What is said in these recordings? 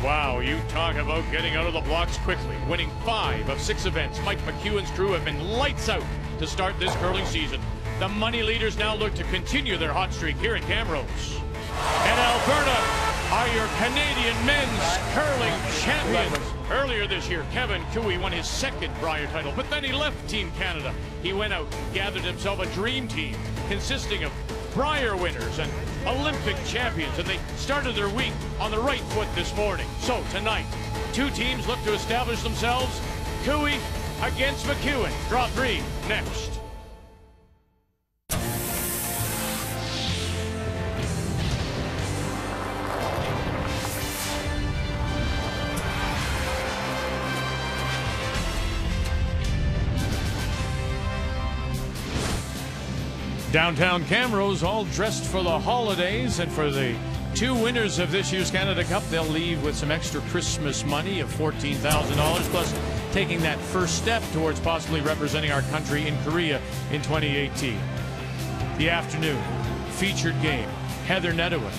Wow, you talk about getting out of the blocks quickly. Winning 5 of 6 events, Mike McEwen's crew have been lights out to start this curling season. The money leaders now look to continue their hot streak here in Camrose. And Alberta are your Canadian men's curling champions. Earlier this year, Kevin Gushue won his 2nd Brier title, but then he left Team Canada. He went out and gathered himself a dream team consisting of Brier winners and Olympic champions, and they started their week on the right foot this morning. So tonight, 2 teams look to establish themselves. Gushue against McEwen. Draw 3 next. Downtown Camrose all dressed for the holidays, and for the 2 winners of this year's Canada Cup, they'll leave with some extra Christmas money of $14,000, plus taking that first step towards possibly representing our country in Korea in 2018. The afternoon featured game, Heather Nedowen,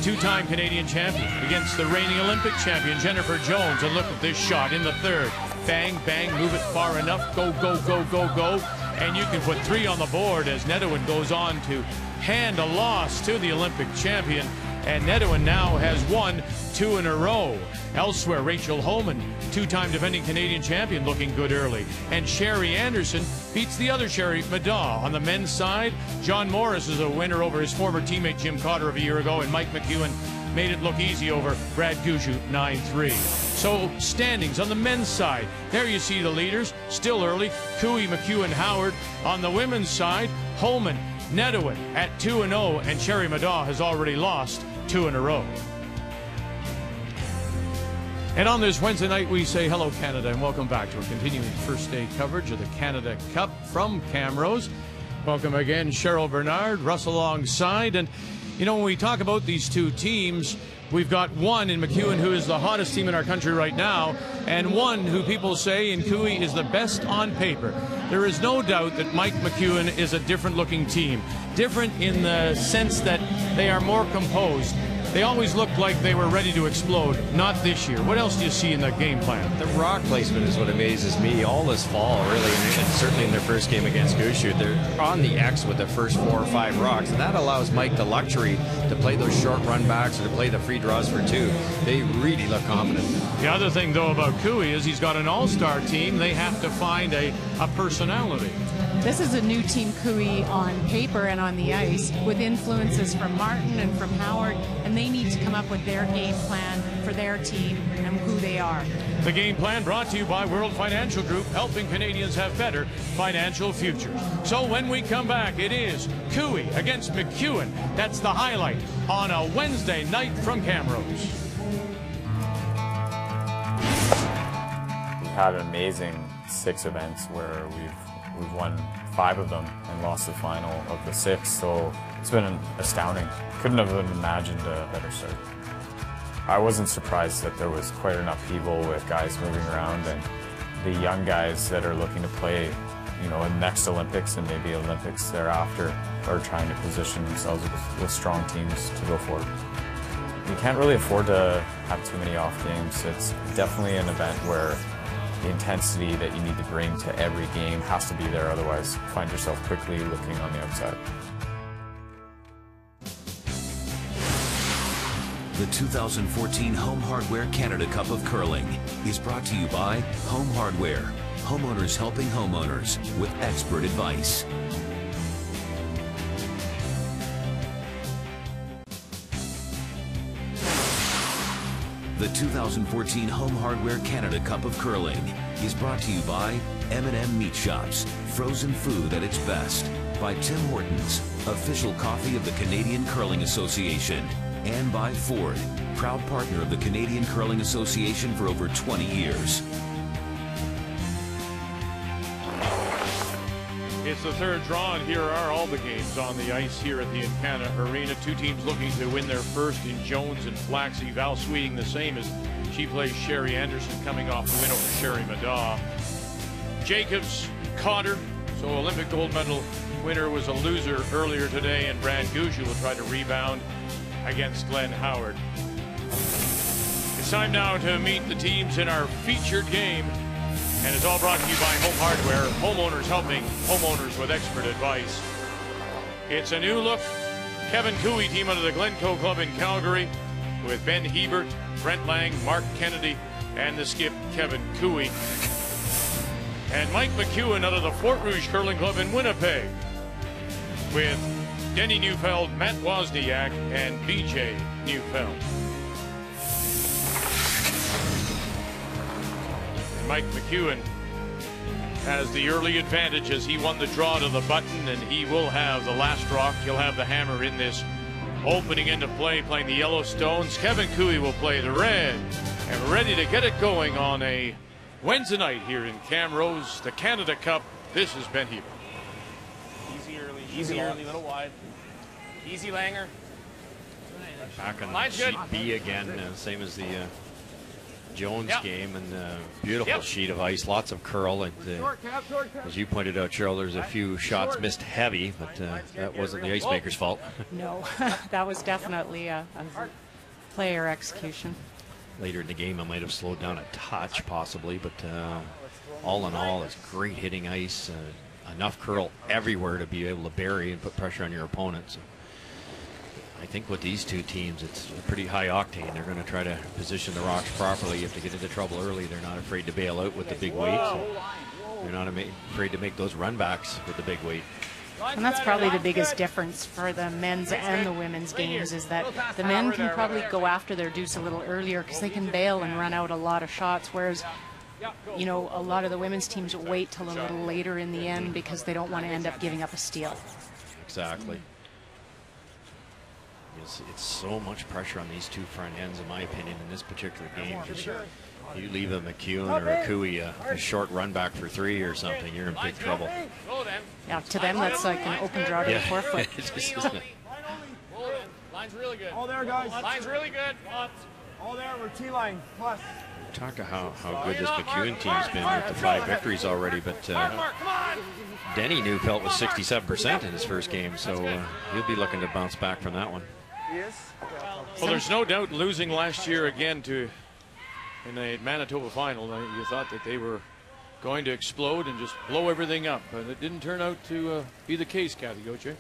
2-time Canadian champion, against the reigning Olympic champion Jennifer Jones. And look at this shot in the 3rd. Bang, bang, move it far enough, go, go, go, go, go. And you can put 3 on the board as Nedowen goes on to hand a loss to the Olympic champion. And Nedowen now has won 2 in a row. Elsewhere, Rachel Homan, 2-time defending Canadian champion, looking good early. And Sherry Anderson beats the other Sherry Madaw. On the men's side, John Morris is a winner over his former teammate Jim Cotter of a year ago, and Mike McEwen made it look easy over Brad Gushue, 9-3. So standings on the men's side, there you see the leaders, still early, Gushue, McEwen, Howard. On the women's side, Holman, Nedowen at 2-0, and Sherry Madaw has already lost 2 in a row. And on this Wednesday night, we say hello, Canada, and welcome back to a continuing first day coverage of the Canada Cup from Camrose. Welcome again, Cheryl Bernard, Russ alongside. And you know, when we talk about these 2 teams, we've got one in McEwen who is the hottest team in our country right now, and one who people say in Gushue is the best on paper. There is no doubt that Mike McEwen is a different looking team. Different in the sense that they are more composed. They always looked like they were ready to explode. Not this year. What else do you see in the game plan? The rock placement is what amazes me all this fall, really, and certainly in their first game against Gushue. They're on the X with the first 4 or 5 rocks, and that allows Mike the luxury to play those short run backs or to play the free draws for 2. They really look confident. The other thing, though, about Gushue is he's got an all-star team. They have to find a personality. This is a new Team Gushue on paper and on the ice, with influences from Martin and from Howard, and they need to come up with their game plan for their team and who they are. The game plan brought to you by World Financial Group, helping Canadians have better financial futures. So when we come back, it is Gushue against McEwen. That's the highlight on a Wednesday night from Camrose. We've had an amazing 6 events where we've won 5 of them and lost the final of the 6, so it's been astounding. Couldn't have imagined a better start. I wasn't surprised that there was quite an upheaval with guys moving around, and the young guys that are looking to play, you know, in next Olympics and maybe Olympics thereafter are trying to position themselves with strong teams to go forward. You can't really afford to have too many off games. It's definitely an event where the intensity that you need to bring to every game has to be there, otherwise you find yourself quickly looking on the outside. The 2014 Home Hardware Canada Cup of Curling is brought to you by Home Hardware, homeowners helping homeowners with expert advice. The 2014 Home Hardware Canada Cup of Curling is brought to you by M&M Meat Shops, frozen food at its best, by Tim Hortons, official coffee of the Canadian Curling Association, and by Ford, proud partner of the Canadian Curling Association for over 20 years. It's the 3rd draw, and here are all the games on the ice here at the Encana Arena. 2 teams looking to win their first in Jones and Flaxey. Val Sweeting the same as she plays Sherry Anderson, coming off the win over Sherry Madaw. Jacobs, Cotter, so Olympic gold medal winner was a loser earlier today, and Brad Gushue will try to rebound against Glenn Howard. It's time now to meet the teams in our featured game. And it's all brought to you by Home Hardware, homeowners helping homeowners with expert advice. It's a new look Kevin Cooey team out of the Glencoe Club in Calgary with Ben Hebert, Brent Lang, Mark Kennedy, and the skip Kevin Cooey. And Mike McEwen out of the Fort Rouge Curling Club in Winnipeg with Denny Neufeld, Matt Wozniak, and BJ Neufeld. And Mike McEwen has the early advantage as he won the draw to the button, and he will have the last rock. He'll have the hammer in this opening end of play, playing the Yellowstones. Kevin Cooey will play the red, and we're ready to get it going on a Wednesday night here in Camrose, the Canada Cup. This is Ben Hebert. Easy early, little wide. Easy Langer. Back on Line's sheet good. B again, same as the Jones game, and beautiful sheet of ice, lots of curl. And as you pointed out, Cheryl, there's a few shots missed heavy, but that wasn't the ice maker's fault. No, that was definitely a player execution. Later in the game, I might have slowed down a touch, possibly, but all in all, it's great hitting ice. Enough curl everywhere to be able to bury and put pressure on your opponent. So I think with these two teams, it's pretty high octane. They're going to try to position the rocks properly. If they get into trouble early, they're not afraid to bail out with the big weight. So they're not afraid to make those run backs with the big weight. And that's probably the biggest difference for the men's and the women's games, is that the men can probably go after their deuce a little earlier because they can bail and run out a lot of shots, whereas you know, a lot of the women's teams wait till a little later in the end because they don't want to end up giving up a steal. Exactly. It's so much pressure on these two front ends, in my opinion, in this particular game. You leave a McEwen or a Cooey a short run back for three or something, you're in big trouble. Yeah, to them that's like an open draw to the forefoot. Line's really good. All there, guys. Line's really good. All there, we're T-line, plus. Talk of how good this McEwen team's been with the 5 victories already, but Denny Neufeld was 67% in his first game, so he'll be looking to bounce back from that one. Well, there's no doubt losing last year again in a Manitoba final, you thought that they were going to explode and just blow everything up, but it didn't turn out to be the case, Kathy Gauthier.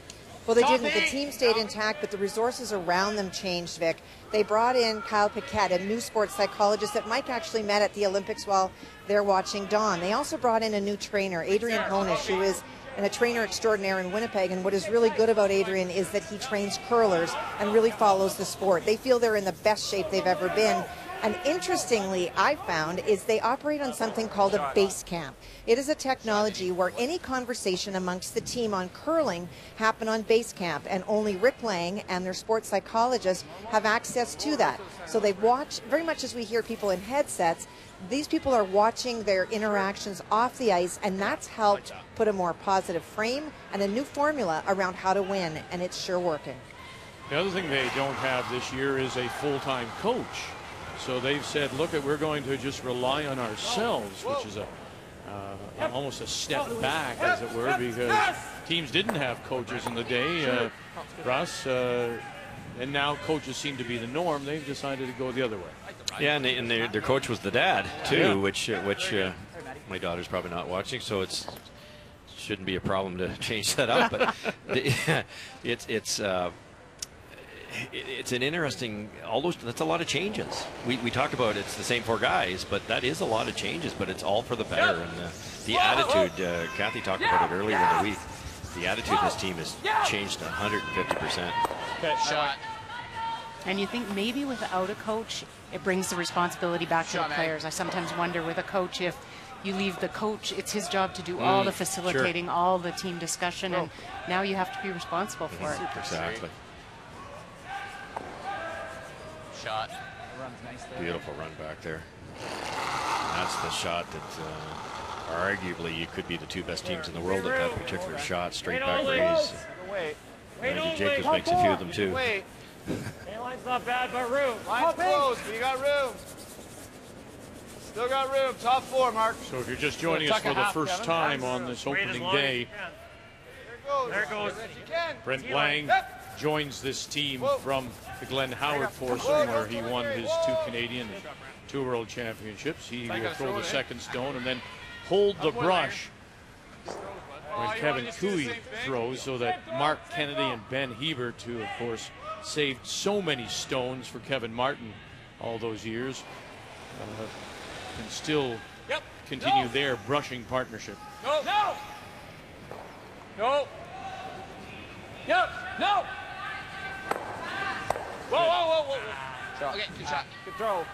Well, they didn't. The team stayed intact, but the resources around them changed, Vic. They brought in Kyle Paquette, a new sports psychologist that Mike actually met at the Olympics while they're watching Dawn. They also brought in a new trainer, Adrian Honish, who is a trainer extraordinaire in Winnipeg. And what is really good about Adrian is that he trains curlers and really follows the sport. They feel they're in the best shape they've ever been. And interestingly, I found, is they operate on something called a base camp. It is a technology where any conversation amongst the team on curling happen on base camp, and only Rick Lang and their sports psychologists have access to that. So they watch, very much as we hear people in headsets, these people are watching their interactions off the ice, and that's helped put a more positive frame and a new formula around how to win, and it's sure working. The other thing they don't have this year is a full-time coach. So they've said, look, we're going to just rely on ourselves, which is almost a step back, as it were, because teams didn't have coaches in the day, Russ, and now coaches seem to be the norm. They've decided to go the other way. Yeah, and their coach was the dad, too, which my daughter's probably not watching, so it shouldn't be a problem to change that up. But it's an interesting, that's a lot of changes. We talk about it's the same 4 guys, but that is a lot of changes, but it's all for the better. And the attitude, Kathy talked about it earlier in the week, the attitude of this team has changed 150%. Okay, shot. And you think maybe without a coach, it brings the responsibility back to the players. I sometimes wonder with a coach, if you leave the coach, it's his job to do all the facilitating, all the team discussion, and now you have to be responsible for it. Exactly. Shot. Beautiful run back there. That's the shot that arguably you could be the 2 best teams in the world at that particular shot. Straight back raise. Andy Jacobs makes a few of them too. Line's not bad, but room. Line's close, but you got room. Still got room. Top 4, Mark. So if you're just joining us for the first time on this opening day, There it goes. Brent Lang joins this team from the Glenn Howard foursome, where he won his 2 Canadian and 2 World Championships. He will throw the second stone and then hold the brush when Kevin Cooey throws, so that Mark Kennedy and Ben Hebert, who of course saved so many stones for Kevin Martin all those years, can still continue their brushing partnership. No! No! No! Yep! No! Whoa, whoa, whoa, whoa! Shot. Okay, good shot. Good throw.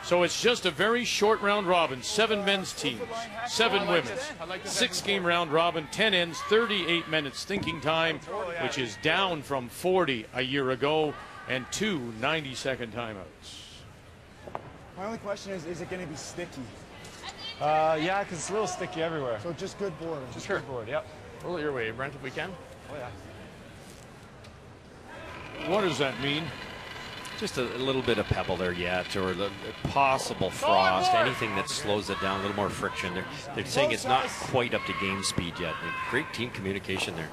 So it's just a very short round robin. 7 men's teams, 7 women's. 6-game round robin, 10 ends, 38 minutes thinking time, which is down from 40 a year ago, and 2 90-second timeouts. My only question is it going to be sticky? Yeah, because it's a little sticky everywhere. So just good board. Just good board, yep. Roll it your way, Brent, if we can. Oh, yeah. What does that mean? Just a little bit of pebble there yet, or the possible frost, anything that slows it down, a little more friction. They're saying it's not quite up to game speed yet. Great team communication there.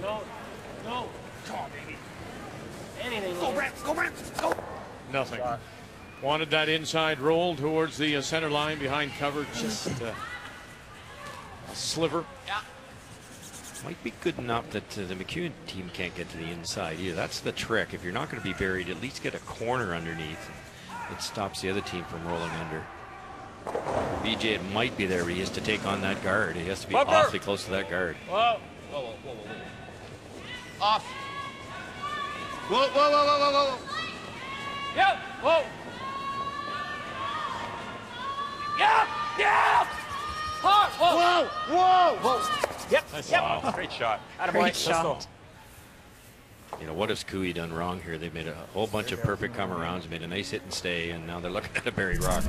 No. No. Come on, baby. Anything. Go, Brent. Go, Brent. Go. Nothing. Wanted that inside roll towards the center line behind cover. Just a sliver. Yeah. Might be good enough that the McEwen team can't get to the inside either. That's the trick. If you're not going to be buried, at least get a corner underneath. It stops the other team from rolling under. BJ, it might be there, but he has to take on that guard. He has to be awfully close to that guard. Whoa. Whoa, whoa, whoa, whoa, whoa. Off. Whoa, whoa, whoa, whoa, whoa, whoa. Yep. Whoa. Yep. Yep. Whoa. Whoa. Whoa. Whoa. Yep. Nice. Yep. Wow. Great shot. Great shot. You know, what has Cooey done wrong here? They've made a whole bunch of perfect come-arounds, made a nice hit and stay, and now they're looking at a buried rock.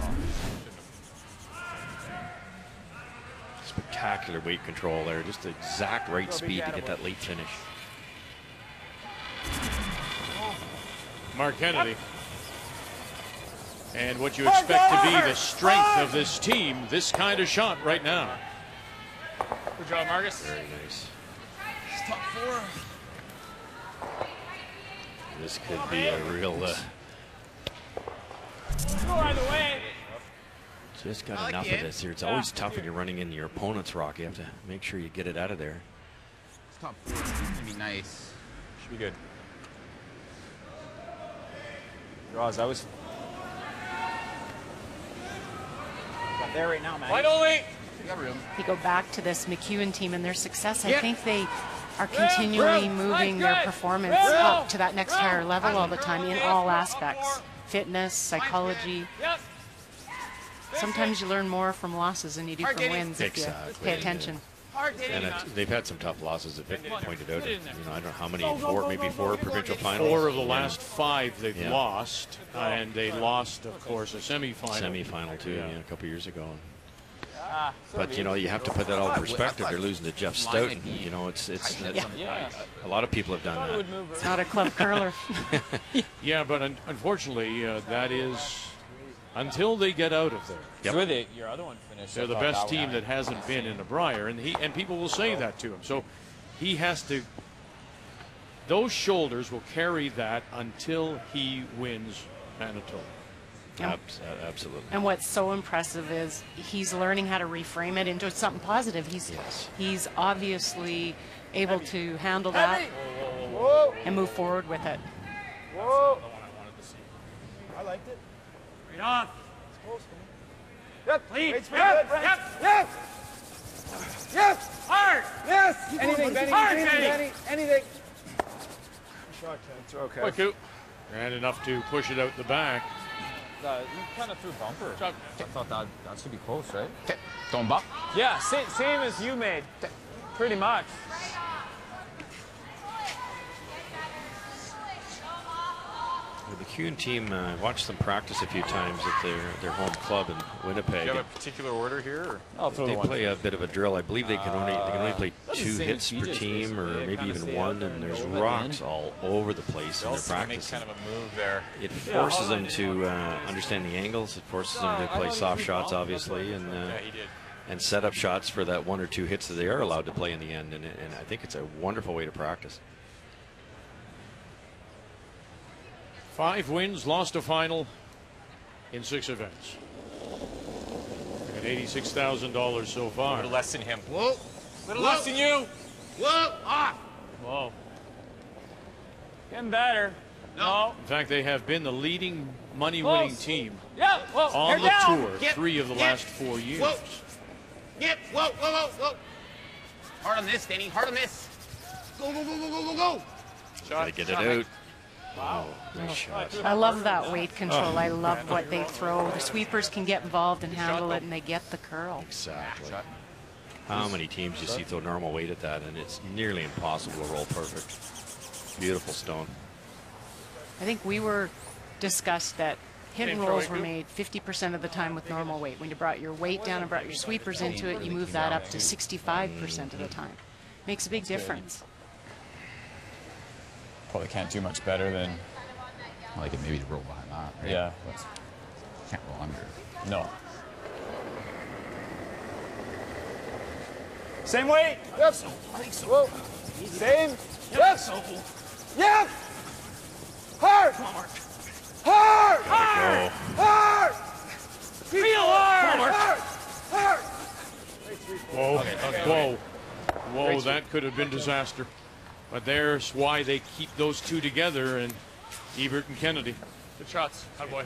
Spectacular weight control there. Just the exact right speed to get that late finish. Mark Kennedy. And what you expect to be the strength of this team, this kind of shot right now. Good job, Marcus. Very nice. Top 4. This could be a real... Go either way. Just got enough of this here. It's always tough when you're running into your opponent's rock. You have to make sure you get it out of there. Top 4. It's going to be nice. Should be good. Roz, I was... Got there right now, man. Wide only. You go back to this McEwen team and their success. I think they are continually moving their performance up to that next higher level all the time in all aspects. Fitness, psychology. Sometimes you learn more from losses than you do from wins if you pay attention. And they've had some tough losses, as Vic pointed out. You know, I don't know how many, maybe 4 provincial finals. 4 of the last 5 they've lost, and they lost, of course, a semifinal. Semifinal too, a couple years ago. But you know, you have to put that all in perspective. They're losing to Jeff Stoughton. You know, it's a lot of people have done that. It's not a club curler. Yeah, but unfortunately, that is until they get out of there. So your other one finished. They're the best team that hasn't been in the Brier, and people will say that to him. So he has to. Those shoulders will carry that until he wins Manitoba. Absolutely. And what's so impressive is he's learning how to reframe it into something positive. He's obviously able to handle that and move forward with it. Whoa. I liked it. Right on. Yep. Lead. Yep. Yep. Yep. Yep. Hard. Yes. Anything, Benny. Hard, Anything, Benny. Benny. Anything. Shot, Ken. It's okay. Quick, Coop. And enough to push it out the back. You kind of threw bumper. I thought that should be close, right? Don't bump. Yeah, same as you made. Pretty much. The McEwen team, watched them practice a few times at their home club in Winnipeg. Do you have a particular order here? Or? They play a bit of a drill. I believe they can only play 2 hits per team, or maybe even 1. And there's rocks all over the place in their practice. Kind of a move there. It forces them to understand the angles. It forces them to play soft shots, obviously, and and set up shots for that 1 or 2 hits that they are allowed to play in the end. And I think it's a wonderful way to practice. 5 wins, lost a final in 6 events. At $86,000 so far. A little less than him. Whoa. Little less than you. Whoa. Ah. Whoa. Getting better. No. In fact, they have been the leading money-winning team Yeah. Whoa. on the tour Get, 3 of the last 4 years. Whoa. Get. Whoa. Whoa. Whoa. Whoa. Hard on this, Danny. Hard on this. Go. Go. Go. Go. Go. Go. Go. Gotta get it out. Wow. Nice shot. I love that weight control. I love what they throw. The sweepers can get involved and handle it, and they get the curl. Exactly. How many teams you see throw normal weight at that, and it's nearly impossible to roll perfect. Beautiful stone. I think we were discussed that hit and rolls were made 50% of the time with normal weight. When you brought your weight down and brought your sweepers into it, you move that up to 65% of the time. Makes a big difference. Probably can't do much better than. I like it maybe to roll behind that, right? Yeah. Can't roll under. No. Same weight. Yep. Whoa. Same. Yep. Yep. Hard. Hard. Hard. Hard. Feel hard. Hard. Hard. Whoa. Whoa. Whoa, that could have been disaster. But there's why they keep those two together, and Ebert and Kennedy. Good shots. Hot boy.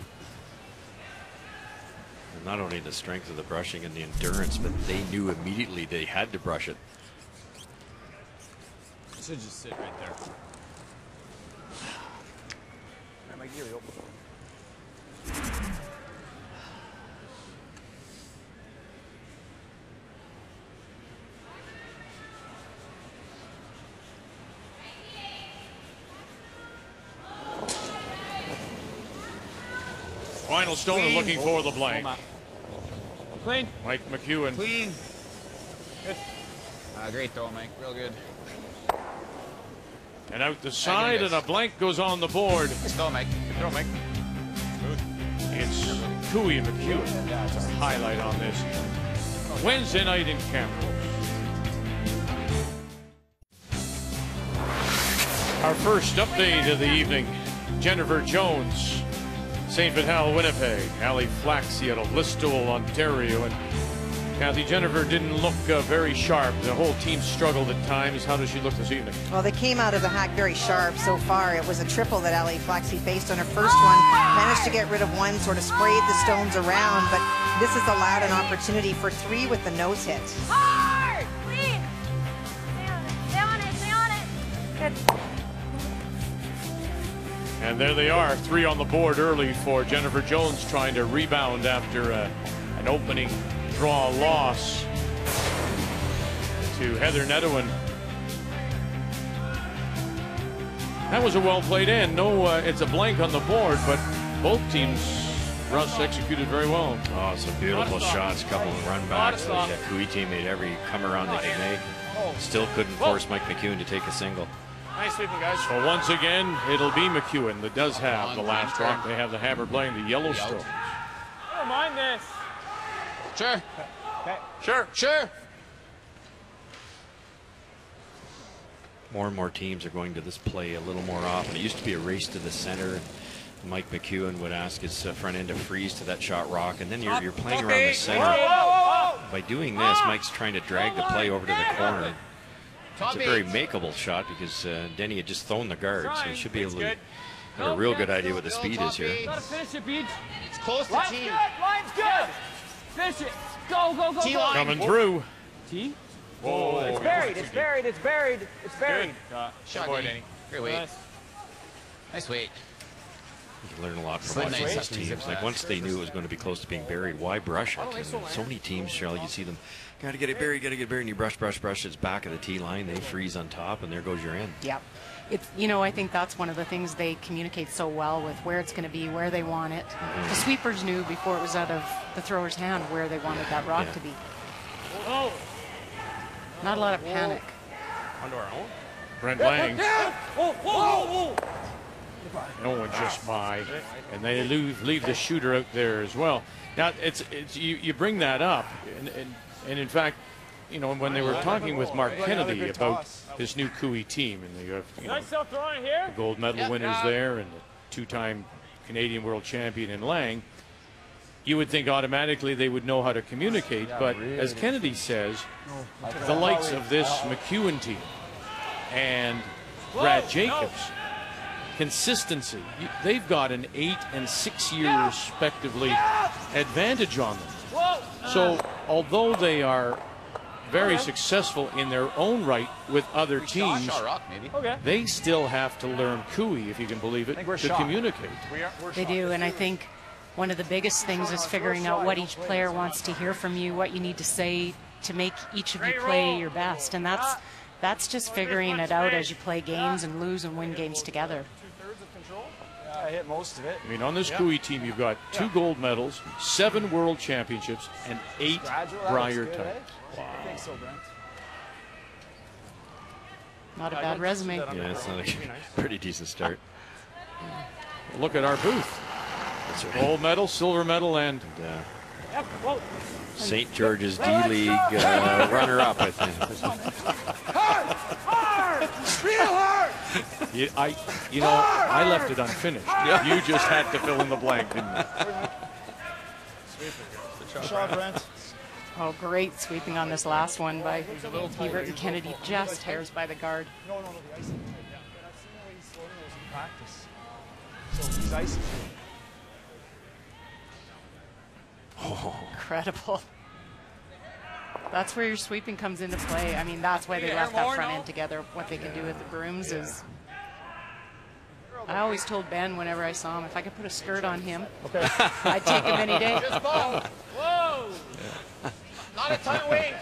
And not only the strength of the brushing and the endurance, but they knew immediately they had to brush it. You should just sit right there. Final stone and looking for the blank. Clean. Mike McEwen. Clean. Good. Great throw, Mike. Real good. And out the side, and a blank goes on the board. Good throw, Mike. Good throw, Mike. It's Gushue McEwen. Just a highlight on this Wednesday night in Camrose. Our first update of the evening, Jennifer Jones, St. Vital, Winnipeg, Ali Flack, Seattle, Listowel, Ontario, and Kathy, Jennifer didn't look very sharp. The whole team struggled at times. How does she look this evening? Well, they came out of the hack very sharp so far. It was a triple that Ali Flaxey faced on her first one. Managed to get rid of one, sort of sprayed the stones around, but this has allowed an opportunity for 3 with the nose hit. Hard! Clean! Stay on it, stay on it. Good. And there they are, 3 on the board early for Jennifer Jones, trying to rebound after an opening draw loss to Heather Nedouin. That was a well-played end. No, it's a blank on the board, but both teams, Russ executed very well. Oh, some beautiful shots, a couple of run backs. The Kui team made every come around they could make. Still couldn't force Mike McEwen to take a single. Nice sweeping, guys. So once again, it'll be McEwen that does have the last rock. They have the hammer playing the Yellowstone. I don't mind this. Sure. Okay. Sure. More and more teams are going to this play a little more often. It used to be a race to the center. Mike McEwen would ask his front end to freeze to that shot rock, and then you're playing around the center. By doing this, Mike's trying to drag the play over to the corner. It's a very makeable shot because Denny had just thrown the guard, so he should be able to have a real good idea what the speed is here. Gotta finish it, Beach. It's close to Line's T. good. Line's good. Finish it. Go, go, go, go. Coming through. T. Whoa. It's buried. It's buried. It's buried. It's buried. Shot, boy, Danny. Danny. Great weight. Nice weight. You can learn a lot from watching these teams. Like once they knew it was going to be close to being buried, why brush it? And so many teams, Cheryl, you see them, got to get it buried, and you brush. It's back of the tee line. They freeze on top, and there goes your end. Yep. It's, you know, I think that's one of the things they communicate so well with, where it's going to be, where they want it. The sweepers knew before it was out of the thrower's hand where they wanted that rock to be. Oh. Not a lot of panic. Onto our own. Brent Lang. Whoa, whoa, whoa. No one just by, and they leave the shooter out there as well. Now you bring that up, and And in fact, you know, when they were talking with Mark Kennedy about this new Cooey team, and you have the gold medal winners there and the two-time Canadian world champion in Lang, you would think automatically they would know how to communicate. But as Kennedy says, the likes of this McEwen team and Brad Jacobs, consistency, they've got an 8 and 6 year respectively advantage on them. So although they are very successful in their own right with other teams, they still have to learn Cooey, if you can believe it, to communicate. They do, and I think one of the biggest things is figuring out what each player wants to hear from you, what you need to say to make each of you play your best, and that's just figuring it out as you play games and lose and win games together. I hit most of it. I mean, on this Cooey team, you've got 2 gold medals, 7 world championships, and 8 Brier titles. Wow. I think so, Brent. Not a bad resume. Yeah, it's not a pretty decent start. Look at our booth. That's right. Gold medal, silver medal, and St. George's D-League runner-up, I think. Hard! Real hard! I left it unfinished. You just had to fill in the blank, didn't you? Good shot, Brent. Oh, great sweeping on this last one by Hebert, and Kennedy just hairs by the guard. No, the icing. I've seen the way he's throwing those in practice. So he's icing. Incredible. That's where your sweeping comes into play. I mean, that's why they left that front end together. What they can do with the brooms is... I always told Ben whenever I saw him, if I could put a skirt on him, I'd take him any day. Just ball. Whoa! Not a ton of weight.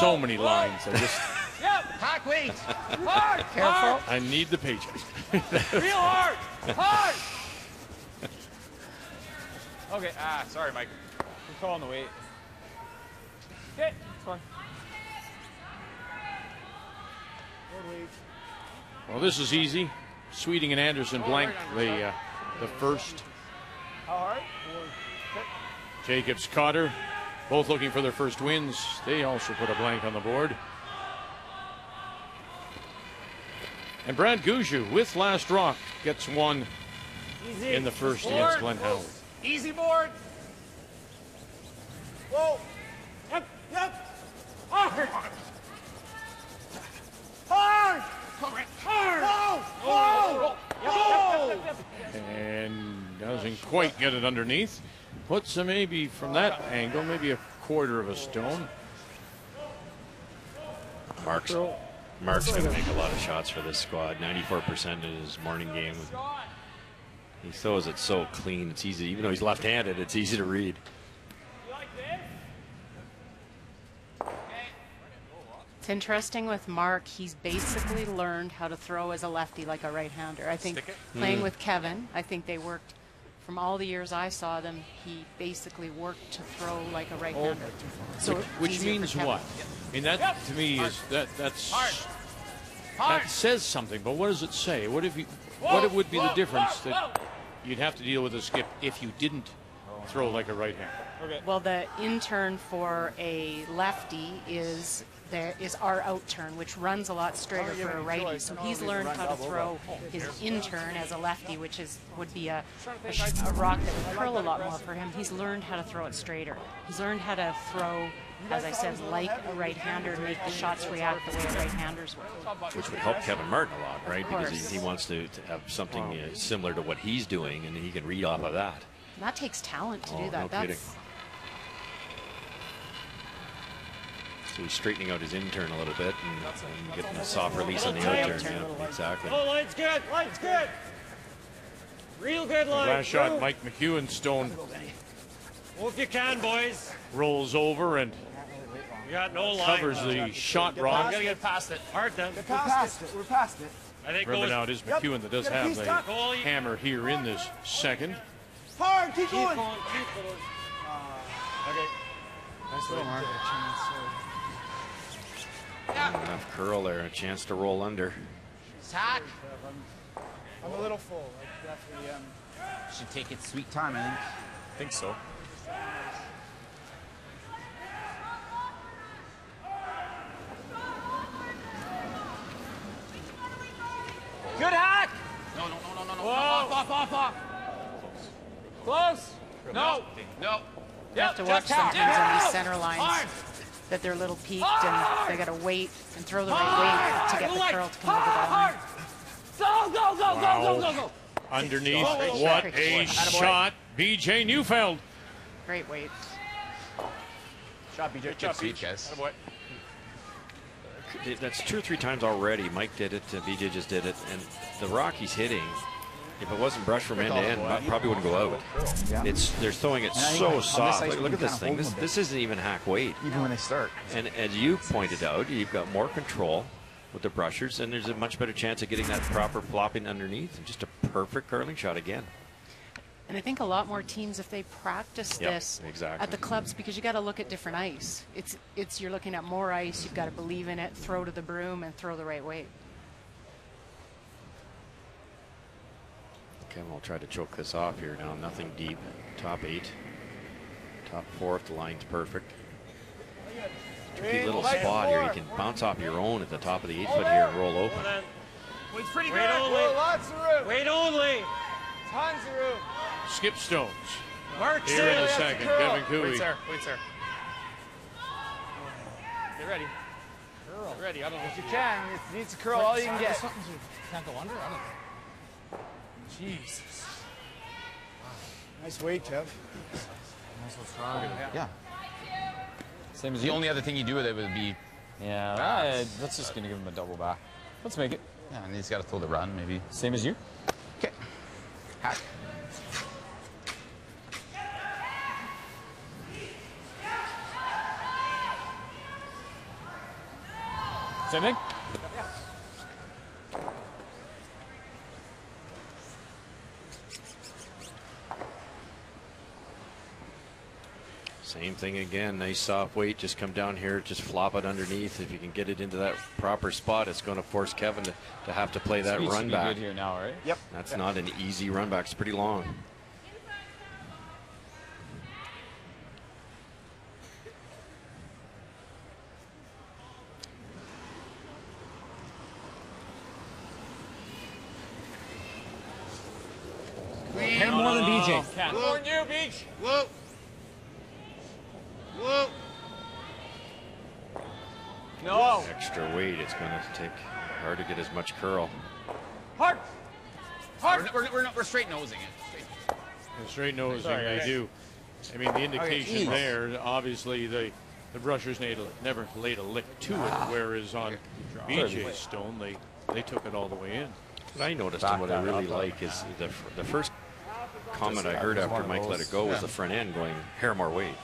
So many lines. I just... Pack weight. Hard. Careful. I need the paycheck. Real hard. Hard. Okay. Sorry, Mike. You're calling the weight. Okay. It's fine. Well, this is easy. Sweeting and Anderson blank the first. How hard? Jacobs, Cotter, both looking for their first wins. They also put a blank on the board. And Brad Gushue with Last Rock gets one in the first against Glenn Howard. Easy board. Whoa. Yep. Hard. Hard. Hard. Whoa. And doesn't quite get it underneath. Puts him maybe from that angle, maybe a quarter of a stone. Mark's going to make a lot of shots for this squad. 94% in his morning game. He throws it so clean. It's easy, even though he's left-handed, it's easy to read. It's interesting with Mark, he's basically learned how to throw as a lefty like a right-hander. I think playing with Kevin, I think they worked, from all the years I saw them, he basically worked to throw like a right-hander. So which means what? I mean, that to me is that says something, but what does it say? What would be the difference that you'd have to deal with a skip if you didn't throw like a right-hander? Well, the in-turn for a lefty is our out-turn, which runs a lot straighter for a righty. So he's learned how to throw his in-turn as a lefty, which would be a rock that would curl a lot more for him. He's learned how to throw it straighter. He's learned how to throw, as I said, like a right-hander and make the shots react the way right-handers would. Which would help Kevin Martin a lot, right? Because he wants to have something similar to what he's doing, and he can read off of that. And that takes talent to do that. No kidding. So he's straightening out his in-turn a little bit and getting a soft release on the out-turn. Yeah, exactly. Oh, line's good. Line's good. Real good line. Last shot, Mike McEwen stone. Well, if you can, boys. Rolls over and You got no line. Covers the shot rock. We gotta get past it. Hard then. We're past it. I think Remember now, it is McEwen that does have the hammer here in this second. Hard, keep going. Keep going. Okay. Nice little mark. Enough curl there, a chance to roll under. Tack. I'm a little full. I definitely should take its sweet time, I think. I think so. off. Close. No. No. You have to watch sometimes on these center lines that they're a little peaked and they got to wait and throw the right weight to get the curl to come over the line. Go. Underneath, what a shot. BJ Neufeld. Great weight. Shot, BJ. Good speed, guys. That's 2 or 3 times already. Mike did it, BJ just did it, and the rock he's hitting, if it wasn't brushed from end to end, probably wouldn't go out. They're throwing it so soft. Look at this thing. This isn't even hack weight. Even when they start. And as you pointed out, you've got more control with the brushers, and there's a much better chance of getting that proper flopping underneath. Just a perfect curling shot again. And I think a lot more teams, if they practice this at the clubs, because you got to look at different ice. It's you're looking at more ice. You've got to believe in it. Throw to the broom and throw the right weight. Okay, we'll try to choke this off here now. Nothing deep. Top 8, top 4 if the line's perfect. Tricky little spot here. You can bounce off your own at the top of the 8-foot here and roll open. Wait's pretty good. Lots of room. Wait only. Tons of room. Skip Stones. Mark Here in a second. Kevin Cooey. Wait, sir. Get ready. Get ready. I don't know if you can. It needs to curl all you can get. Can't go under? I don't Jesus. Nice weight, Kev. Yeah. Same as The you. only other thing you do with it would be, Yeah, that's just gonna give him a double back. Let's make it. yeah, and he's got to throw the run, maybe. Same as you. Okay. Hack. Same thing. Same thing again. Nice soft weight. Just come down here. Just flop it underneath. If you can get it into that proper spot, it's going to force Kevin to have to play that Speed run should be back. good here now, right? Yep. That's not an easy run back. It's pretty long. Hit him more than BJ. More than you, Beach. Whoa. Whoa. No. Extra weight. It's going to take hard to get as much curl. Hard. We're straight nosing it. Straight nosing, they do. I mean, the indication there, obviously, the brushers never laid a lick to it, whereas on BJ's stone, they took it all the way in. What I noticed and what I really like is the first comment I heard after Mike let it go was the front end going, hair more weight.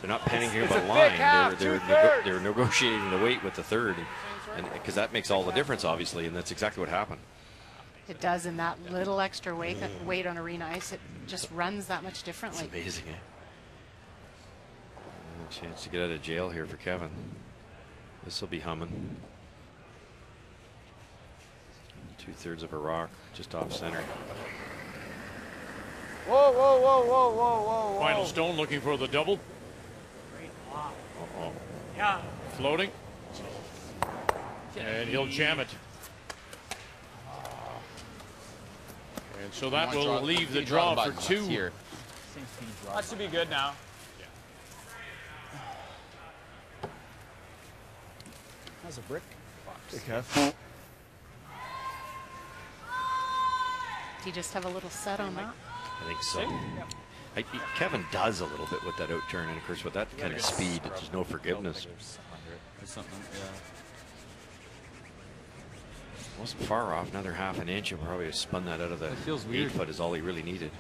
They're not panicking about line. They're negotiating the weight with the third, and because that makes all the difference, obviously, and that's exactly what happened. It does, in that little extra weight on arena ice, it just runs that much differently. It's amazing, eh? A chance to get out of jail here for Kevin. This will be humming. 2/3 of a rock, just off center. Whoa. Final stone looking for the double. Yeah. Floating. And he'll jam it. And so that will leave the draw for 2. Here. That should be good now. That's a brick. Hey, Kev. Do you just have a little set on that? I think so. Kevin does a little bit with that out turn, and of course with that kind of speed, there's no forgiveness. Wasn't far off, another half an inch, and probably have spun that out of the 8-foot is all he really needed.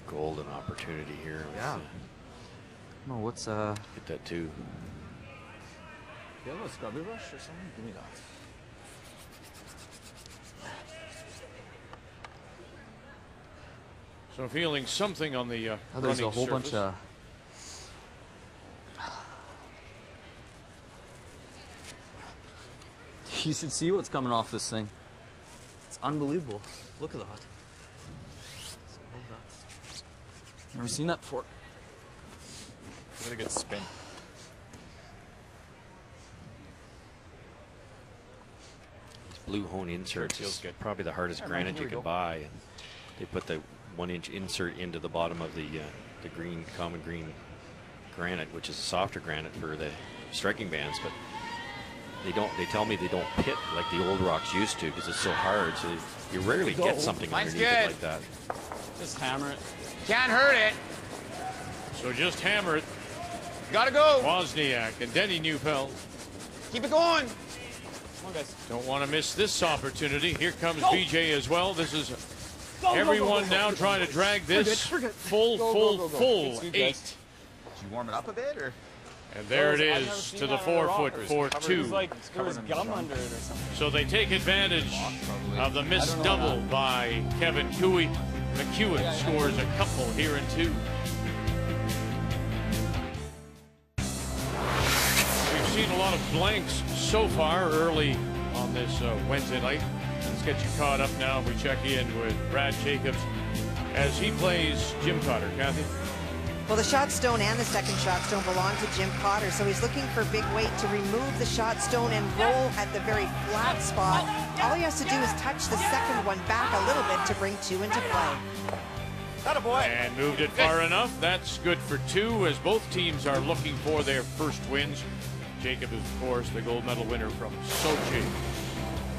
Golden opportunity here. Yeah. No, what's Get that too. You have a scrubby brush or something? Give me that. So feeling something on the There's running a whole surface. bunch of. You should see what's coming off this thing. It's unbelievable. Look at that. Never seen that before. Really good spin. He's blue hone inserts. Feels It's good. probably the hardest granite you can buy. And they put the 1-inch insert into the bottom of the green, common green granite, which is a softer granite for the striking bands, but they tell me they don't pit like the old rocks used to because it's so hard, so you rarely get something underneath it like that. Just hammer it. Can't hurt it. So just hammer it. Gotta go. Wozniak and Denny Neufeld. Keep it going. Come on, guys. Don't want to miss this opportunity. Here comes BJ as well. This is everyone now trying to drag this full 8. Did you warm it up a bit, or? And there it is to the 4-foot 4-2. It was like there was gum under it or something. So they take advantage of the missed double by Kevin Cooey. McEwen scores a couple here in 2. We've seen a lot of blanks so far early on this Wednesday night. Let's get you caught up now. We check in with Brad Jacobs as he plays Jim Cotter. Kathy? Well, the shot stone and the second shot stone belong to Jim Cotter, so he's looking for big weight to remove the shot stone and roll at the very flat spot. All he has to do is touch the second one back a little bit to bring 2 into play. And moved it far enough. That's good for 2 as both teams are looking for their first wins. Jacob is, of course, the gold medal winner from Sochi.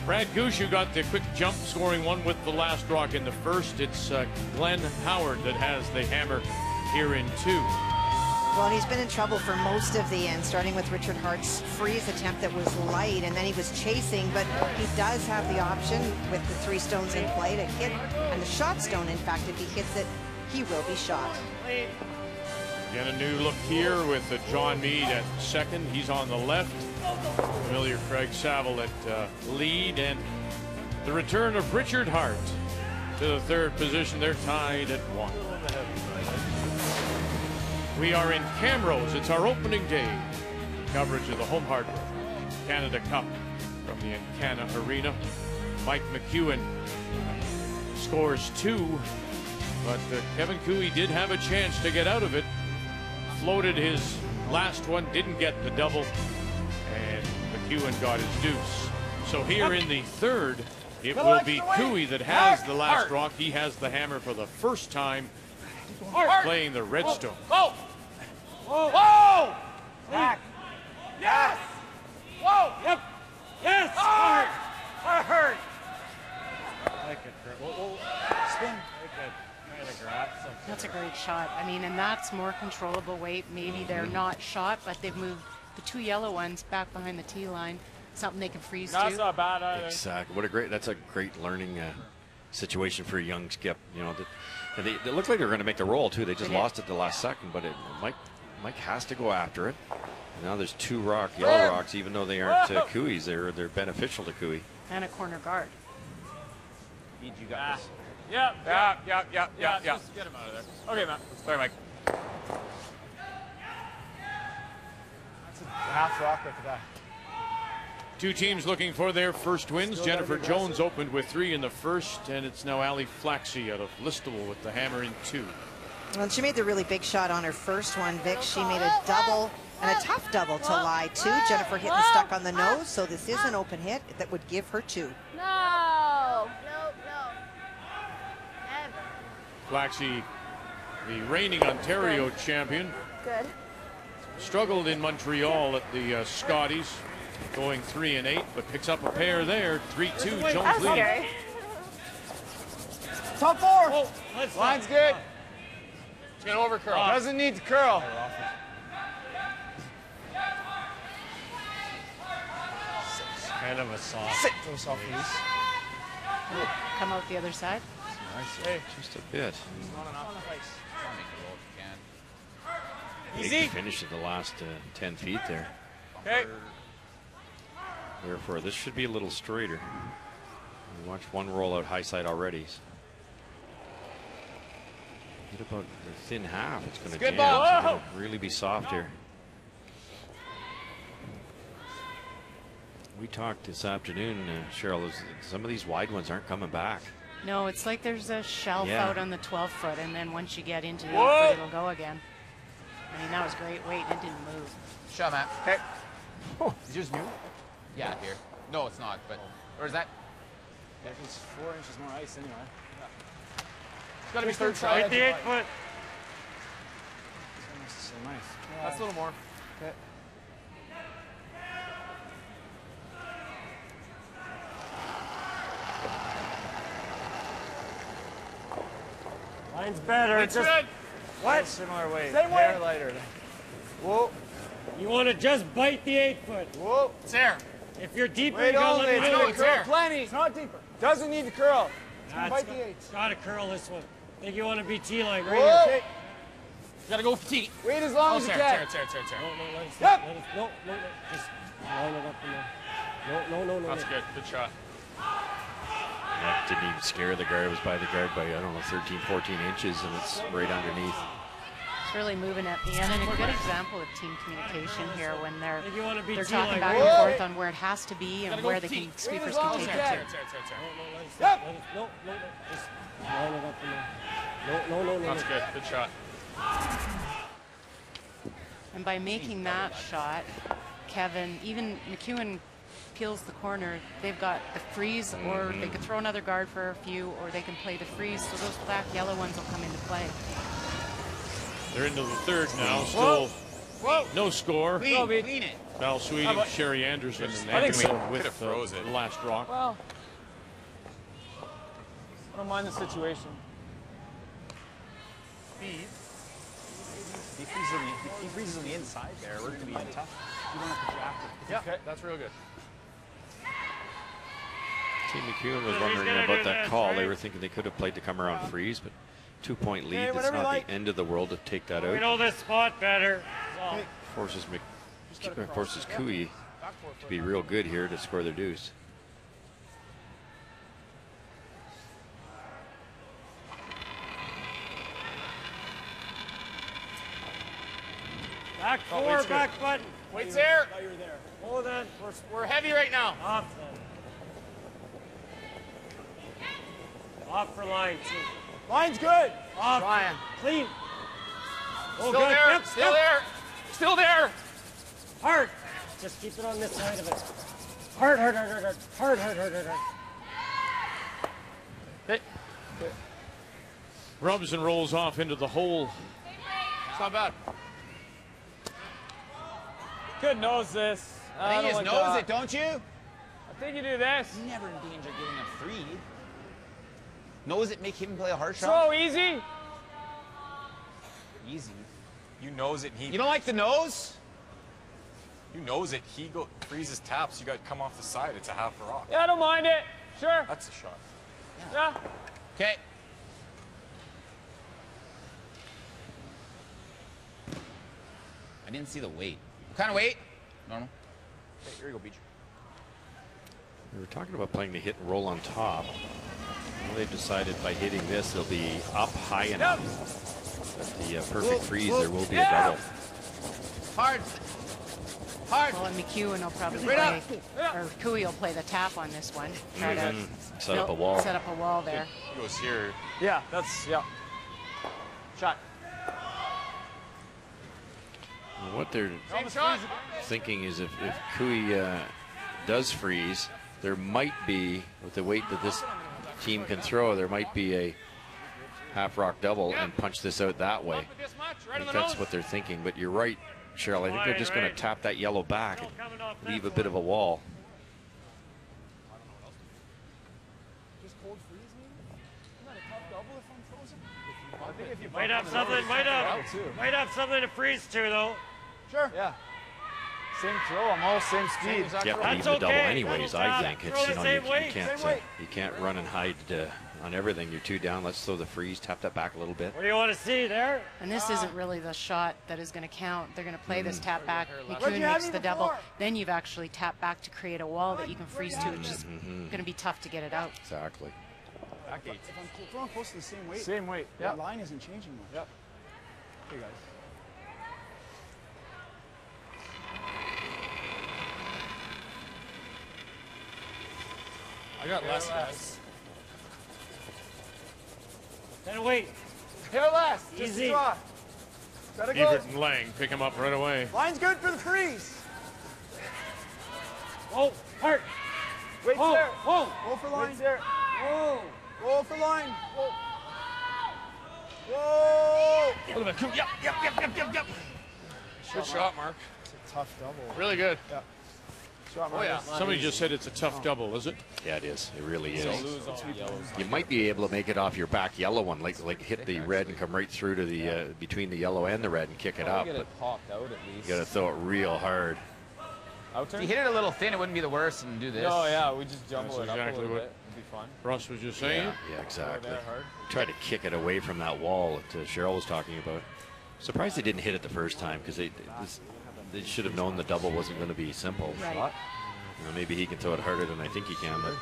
Brad Gushue got the quick jump, scoring 1 with the last rock in the first. It's Glenn Howard that has the hammer here in 2. Well, he's been in trouble for most of the end, starting with Richard Hart's freeze attempt that was light, and then he was chasing, but he does have the option with the 3 stones in play to hit, and the shot stone, in fact, if he hits it, he will be shot. Again, a new look here with John Meade at second. He's on the left. Familiar Craig Saville at lead, and the return of Richard Hart to the 3rd position. They're tied at 1. We are in Camrose. It's our opening day coverage of the Home Hardware Canada Cup from the Encana Arena. Mike McEwen scores 2, but Kevin Cooey did have a chance to get out of it. Floated his last one, didn't get the double, and McEwen got his deuce. So here in the 3rd, it will be Cooey that has the last rock. He has the hammer for the first time playing the Redstone. Whoa! Whoa! Whoa! Back. Yes! Whoa! Yep! Yes! Hard! Hard! Spin. That's a great shot. I mean, and that's more controllable weight. Maybe they're not shot, but they've moved the 2 yellow ones back behind the tee line. Something they can freeze That's to. not bad either. Exactly. That's a great learning situation for a young skip. You know, they look like they're going to make the roll too. They just lost it the last second, but Mike has to go after it. Now there's 2 yellow rocks, even though they aren't Cooey's. They're beneficial to Cooey. And a corner guard. You got this. Yep. Just get him out of there. Okay, Matt. Sorry, Mike. That's a half rock right to that. 2 teams looking for their first wins. Jennifer Jones opened with 3 in the first, and it's now Ali Flaxey out of Listowel with the hammer in 2. Well, she made the really big shot on her first one, Vic. She made a double, and a tough double to lie to. Jennifer hitting stuck on the nose, so this is an open hit that would give her 2. No. Nope, no. Never. Flaxey, the reigning Ontario champion, Good. struggled in Montreal at the Scotties, going 3 and 8, but picks up a pair there. 3-2, Jones That's leads. scary. Top 4. Line's good. It's gonna over curl. Doesn't need to curl. Kind of a soft. Those soft release. Come out the other side. Hey. Just a bit. Not enough. Big finish at the last 10 feet there. Okay. Therefore, this should be a little straighter. We watched one roll out high side already. Hit about the thin half. It's going to Good jam. ball. So it's gonna really be soft here. We talked this afternoon, Cheryl. Some of these wide ones aren't coming back. No, it's like there's a shelf out on the 12-foot, and then once you get into the 8-foot, it'll go again. I mean, that was great weight. It didn't move. Shot, Matt. Okay. Is yours new? Yeah, here. No, it's not, but. Or is that? There's 4 inches more ice anyway. It's got to be third side. Right the 8 foot. It's almost the same ice. That's a little more. Okay. Mine's better. It's Just good. what? Similar weight. Same weight. They're lighter. Whoa. You want to just bite the 8 foot. Whoa. It's air. If you're deeper, Wait you gotta only. let It's me going know to it's curl there. plenty. It's not deeper. Doesn't need to curl. It's going to bite the 8. Gotta curl this one. I think you want to be T-line right Whoa. here. You got to go petite. Wait as long as you can. No, let it stay. Yep. Let it, no, just line it up in there. No. That's good. Good shot. That didn't even scare the guard. It was by the guard by, I don't know, 13, 14 inches, and it's right underneath. It's really moving at the end, and a good example of team communication here when they're be talking T-line. back and forth on where it has to be and where the sweepers can take it to. Yep. No, just line it up in there. No. That's good. Good shot. And by making that shot, Kevin, even McEwen peels the corner, they've got the freeze, or they could throw another guard for a few, or they can play the freeze, so those black yellow ones will come into play. They're into the third now. Still no score. Clean it. Val Sweeting, Sherry Anderson, and I think so. Anderson with the last rock. Well, I don't mind the situation. He freezes on the inside there. We're going to be in tough. You don't have to draft it. Yeah, okay, that's real good. Team McEwen was wondering about that call. They were thinking they could have played to come around freeze, but 2-point lead. It's not the end of the world to take that We out. know this spot better. Forces Cooey to be real good here to score their deuce. Back four, back button. Weight's there. Oh, you're there. Hold on. We're heavy right now. Off then. Off for line. Line's good. Off. Ryan. Clean. Oh, Still good. there. Yep, Still there. Still there. Hard. Just keep it on this side of it. Hard. Hey. Rubs and rolls off into the hole. It's not bad. Could nose this. I think you just nose it, don't you? I think you do this. You never endanger getting a 3. Nose it, make him play a hard shot. So easy. Easy. You nose it, he. You don't like the nose? You nose it, he freezes taps. You got to come off the side. It's a half a rock. Yeah, I don't mind it. Sure. That's a shot. Yeah. Okay. I didn't see the weight. What kind of weight? Normal. Okay, here you go, Beach. We were talking about playing the hit and roll on top. Well, they've decided by hitting this, they'll be up high enough. At the perfect freeze, there will be a double. Hard. Well, and McEwen will probably play, or Cooey will play the tap on this one. Try to Set up a wall. Set up a wall there. He goes here. Yeah, that's, yeah. Shot. What they're thinking is if Cooey does freeze, there might be, with the weight that this team can throw, there might be a half rock double and punch this out that way. I think that's what they're thinking, but you're right, Cheryl. I think they're just going to tap that yellow back and leave a bit of a wall. Just cold freeze, maybe? Isn't that a tough double if I'm frozen? I think if you Might have something. Might have something to freeze to though. Sure. Yeah. Same throw, I'm all same speed. You have to leave the double anyways, I think. It's, you know, you can't run and hide on everything. You're 2 down. Let's throw the freeze, tap that back a little bit. What do you want to see there? And this isn't really the shot that is going to count. They're going to play this tap back. McEwen makes the double. Then you've actually tapped back to create a wall that you can freeze to. It's just going to be tough to get it out. Exactly. Back 8. If I'm throwing close to the same weight. Same weight. Yeah. The line isn't changing much. Yep. Okay, guys. I got less, guys. Then wait. Hair less. Easy. Gotta go. Evert and Lang pick him up right away. Line's good for the freeze. Oh, hard. Wait Whoa, there. whoa. Go for line. Wait there. Whoa. Go for line. Whoa. Whoa. Yep. Good shot, Mark. It's a tough double. Really good. Yeah. Shot, Mark. Oh, yeah. Somebody just said it's a tough double, is it? Yeah, it is. It really is. Lose all yellows. You might be able to make it off your back yellow one, like hit the red and come right through to the between the yellow and the red and kick it up. Get But it popped out at least. you got to throw it real hard. Out If turn? you hit it a little thin, it wouldn't be the worst, and do this. No, yeah, we just jumble That's it up exactly a little what- bit. It'd be fun. Russ was just saying. Yeah, exactly. There hard. Try to kick it away from that wall that Cheryl was talking about. Surprised they didn't hit it the first time because they should have known the double wasn't going to be simple. Right. You know, maybe he can throw it harder than I think he can, but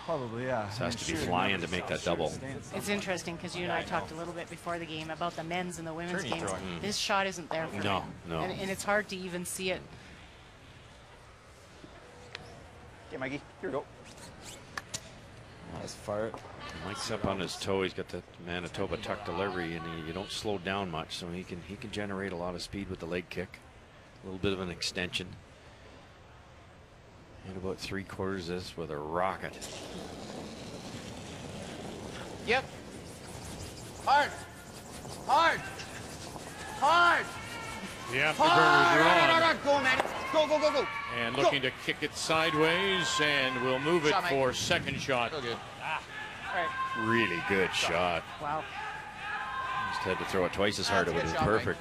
Probably, yeah. it has to be flying to make that double. It's interesting because you and I talked a little bit before the game about the men's and the women's Turny games. throwing. This shot isn't there for No, him. no. And it's hard to even see it. Okay, Mikey, here we go. Nice fart. Mike's up on his toe. He's got the Manitoba tuck delivery, and you don't slow down much, so he can generate a lot of speed with the leg kick. A little bit of an extension. And about 3/4 of this with a rocket. Yep. Hard. Hard. Hard. The afterburners are on. Go, man. Go, go, go, go. And looking to kick it sideways, and we'll move it Shot, Mike. for second shot. So good. Really good shot. Wow. Just had to throw it twice as hard. It would have been perfect.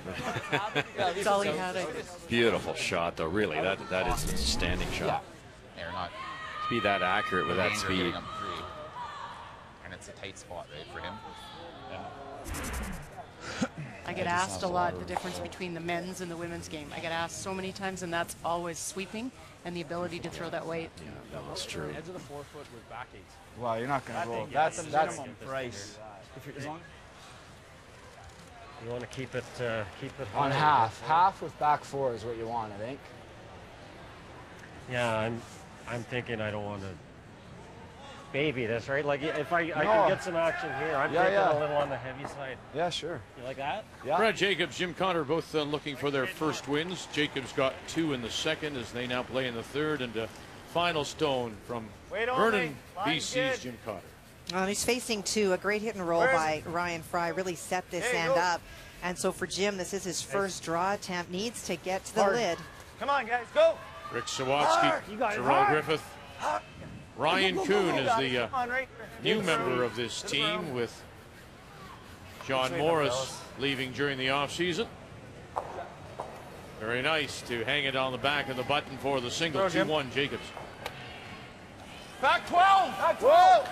That's all he had. Beautiful shot, though. Really, that is a standing shot. They're not. To be that accurate with that Lanes are speed. getting up three. And it's a tight spot, right, for him. I get asked a lot the difference between the men's and the women's game. I get asked so many times, and that's always sweeping and the ability to throw that weight. Yeah, that's true. Edge of the forefoot with back eight. Wow, you're not going to go. That's That's the that's minimum price. If you're, as long You want to keep it on high. half. Half with back four is what you want, I think. Yeah, I'm thinking I don't want to baby this, right? Like if I No. can get some action here, I'm Yeah, thinking yeah. a little on the heavy side. Yeah, sure. You like that? Yeah. Brad Jacobs, Jim Cotter, both looking for their first wins. Jacobs got 2 in the second as they now play in the third. And final stone from Vernon, BC's Jim Cotter. Well, he's facing two. A great hit and roll by Ryan Fry really set this end up. And so for Jim, this is his first draw attempt. Needs to get to the lid. Come on, guys, go. Rick Sawatsky, Terrell Griffith. Ryan Kuhn is the new member of this team with John Morris leaving during the offseason. Very nice to hang it on the back of the button for the single. 2-1 Jacobs. Back 12. Back 12.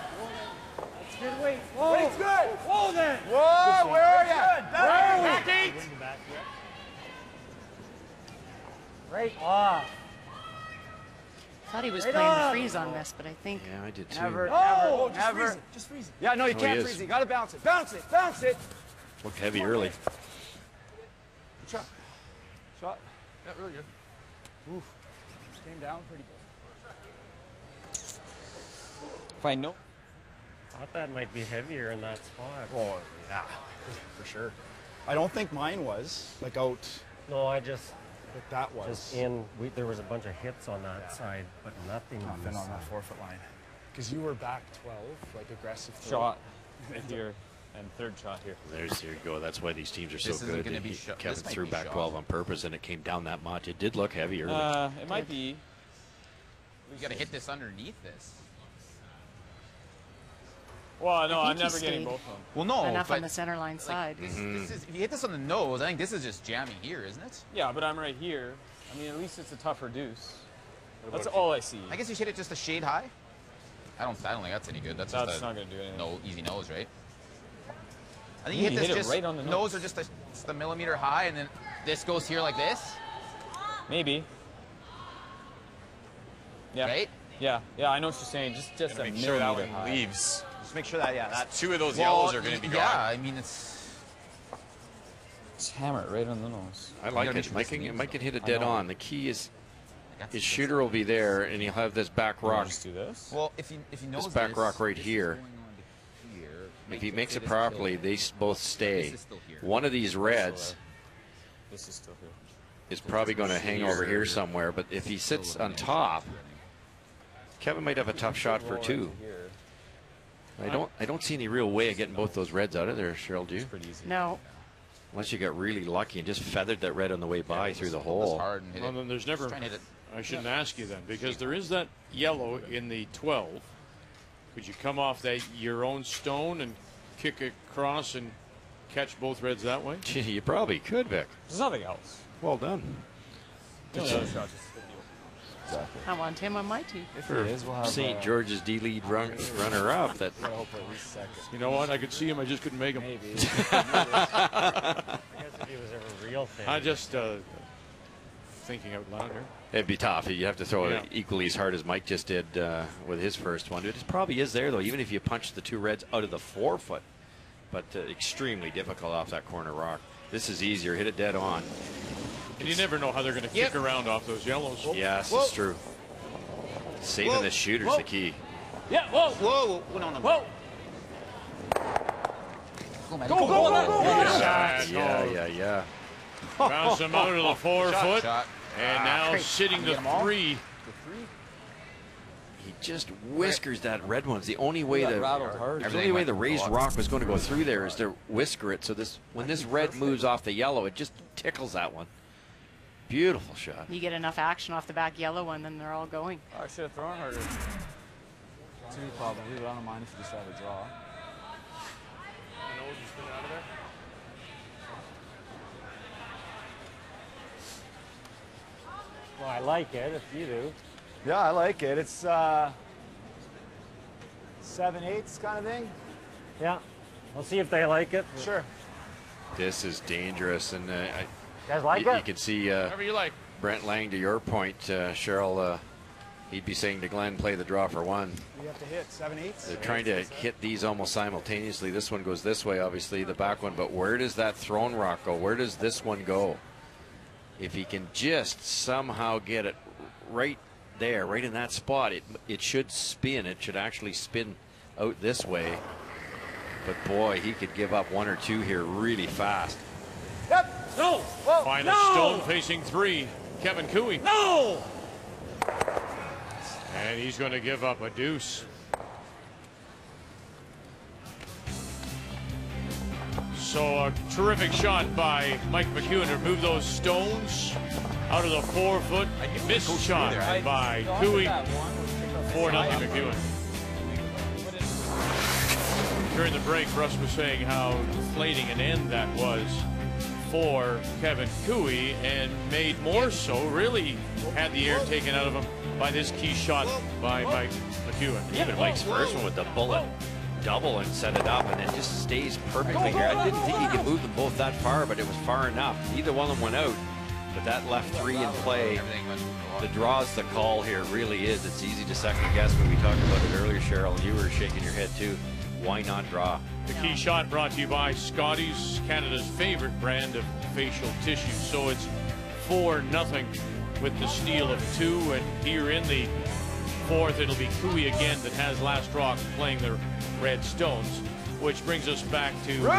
That's good weight. Whoa. Weight's good. Whoa then. Whoa, where are you? Back eight. Right off. Thought he was playing the freeze on this, but I think Yeah, I did too. Never, Oh, never, just never. freeze it. Just freeze it. Yeah, no, you Oh, can't he is. freeze it. You got to bounce it. Bounce it. Bounce it. Looked heavy early. Shot. Shot. Yeah, really good. Oof. Came down pretty good. If I know. Thought that might be heavier in that spot. Oh, yeah, for sure. I don't think mine was like out No, I just like that was. there was a bunch of hits on that side, but nothing on Nothing this on side. that 4 foot line. Because you were back 12, like aggressive throw. Shot here and third shot here. There you go. That's why these teams are so This isn't good. gonna They be shot. kept This it might through be back shot. 12 on purpose, and it came down that much. It did look heavy early. It might be. We got to hit this underneath this. Well, no, I I'm think he never getting stayed. both of them. Well, no. enough but on the center line side. This is, if you hit this on the nose, I think this is just jamming here, isn't it? Yeah, but I'm right here. I mean, at least it's a tougher deuce. That's all I see. I guess you hit it just a shade high. I don't think that's any good. That's That's just not going to do anything. no easy nose, right? I think You you hit this hit it just right on the nose nose. or just a millimeter high, and then this goes here like this, Maybe. Yeah. right? Yeah, I know what you're saying. Just a Make sure that millimeter one high. leaves. Just make sure that, yeah, that's 2 of those yellows are going to be yeah, gone. I mean it's. Just hammer it right on the nose. I like gotta it. make sure Mike can hit it I dead know. on. The key is I got his this. shooter will be there, and he'll have this back Wanna rock. Just do this. Well, if you know back rock right here. If he makes it properly, they both stay. This is still here. One of these reds This is still here. is probably going to hang over here somewhere, but if he sits on top, Kevin might have a tough shot for 2. I don't see any real way of getting both those reds out of there, Cheryl, do you? No. Unless you got really lucky and just feathered that red on the way by through the hole. Well, then there's never. I shouldn't ask you then, because there is that yellow in the 12. Could you come off that your own stone and kick across and catch both reds that way? Gee, you probably could, Vic. There's nothing else. Well done. I want him on my team. If he is, we'll have St. George's D-Lead runner-up. That. You know what? I could see him. I just couldn't make him. Maybe. I guess if he was a real thing. I just thinking out loud here. It'd be tough. You have to throw it equally as hard as Mike just did with his first one. It probably is there, though, even if you punch the 2 reds out of the 4-foot. But extremely difficult off that corner rock. This is easier. Hit it dead on. And you never know how they're going to kick around off those yellows. Yes, it's true. Saving the shooter's the key. Yeah, whoa, whoa, whoa. Yeah. Bounce him out of the 4-foot. And now sitting to 3. He just whiskers that red one. It's the only way the raised rock was going to go through there is to whisker it. So when this red moves off the yellow, it just tickles that one. Beautiful shot. You get enough action off the back yellow one, then they're all going. I should have thrown harder. 2 probably, but I don't mind if you just have a draw. Well, I like it, if you do. Yeah, I like it. It's 7/8 kind of thing. Yeah. We'll see if they like it. Sure. This is dangerous, and you guys like it? You can see Whatever you like. Brent Lang, to your point, Cheryl, he'd be saying to Glenn, play the draw for 1. You have to hit 7/8. They're trying to hit these almost simultaneously. This one goes this way, obviously, the back one, but where does that thrown rock go? Where does this one go? If he can just somehow get it right there, right in that spot, it should spin. It should actually spin out this way. But boy, he could give up 1 or 2 here really fast. Yep. No. Whoa. Final stone facing 3. Kevin Cooey. No. And he's going to give up a deuce. So a terrific shot by Mike McEwen to remove those stones out of the 4-foot. Missed shot by Cooey. 4-0 McEwen. During the break, Russ was saying how deflating an end that was for Kevin Cooey, and made more so, really had the air taken out of him by this key shot by Mike McEwen. Even Mike's first one with the bullet double and set it up, and it just stays perfectly here. I didn't think he could move them both that far, but it was far enough. Neither one of them went out, but that left 3 in play. The draw's the call here, really is. It's easy to second guess, but we talked about it earlier, Cheryl, and you were shaking your head too. Why not draw? The key shot brought to you by Scotty's, Canada's favorite brand of facial tissue. So it's 4-0 with the steal of 2, and here in the 4th, it'll be Cooey again that has last rock playing the red stones, which brings us back to your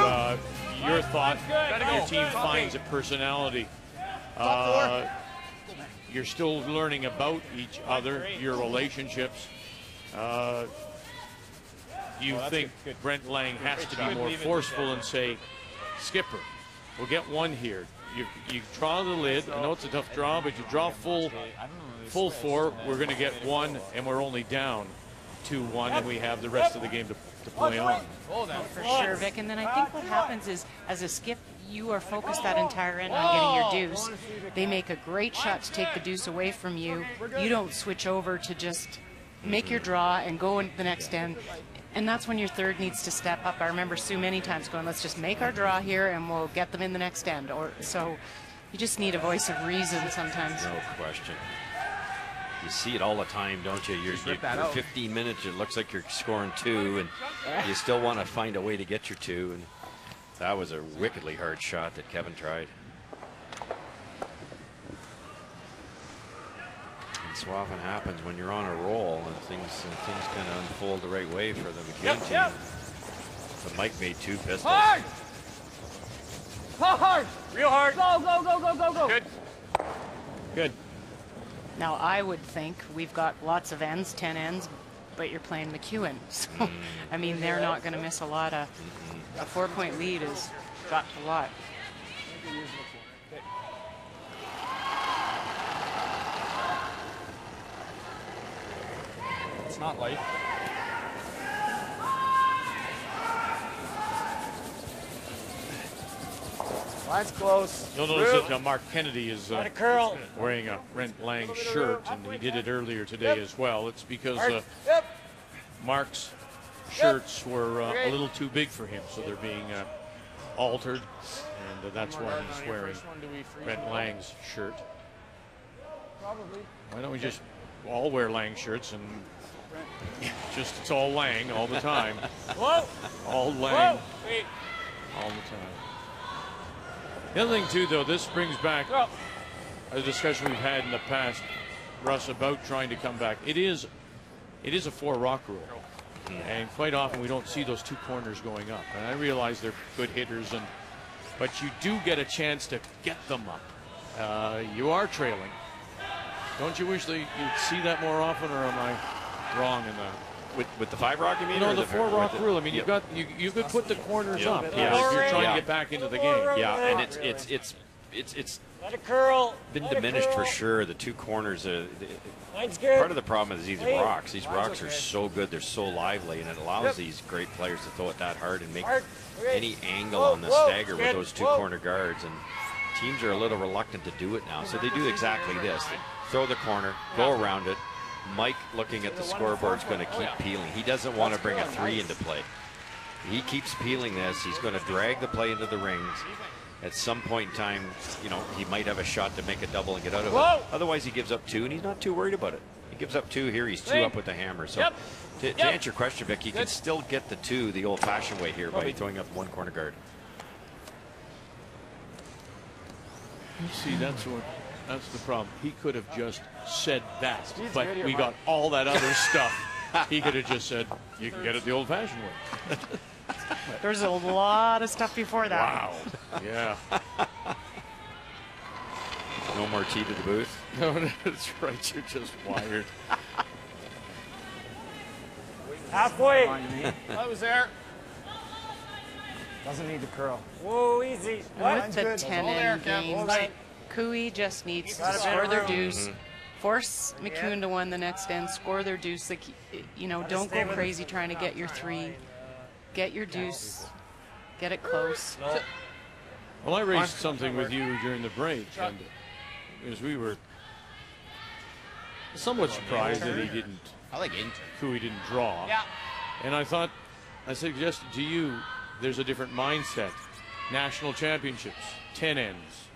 thought. Your team finds a personality. You're still learning about each other, your relationships. You think Brent Lang has to be more forceful and say, Skipper, we'll get 1 here. You draw the lid. I know it's a tough draw, but you draw full 4. We're going to get 1, and we're only down 2-1, and we have the rest of the game to play on. Oh, for sure, Vic. And then I think what happens is, as a skip, you are focused that entire end on getting your deuce. They make a great shot to take the deuce away from you. You don't switch over to just make your draw and go into the next end. And that's when your third needs to step up. I remember Sue many times going, let's just make our draw here and we'll get them in the next end. So you just need a voice of reason sometimes. No question. You see it all the time, don't you? You're 15 minutes, it looks like you're scoring 2, and you still want to find a way to get your 2. And that was a wickedly hard shot that Kevin tried. And so often happens when you're on a roll and things kind of unfold the right way for the McEwen team. But Mike made 2 pistols. Hard! Hard! Real hard. Go, go, go, go, go, go. Good. Good. Now, I would think we've got lots of ends, 10 ends, but you're playing McEwen. So, I mean, they're not going to miss a lot of. A 4-point lead has got a lot. It's not light. Line's close. You'll notice that Mark Kennedy is Let it curl. wearing a Brent Lang shirt, and he did it earlier today as well. It's because Mark's shirts were a little too big for him, so they're being altered, and that's why he's wearing Brent Lang's shirt. Why don't we just all wear Lang shirts and just it's all Lang all the time? All Lang all the time. The other thing too, though, this brings back a discussion we've had in the past, Russ, about trying to come back. It is a 4-rock rule. And quite often we don't see those 2 corners going up. And I realize they're good hitters, but you do get a chance to get them up. You are trailing. Don't you wish you'd see that more often, or am I wrong in that? With the 5-rock, you mean? No, the 4-rock rule. I mean, you could put the corners up. Yeah, if you're trying to get back into the game. Yeah, and it's Let it curl. been diminished for sure. The 2 corners are. Line's good. Part of the problem is these rocks. These rocks are so good. They're so lively, and it allows these great players to throw it that hard and make any angle on the stagger with those 2 corner guards. And teams are a little reluctant to do it now, so they do exactly this: they throw the corner, go around it. Mike, looking at the scoreboard, is going to keep peeling. He doesn't want to bring a 3 into play. He keeps peeling this. He's going to drag the play into the rings. At some point in time, you know, he might have a shot to make a double and get out of it. Otherwise, he gives up 2, and he's not too worried about it. He gives up 2 here. He's 2 up with the hammer. So to answer your question, Vic, he can still get the 2 the old-fashioned way here by throwing up 1 corner guard. You see, that's the problem. He could have just said that, but we got all that other stuff. He could have just said, you can get it the old-fashioned way. There's a lot of stuff before that. Wow. Yeah. No more tea to the booth? No, that's right. You're just wired. Halfway. I was there. Doesn't need to curl. Whoa, easy. With the 10-end games, Cooey just needs to score their deuce, force McEwen to win the next end, score their deuce. Like, you know, don't go crazy trying to get your 3. Get your deuce. Get it close. Well, I raised something with you during the break, and because we were somewhat surprised that he didn't. I like it. Cooey didn't draw. Yeah. And I suggested to you, there's a different mindset. National championships, 10 ends.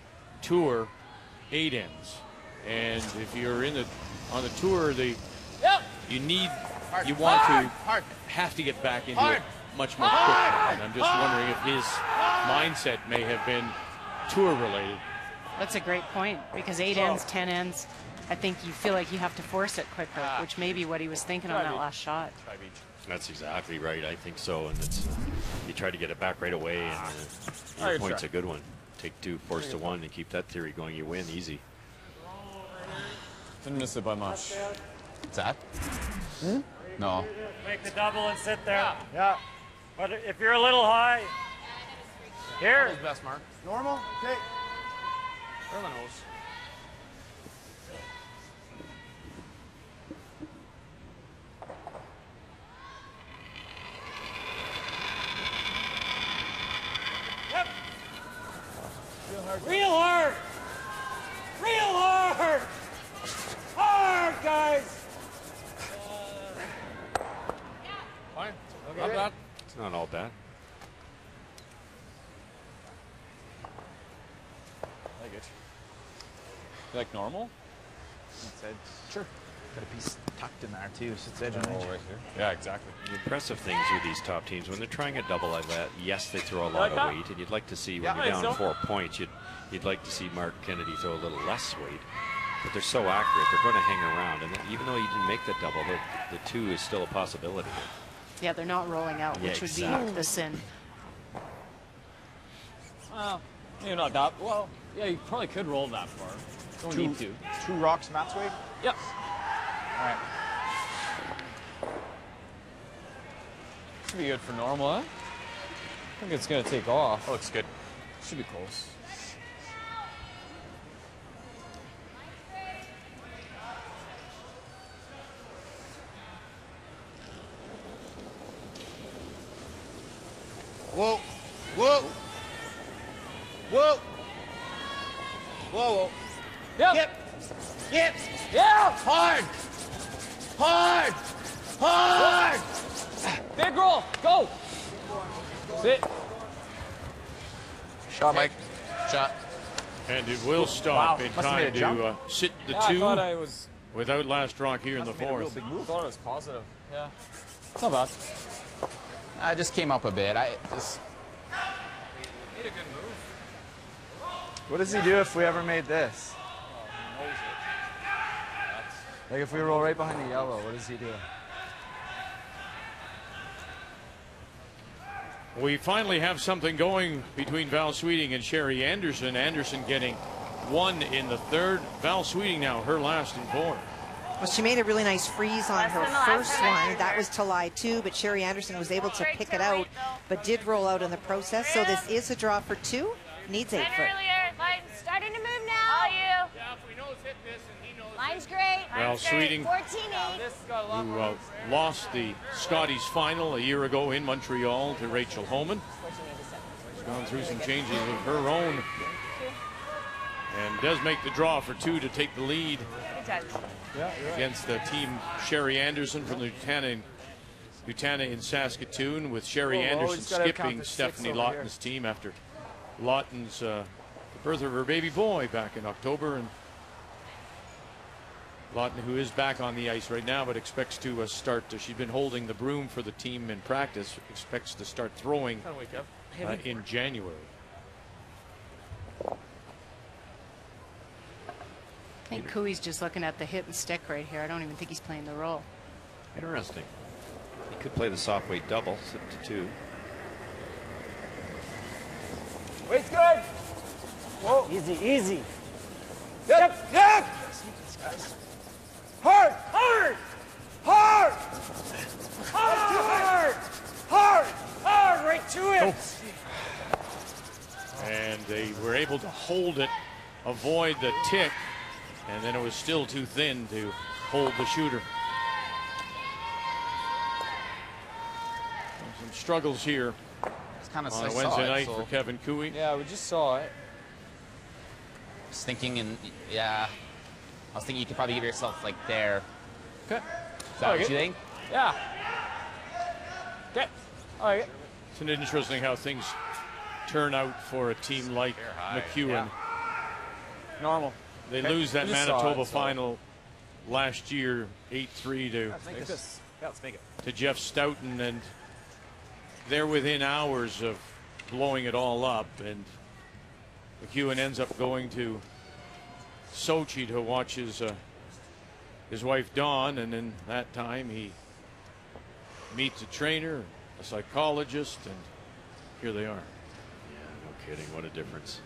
Tour, 8 ends. And if you're on the tour, you want to have to get back into it much more quickly. And I'm just wondering if his mindset may have been tour related. That's a great point, because 8 ends, 10 ends, I think you feel like you have to force it quicker, which may be what he was thinking on that last shot. That's exactly right. I think so. And it's you try to get it back right away, and your point's a good one. Take 2, force to 1, and keep that theory going. You win easy. Didn't miss it by much. What's that? No. Make the double and sit there. Yeah. But if you're a little high, here. Best mark. Normal? Okay. Everyone knows. Real hard. Real hard. Hard, guys. Fine. Not bad. It's not all bad. I like it. You like normal? It's edge. Sure. Got a piece tucked in there too, so it's edge on edge. Right here. Yeah, exactly. The impressive things with these top teams, when they're trying a double like that, yes, they throw a lot of weight, and you'd like to see when you're down 4 points, you'd like to see Mark Kennedy throw a little less weight. But they're so accurate, they're going to hang around, and even though you didn't make the double, the 2 is still a possibility. Yeah, they're not rolling out, which would be the sin. Well, maybe not that. Well, yeah, you probably could roll that far. Don't need to. 2 rocks, Matt's weight? Yep. All right. Should be good for normal, huh? I think it's gonna take off. That looks good. Should be close. Whoa, whoa, whoa, whoa, whoa. Yep. Yep. Yep. Yeah. Hard. Hard. Hard. Big roll. Go. Sit. Shot, Mike. Shot. And it will stop Wow. in Must have made time a to jump. sit the Yeah, I two thought I was. without last rock here in the Must have made a real fourth. big move. I thought it was positive. Yeah. It's not bad. I just came up a bit. I just. Made a good move. What does he do if we ever made this? Like if we roll right behind the yellow, what does he do? We finally have something going between Val Sweeting and Sherry Anderson. Anderson getting one in the third. Val Sweeting now her last in four. Well, she made a really nice freeze on her first one. That was to lie 2, but Sherry Anderson was able to pick it out, but did roll out in the process. So this is a draw for 2. Needs 8 foot. Line's starting to move now. All you. Yeah, if we know it's hit this and he knows. Line's great. Val Sweeting, 14-8. who lost the Scotties final a year ago in Montreal to Rachel Homan. She's gone through some changes of her own and does make the draw for 2 to take the lead against the team Sherry Anderson from the Utana in Saskatoon, with Sherry Anderson skipping Stephanie Lawton's team after Lawton's the birth of her baby boy back in October. And Lawton, who is back on the ice right now, but expects to start. She's been holding the broom for the team in practice. Expects to start throwing in January. I think Cooey's just looking at the hit and stick right here. I don't even think he's playing the role. Interesting. He could play the soft weight double, sit to 2. Weight's good. Whoa. Easy, easy. Yep. Yep. Hard. Hard. Hard. Hard. Hard. Hard. Right to it. And they were able to hold it, avoid the tick, and then it was still too thin to hold the shooter. Some struggles here Kind of on a Wednesday night for Kevin Cooey. Yeah, we just saw it. Just thinking, and yeah, I was thinking you could probably give yourself like there. Okay. Is that what you think? Yeah. Okay. All right. It's an interesting how things turn out for a team like McEwen. Yeah. Normal. They Okay. lose that We just saw Manitoba it, so- final last year, 8-3 to let's make it. to Jeff Stoughton, and they're within hours of blowing it all up, and McEwen ends up going to Sochi to watch his wife Dawn, and in that time he meets a trainer, a psychologist, and here they are. Yeah, no kidding. What a difference.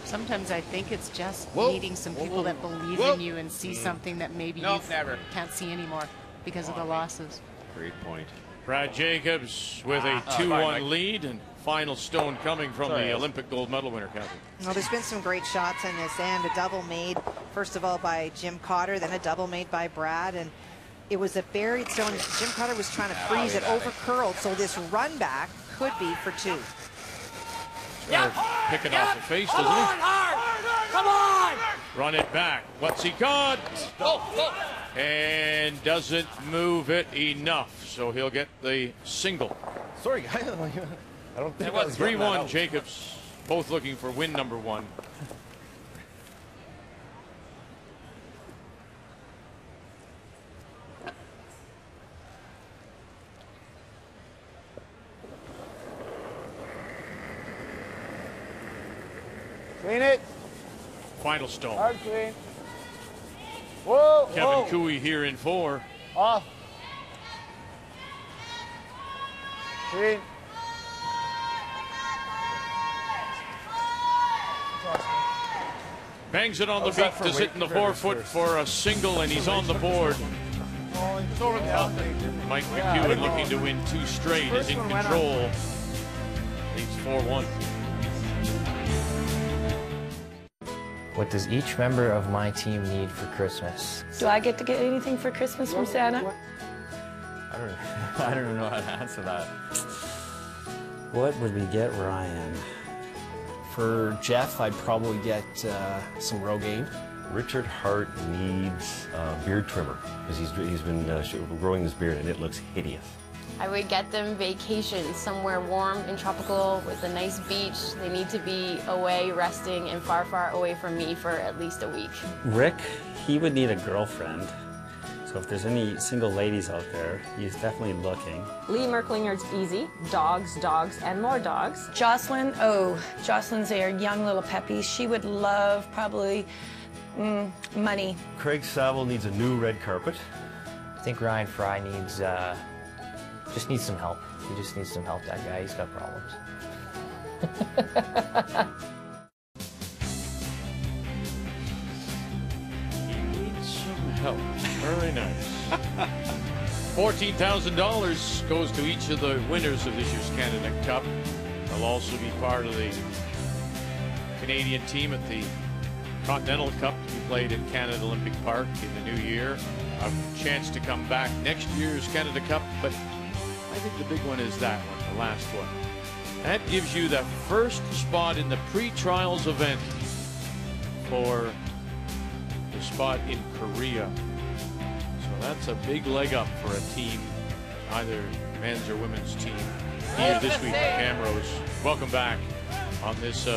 Sometimes I think it's just Whoa. needing some Whoa, people whoa, that believe whoa. in you and see something that maybe No, you never. can't see anymore because of the losses. Great point. Brad Jacobs with a 2-1 lead, and final stone coming from the Olympic gold medal winner, Kathy. Well, there's been some great shots in this end. A double made, first of all, by Jim Cotter, then a double made by Brad. And it was a buried stone. Jim Cotter was trying to freeze it, over curled. So this run back could be for 2. Pick it off the face, doesn't he? Come on! Run it back. What's he got? And doesn't move it enough, so he'll get the single. Sorry, guys. I don't think It was 3-1 Jacobs, both looking for win number 1. Clean it. Final stone. Hard clean. Whoa. Kevin whoa. Cooey here in 4. Off. Clean. Bangs it on the beat, does it in the forefoot for a single, and he's on the board. Mike McEwen looking to win 2 straight, is in control. Leads 4-1. What does each member of my team need for Christmas? Do I get to get anything for Christmas from Santa? I don't know how to answer that. What would we get Ryan? For Jeff, I'd probably get some Rogaine. Richard Hart needs a beard trimmer because he's been growing his beard and it looks hideous. I would get them vacation somewhere warm and tropical with a nice beach. They need to be away resting and far, far away from me for at least a week. Rick, he would need a girlfriend. So if there's any single ladies out there, he's definitely looking. Lee Merklinger's easy. Dogs, dogs, and more dogs. Jocelyn, Jocelyn's a young little peppy. She would love probably money. Craig Saville needs a new red carpet. I think Ryan Fry needs, just needs some help. He just needs some help, that guy. He's got problems. Help. Very nice. $14,000 goes to each of the winners of this year's Canada Cup. They'll also be part of the Canadian team at the Continental Cup to be played in Canada Olympic Park in the new year. A chance to come back next year's Canada Cup, but I think the big one is that one, the last one. That gives you the first spot in the pre-trials event for the spot in Korea. So that's a big leg up for a team, either men's or women's team, here this week at Camrose. Welcome back on this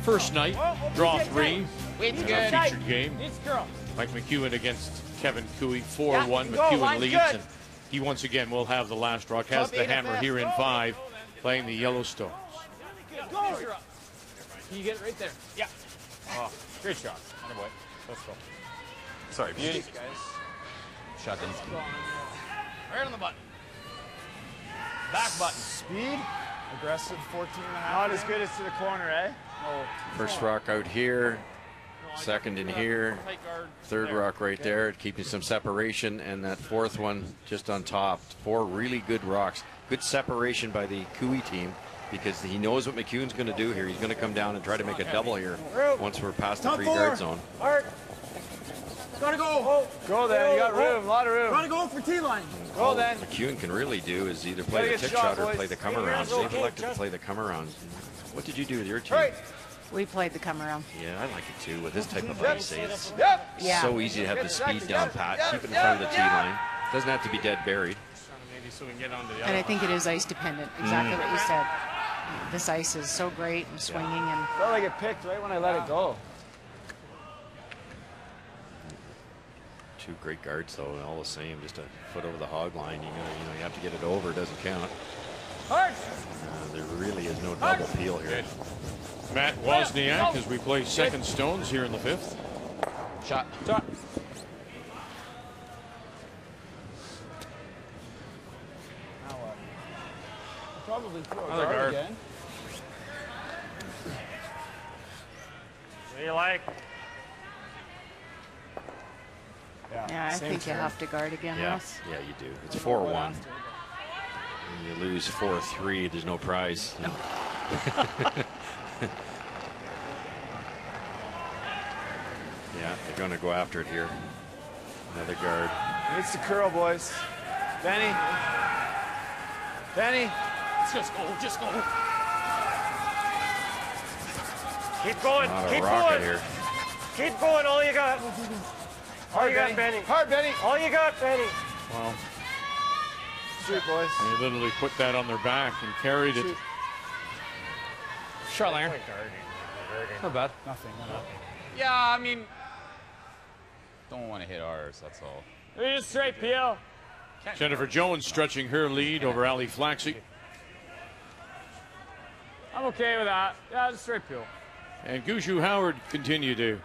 first night, draw 3, in our featured game. Mike McEwen against Kevin Cooey, 4-1. McEwen leads, and he once again will have the last rock, has the hammer here in 5, playing the Yellowstones. Can you get it right there? Yeah. Oh, great shot. Boy. Let's go. Sorry, beauty. Guys. Shot didn't. Right on the button. Back button. Speed. Aggressive 14.5. Not as good as to the corner, eh? No. First rock out here, second in here, third rock right there, keeping some separation, and that fourth one just on top. 4 really good rocks. Good separation by the Cooey team, because he knows what McEwen's going to do here. He's going to come down and try to make a double here once we're past the 3-guard zone. Art. Gotta go. Go then. You got room. A lot of room. Gotta go for T-line. Go then. McEwen can really do is either play the tip shot or play the come around. They've elected to play the come around. What did you do with your team? We played the come around. Yeah, I like it too. With this type of ice, it's so easy to have the speed down pat. Keep it in front of the tee line. Doesn't have to be dead buried. And I think it is ice dependent. Exactly what you said. This ice is so great and swinging, and felt like it picked right when I let it go. 2 great guards though, all the same. Just a foot over the hog line. You have to get it over. It doesn't count. There really is no double peel here. Matt Wozniak as we play second stones here in the 5th. Shot. Probably throw a Another guard guard. again. What do you like? yeah, I think you have to guard again, Ross. Yeah, you do. It's 4-1. You lose 4-3, there's no prize. No. Yeah, they're going to go after it here. Another guard. Needs to curl, boys. Benny. Benny. Just go. Just go. Keep going. Not a Keep rocket going. here. Keep going. All you got. All you got, Benny. Hard, Benny. All you got, Benny. Well, shoot, boys. They literally put that on their back and carried it. Shot Langer. Not bad. Nothing. Yeah, I mean, don't want to hit ours, that's all. Just straight peel. Jennifer Jones stretching her lead over Ali Flaxey. I'm okay with that. Yeah, just straight peel. And Gushue Howard continue to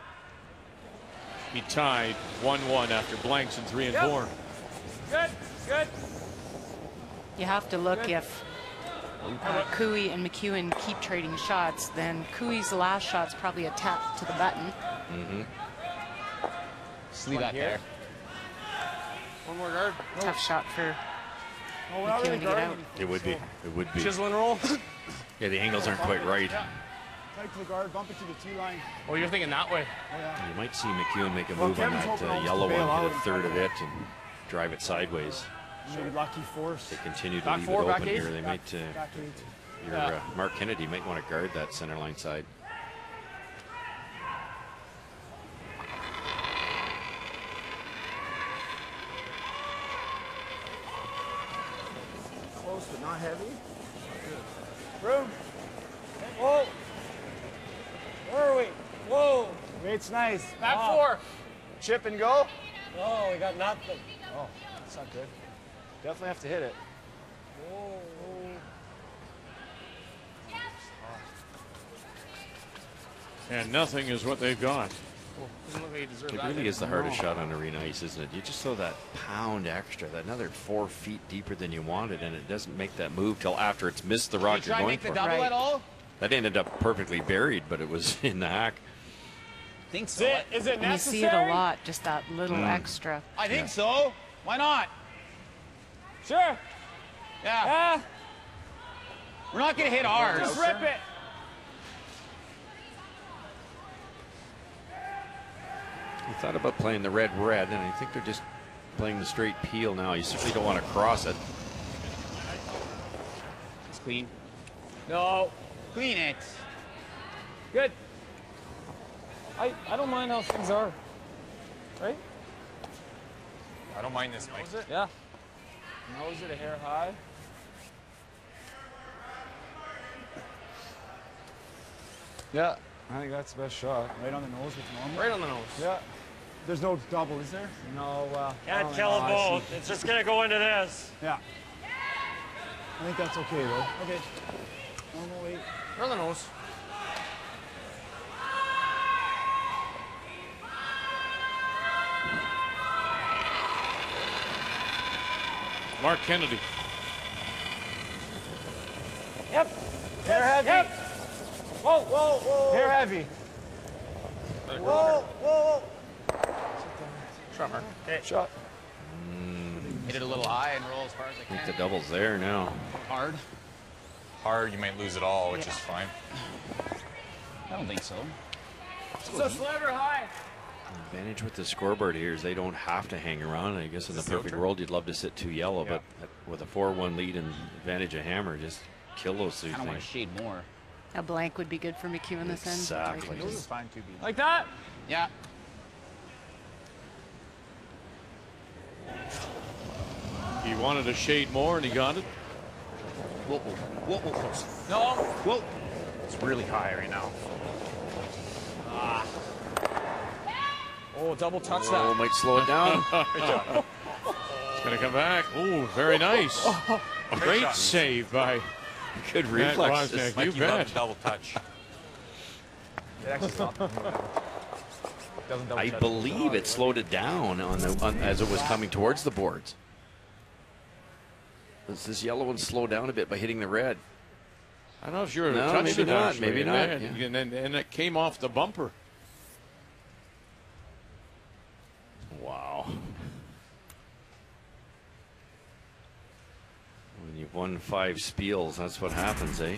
be tied 1-1 after blanks in 3 and 4. Good, good. You have to look if Cooey and McEwen keep trading shots, then Cooey's last shot's probably a tap to the button. Just leave that there. One more guard. Tough shot for Oh, we're not McEwen really to get out. guarding. It would be. It would be. Chisel and roll. Yeah, the angles aren't quite right. Tight to the guard, bump it to the tee line. Oh, you're thinking that way. Oh, yeah. You might see McEwen make a Well, move on Kevin's that hoping almost yellow to bail one, hit out. a third of it, and drive it sideways. Maybe lucky force. They continue to Back leave four, it back open eight? here. They Back- might. back eight. Your Yeah. Mark Kennedy might want to guard that center line side. Close but not heavy. Room. Whoa. Where are we? Whoa. Weight's nice. Back four. Chip and go. Oh, we got nothing. Oh, that's not good. Definitely have to hit it. Whoa. And nothing is what they've got. It really is the hardest shot on arena ice, isn't it? You just throw that pound extra, that another 4 feet deeper than you wanted, and it doesn't make that move till after it's missed the rock Did you you're try and going make the for. double at all? That ended up perfectly buried, but it was in the hack. Think so. Is it And you necessary? see it a lot, just that little extra. I think so. Why not? Sure. Yeah. We're not gonna hit ours. Just rip it. He thought about playing the red-red, and I think they're just playing the straight peel now. You certainly don't want to cross it. It's clean. No. Clean it. Good. I don't mind how things are. Right? I don't mind this, Mike. Nose it? Yeah. Nose it a hair high. Yeah. I think that's the best shot. Right on the nose with normal. Right on the nose. Yeah. There's no double, is there? No. Can't kill them both. It's just gonna go into this. Yeah. I think that's okay though. Okay. Normal weight. Right on the nose. Mark Kennedy. Yep. Hair heavy. Yep. Whoa, whoa, whoa. Hair heavy. Whoa, whoa, whoa. Shot, Mark. Okay. Shot. Hit it a little high and roll as far as I I think can. the double's there now. Hard. Hard, you might lose it all, which is fine. I don't think so. So sliver high. Advantage with the scoreboard here is they don't have to hang around. I guess in the perfect world, you'd love to sit 2 yellow, but with a 4-1 lead and advantage of hammer, just kill those two I don't want things. to shade more. A blank would be good for McEwen this end. Exactly. Those is fine too. Like that? Yeah. He wanted to shade more, and he got it. Whoa, whoa, whoa, whoa. No! Whoa. It's really high right now. Oh, double touch Oh, might slow it down. It's going to come back. Ooh, very nice. Great shot. save by Good Matt reflexes. Wozniak. Mike, You you love bet. the double touch. It actually stopped. Doesn't double I touch. believe it slowed it down as it was coming towards the boards. Does this yellow one slow down a bit by hitting the red? I'm not sure. No, It touched maybe it not, actually, maybe and not, then- yeah. And it came off the bumper. Wow. When you've won 5 spiels, that's what happens, eh?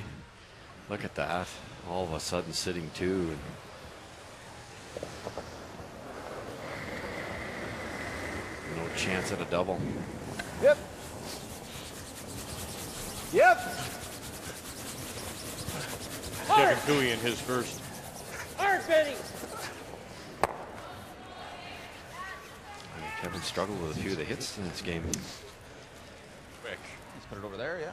Look at that. All of a sudden sitting 2. And no chance at a double. Yep. Yep. Kevin Cooey in his first. Hard, Benny. Kevin struggled with a few of the hits in this game. Quick. Let's put it over there, yeah.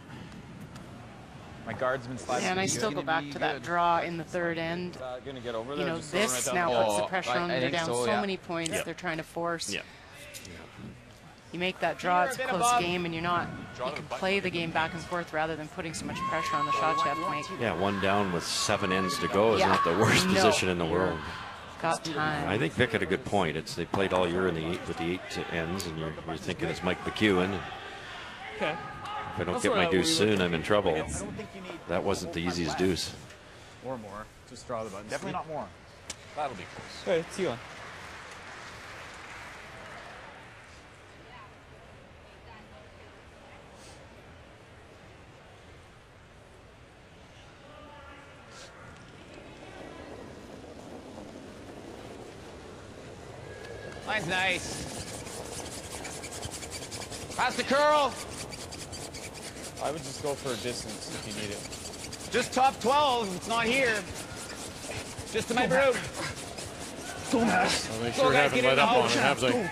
My guard's been sliding. Yeah, and I still go back to that draw in the third end. Gonna get over You there. know, just throw it this right now down. puts the pressure on them. They're think down so, so yeah. many points. Yeah. They're trying to force. Yeah. You make that draw, it's a close game, and you're not. You can play the game back and forth rather than putting so much pressure on the shots you have to make. Yeah, 1 down with 7 ends to go is Yeah. not the worst No. position in the world. Got time. I think Vic had a good point. It's they played all year in the 8 with the 8 ends, and you're thinking it's Mike McEwen. Okay. If I don't get my deuce soon, I'm in trouble. That wasn't the easiest deuce. Or more. Just draw the button. Definitely not more. That'll be close. Okay, see you on. Line's nice. Pass the curl. I would just go for a distance if you need it. Just top 12. It's not here. Just to my brood. Go, Matt. Well, they sure haven't let up on it, have they?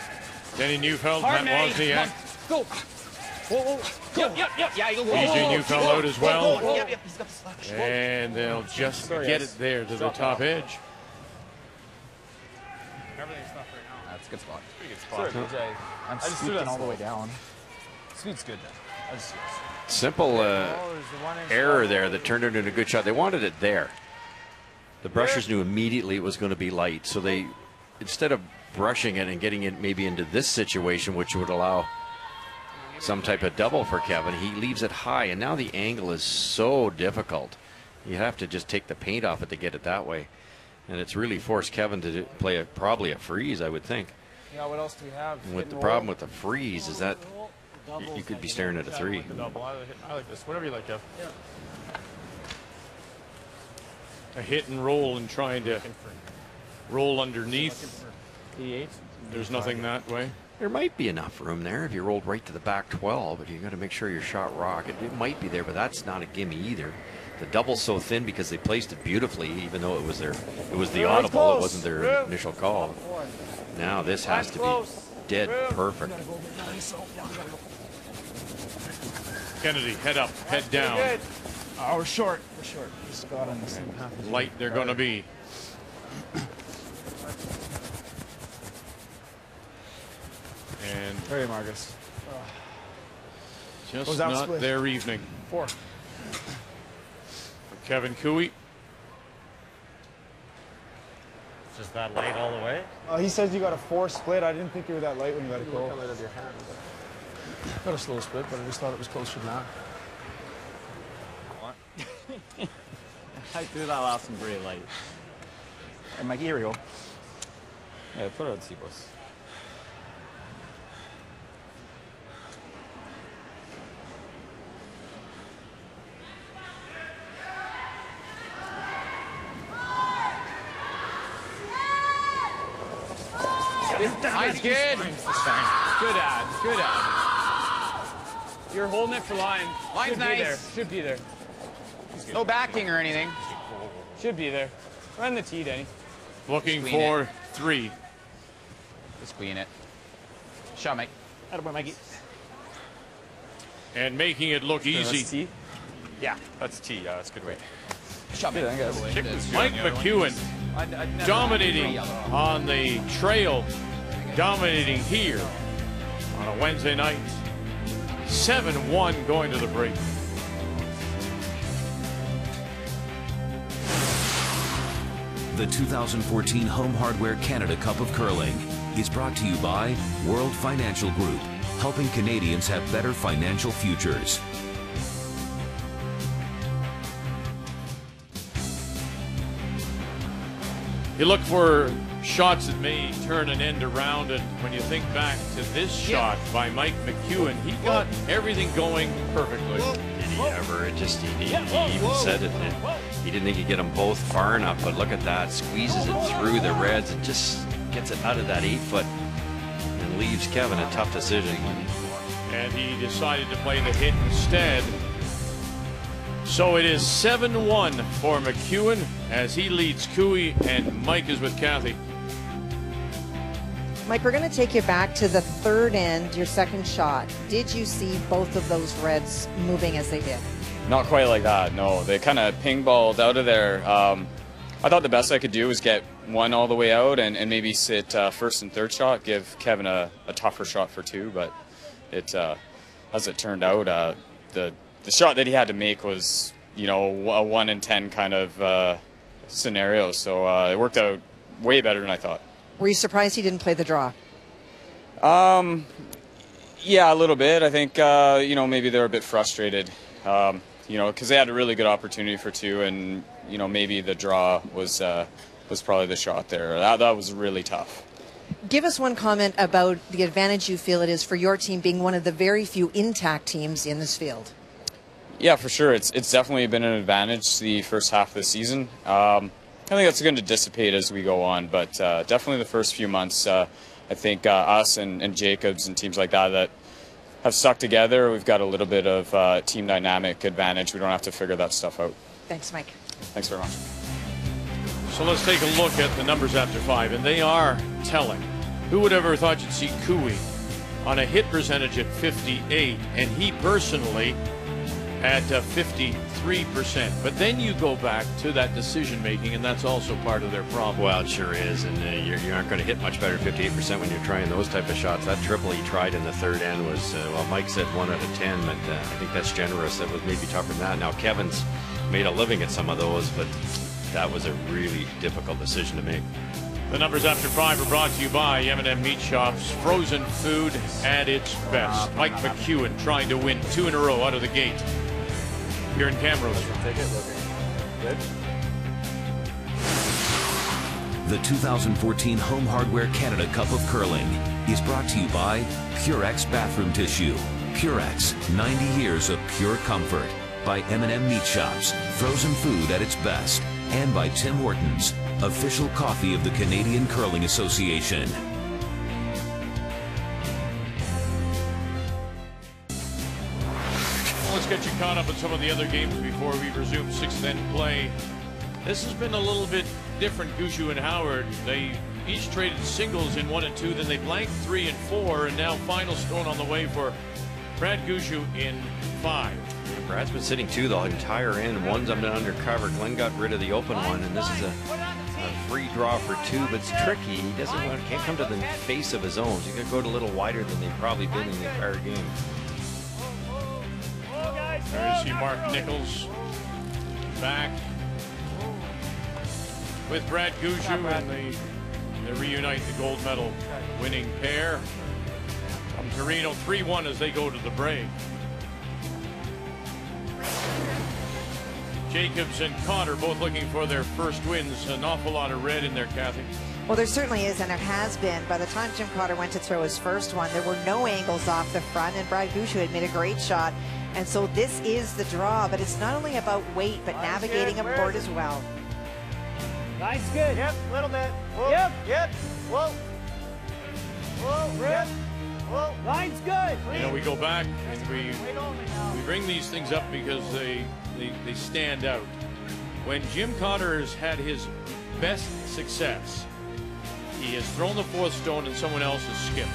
Danny Neufeld, Matt Wozniak. Go. Whoa, whoa. Yep. Yeah, you go. EJ Neufeld out as well. Yep. He's got the slash. And they'll just get it there to the top edge. Everything's tough right now. That's a good spot. Pretty good spot. I'm squeaking all the way down. Speed's good then. I just Simple error there that turned it into a good shot. They wanted it there. The brushers knew immediately it was going to be light, so they, instead of brushing it and getting it maybe into this situation, which would allow some type of double for Kevin, he leaves it high, and now the angle is so difficult. You have to just take the paint off it to get it that way, and it's really forced Kevin to play probably a freeze, I would think. Yeah, what else do we have? And with the problem with the freeze is that you could be staring at a three. I like this. Whatever you like, Jeff. Yeah. A hit and roll and trying to roll underneath. There's nothing that way. There might be enough room there if you rolled right to the back 12, but you got to make sure your shot rock. It might be there, but that's not a gimme either. The double's so thin because they placed it beautifully, even though it was the audible. It wasn't their initial call. Now this has to be dead perfect. Kennedy, head up, head down. Oh, we're short. We're short. Just got on the same half. Light they're going to be. And Hey, Marcus. Just not split. Their evening. 4. For Kevin Cooey. Just that light all the way? Oh, he says you got a 4 split. I didn't think you were that light when you got a goal. Out of your hand. Got a slow split, but I just thought it was closer than that. I threw that last one pretty light. And Mikey, here we go. Yeah, put it on C-bus. Nice, good. Good ad. You're holding it for line. Line's nice. Should be there. No backing or anything. Should be there. Run the tee, Danny. Looking for 3. Just clean it. Shot, Mike. Attaboy, Mikey. And making it look easy. Yeah, that's T. Yeah, that's a good way. Shot, Mike. Mike McEwen dominating on the trail, dominating here on a Wednesday night. 7-1 going to the break. The 2014 Home Hardware Canada Cup of Curling is brought to you by World Financial Group, helping Canadians have better financial futures. You look for shots that may turn an end around, and when you think back to this shot by Mike McEwen, he got everything going perfectly. Did he ever? He even said it. He didn't think he'd get them both far enough, but look at that. Squeezes it through the reds and just gets it out of that 8-foot and leaves Kevin a tough decision. And he decided to play the hit instead. So it is 7-1 for McEwen as he leads Cooey, and Mike is with Kathy. Mike, we're going to take you back to the third end, your second shot. Did you see both of those reds moving as they did? Not quite like that, no. They kind of ping-balled out of there. I thought the best I could do was get one all the way out and maybe sit first and third shot, give Kevin a tougher shot for 2, but it as it turned out, the shot that he had to make was, you know, a 1 in 10 kind of scenario. So it worked out way better than I thought. Were you surprised he didn't play the draw? Yeah, a little bit. I think, you know, maybe they're a bit frustrated, you know, because they had a really good opportunity for 2, and, you know, maybe the draw was probably the shot there. That was really tough. Give us one comment about the advantage you feel it is for your team being one of the very few intact teams in this field. Yeah, for sure. It's definitely been an advantage the first half of the season. I think that's going to dissipate as we go on, but definitely the first few months, I think us and Jacobs and teams like that have stuck together. We've got a little bit of team dynamic advantage. We don't have to figure that stuff out. Thanks, Mike. Thanks very much. So let's take a look at the numbers after 5, and they are telling. Who would ever thought you'd see Cooey on a hit percentage at 58, and he personally at 53%. But then you go back to that decision making, and that's also part of their problem. Well, it sure is, and you aren't going to hit much better 58% when you're trying those type of shots. That triple he tried in the third end was, well, Mike said 1 out of 10, but I think that's generous. That was maybe tougher than that. Now, Kevin's made a living at some of those, but that was a really difficult decision to make. The numbers after 5 are brought to you by M&M Meat Shops. Frozen food at its best. Mike McEwen trying to win 2 in a row out of the gate here in Camrose. Take it, good. The 2014 Home Hardware Canada Cup of Curling is brought to you by Purex Bathroom Tissue. Purex, 90 years of pure comfort. By M&M Meat Shops, frozen food at its best. And by Tim Hortons, official coffee of the Canadian Curling Association. Let's get you caught up on some of the other games before we resume 6th end play. This has been a little bit different. Gushue and Howard, they each traded singles in 1 and 2, then they blanked 3 and 4, and now final stone on the way for Brad Gushue in 5. Brad's been sitting 2 the entire end. One's undercover. Glenn got rid of the open one, and this is a free draw for 2, but it's tricky. He can't come to the face of his own. So he's got to go a little wider than they've probably been in the entire game. There you see Mark Nichols back with Brad Gushue, and they reunite the gold medal winning pair from Torino. 3-1 as they go to the break. Jacobs and Cotter both looking for their first wins. An awful lot of red in there, Kathy. Well, there certainly is, and there has been. By the time Jim Cotter went to throw his first one, there were no angles off the front, and Brad Gushue had made a great shot. And so this is the draw, but it's not only about weight, but navigating a board as well. Line's good. Yep, a little bit. Whoa. Yep. Yep. Whoa. Whoa. Yep. Whoa. Line's good. You know, we go back and we bring these things up because they stand out. When Jim Cotter has had his best success, he has thrown the 4th stone and someone else has skipped.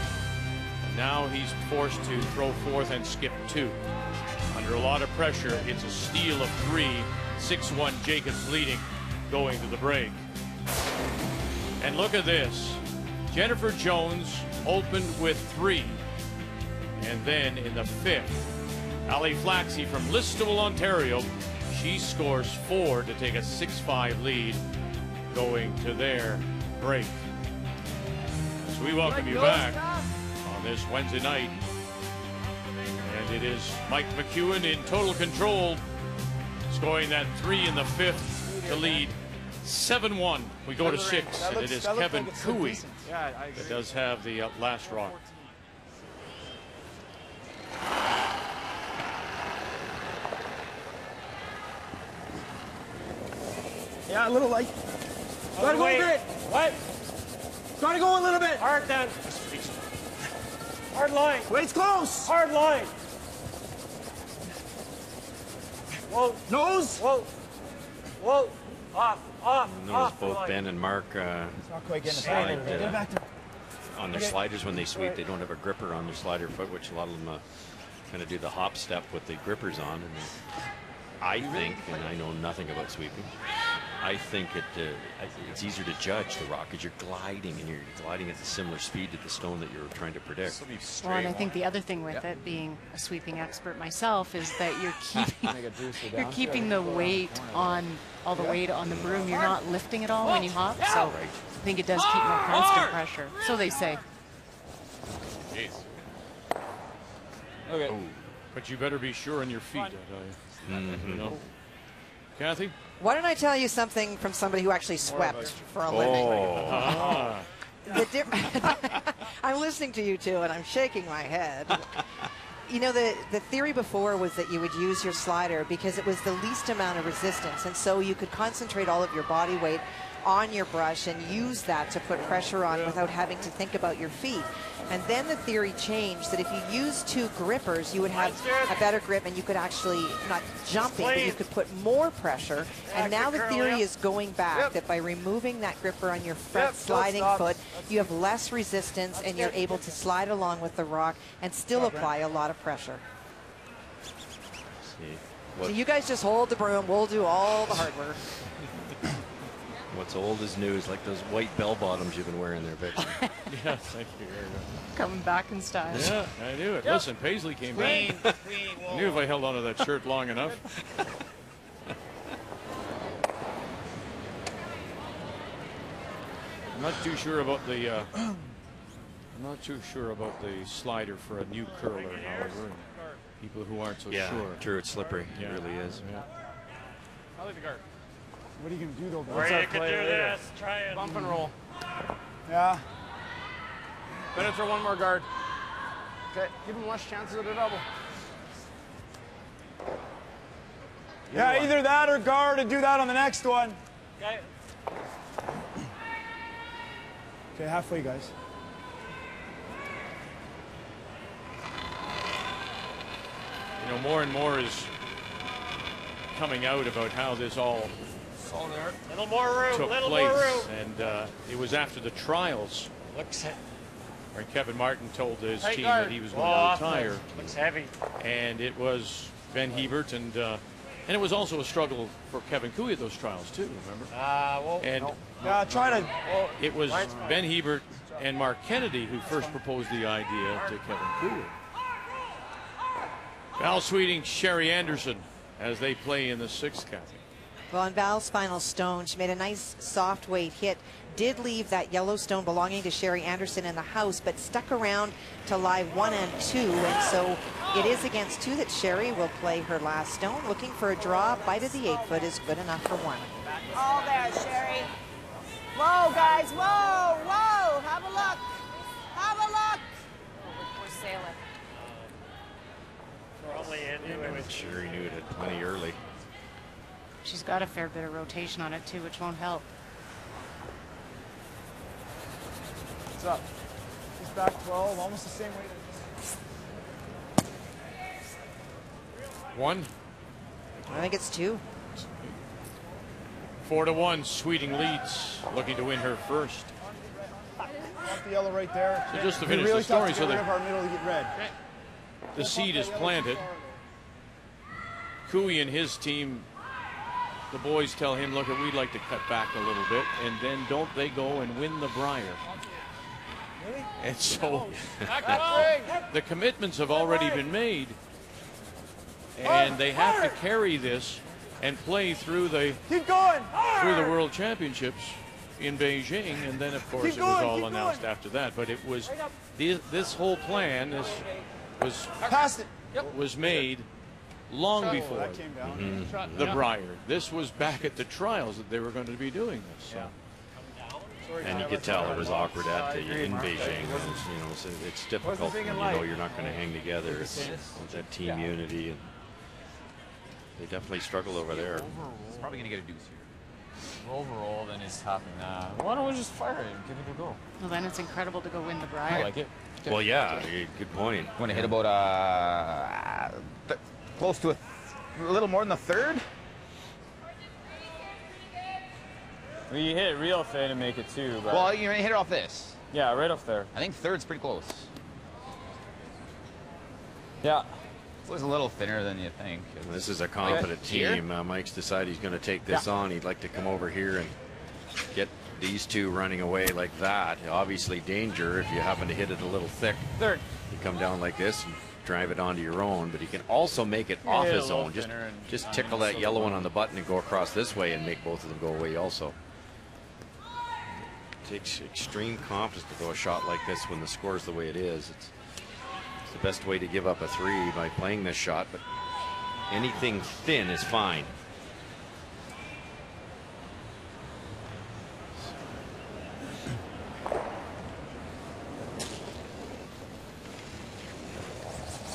And now he's forced to throw 4th and skip 2. Under a lot of pressure, it's a steal of 3. 6-1 Jacobs leading going to the break. And look at this. Jennifer Jones opened with 3. And then in the 5th, Ali Flaxey from Listowel, Ontario, she scores 4 to take a 6-5 lead going to their break. So we welcome you back on this Wednesday night. And it is Mike McEwen in total control, scoring that 3 in the 5th to lead 7-1. We go to 6, and it is Kevin Cooey that does have the last rock. Yeah, a little light. Gotta go a bit. What? Gotta go a little bit. Hard then. Hard line. Weight's close. Hard line. Whoa. Nose. Whoa. Whoa. Off. Notice both Ben and Mark not quite getting slide Get it back there. on their sliders when they sweep. They don't have a gripper on their slider foot, which a lot of them kind of do the hop step with the grippers on. And I think, and I know nothing about sweeping, I think it's easier to judge the rock because you're gliding, and you're gliding at a similar speed to the stone that you're trying to predict. Well, and I think the other thing with it, being a sweeping expert myself, is that you're keeping the weight on all the weight on the broom. You're not lifting it all when you hop, so I think it does keep more constant pressure. So they say. Jeez. Okay. But you better be sure on your feet, I tell you. You know? Kathy? Why don't I tell you something from somebody who actually swept for a living? I'm listening to you two, and I'm shaking my head. You know, the theory before was that you would use your slider because it was the least amount of resistance, and so you could concentrate all of your body weight on your brush and use that to put pressure on without having to think about your feet. And then the theory changed that if you use two grippers, you would have a better grip and you could actually, not jumping, but you could put more pressure. And now the theory is going back that by removing that gripper on your front sliding foot, you have less resistance and you're able to slide along with the rock and still apply a lot of pressure. So you guys just hold the broom, we'll do all the hard work. What's old is new is like those white bell bottoms you've been wearing there, Vic. Yeah, thank you. Coming back in style. Yeah, I knew it. Listen, Paisley came back. I knew if I held onto that shirt long enough. I'm not too sure about the slider for a new curler, however. People who aren't so sure. True, it's slippery. It really is. Yeah. I like the guard. What are you going to do, though? Or you could do this. Try it. Bump and roll. Yeah. Better throw one more guard. Okay, give him less chances at a double. Yeah, either that or guard and do that on the next one. Okay. Okay, halfway, guys. You know, more and more is coming out about how this all there. Little more room. took Little place, more room. and it was after the trials Looks where Kevin Martin told his Tight team guard. that he was Oh, going to retire. Looks heavy. And it was Ben Hebert, and it was also a struggle for Kevin Couey at those trials too. Remember? Well, and yeah, try to. It was Ben Hebert and Mark Kennedy who first proposed the idea to Kevin Couey. Val Sweeting, Sherry Anderson, as they play in the sixth, Kathy. Well, on Val's final stone, she made a nice soft weight hit. Did leave that yellow stone belonging to Sherry Anderson in the house, but stuck around to lie 1 and 2. And so it is against 2 that Sherry will play her last stone. Looking for a draw. Bite of the 8-foot is good enough for 1. All there, Sherry. Whoa, guys. Whoa, whoa. Have a look. Have a look. We're sailing. Probably into it. Sherry knew it plenty early. She's got a fair bit of rotation on it too, which won't help. What's up? He's back 12, almost the same weight. 1. I think it's 2. 4-1, Sweeting leads, looking to win her first. Want the yellow right there. So just to It'd be finish really the story, tough to so get rid of our middle to get red. the seed is planted. Couey and his team, the boys tell him, look, we'd like to cut back a little bit, and then don't they go and win the Brier. And so the commitments have already been made, and they have to carry this and play through the World Championships in Beijing, and then of course it was all announced after that. But it was this whole plan was made long before the Brier. This was back at the trials that they were going to be doing this. So. And you could tell it was awkward in Beijing. So it's difficult when you know you're not going to hang together. It's that team unity, and they definitely struggle over there. He's probably going to get a deuce here. Overall, then he's tapping that. Why don't we just fire it and give it a go? Well, then it's incredible to go win the Brier. I like it. Well, yeah, good point. I'm going to hit about close to a little more than a third. Well, you hit it real thin and make it 2. But Well, you're going to hit it off this. Yeah, right off there. I think third's pretty close. Yeah. It's always a little thinner than you think. This is a confident team. Mike's decided he's going to take this on. He'd like to come over here and get these two running away like that. Obviously danger if you happen to hit it a little thick. Third. You come down like this and drive it onto your own, but he can also make it off his own. Just tickle that yellow one on the button and go across this way and make both of them go away also. It takes extreme confidence to throw a shot like this when the score's the way it is. It's the best way to give up a 3 by playing this shot, but anything thin is fine.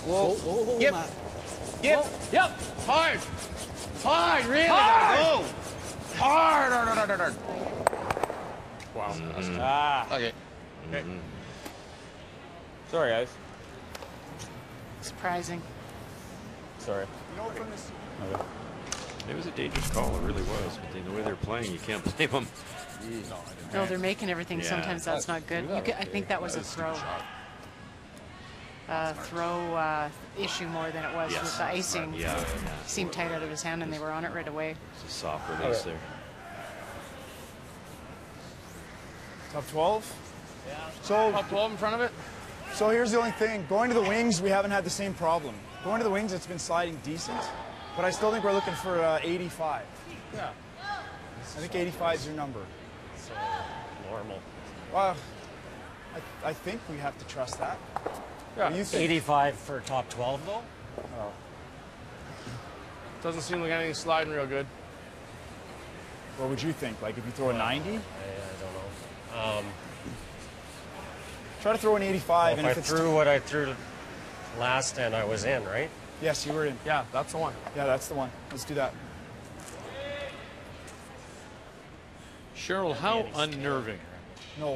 Whoa. Yep. Matt. Yep. Yep. Hard. Hard. Really. Hard. Hard. Wow. Okay. Sorry, guys. Surprising. Sorry. Okay. It was a dangerous call, it really was. But the way they're playing, you can't blame them. No, they're making everything. Yeah. Sometimes that's not good. I think that was a throw. Throw issue more than it was with the icing. Yeah. Seemed tight out of his hand, and they were on it right away. It's a soft release there. Top 12? Yeah. So, Top 12 in front of it? So here's the only thing. Going to the wings, we haven't had the same problem. Going to the wings, it's been sliding decent, but I still think we're looking for 85. Yeah. I think 85 is your number. So normal. Well, I think we have to trust that. Yeah. What do you think? 85 for top 12 though? Oh. Doesn't seem like anything's sliding real good. What would you think? Like if you throw a 90? I don't know. Try to throw an 85. Well, if I threw what I threw last and I was in, right? Yes, you were in. Yeah, that's the one. Yeah, that's the one. Let's do that. Cheryl, how unnerving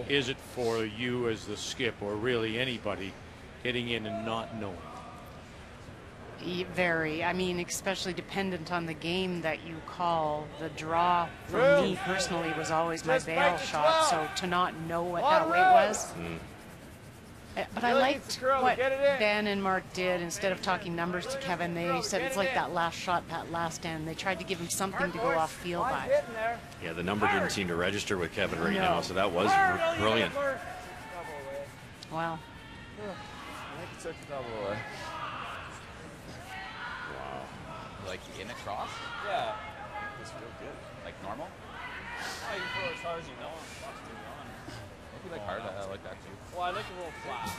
is it for you as the skip, or really anybody, getting in and not knowing? Very. I mean, especially dependent on the game that you call. The draw for me personally was always my bail shot. So to not know what that weight was. But I liked what Ben and Mark did. Instead of talking numbers to Kevin, they said it's like that last shot, that last end. They tried to give him something to go off field by. Yeah, the number didn't seem to register with Kevin right now, so that was brilliant. Wow. I think it took the double away. Wow. Like in a cross? Yeah. It's real good. Like normal? Oh, you can throw as hard as you know. Maybe like hard. I like that too. Well, I like a little flat.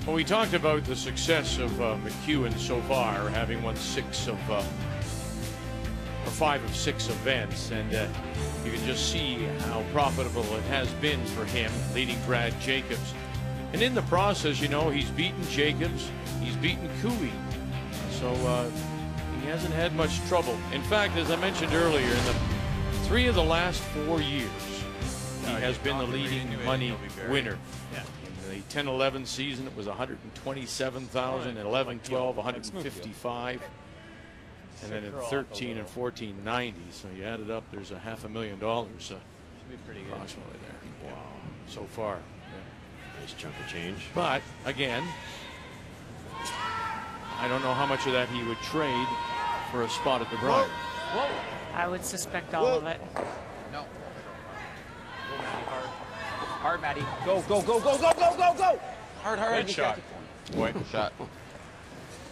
Well, we talked about the success of McEwen so far, having won 5 of 6 events, and you can just see how profitable it has been for him, leading Brad Jacobs. And in the process, you know, he's beaten Jacobs, he's beaten Cooey, so he hasn't had much trouble. In fact, as I mentioned earlier, in the 3 of the last 4 years, he has been the leading money winner. In the 10-11 season, it was 127,000. In 11-12, 155. And then in 13 and 14, 90. So you add it up, there's $500,000 approximately there. Wow. So far. Nice chunk of change. But, again, I don't know how much of that he would trade for a spot at the Brier. I would suspect all of it. No. Hard, Maddie. Go. Hard. Good shot. Boy, shot.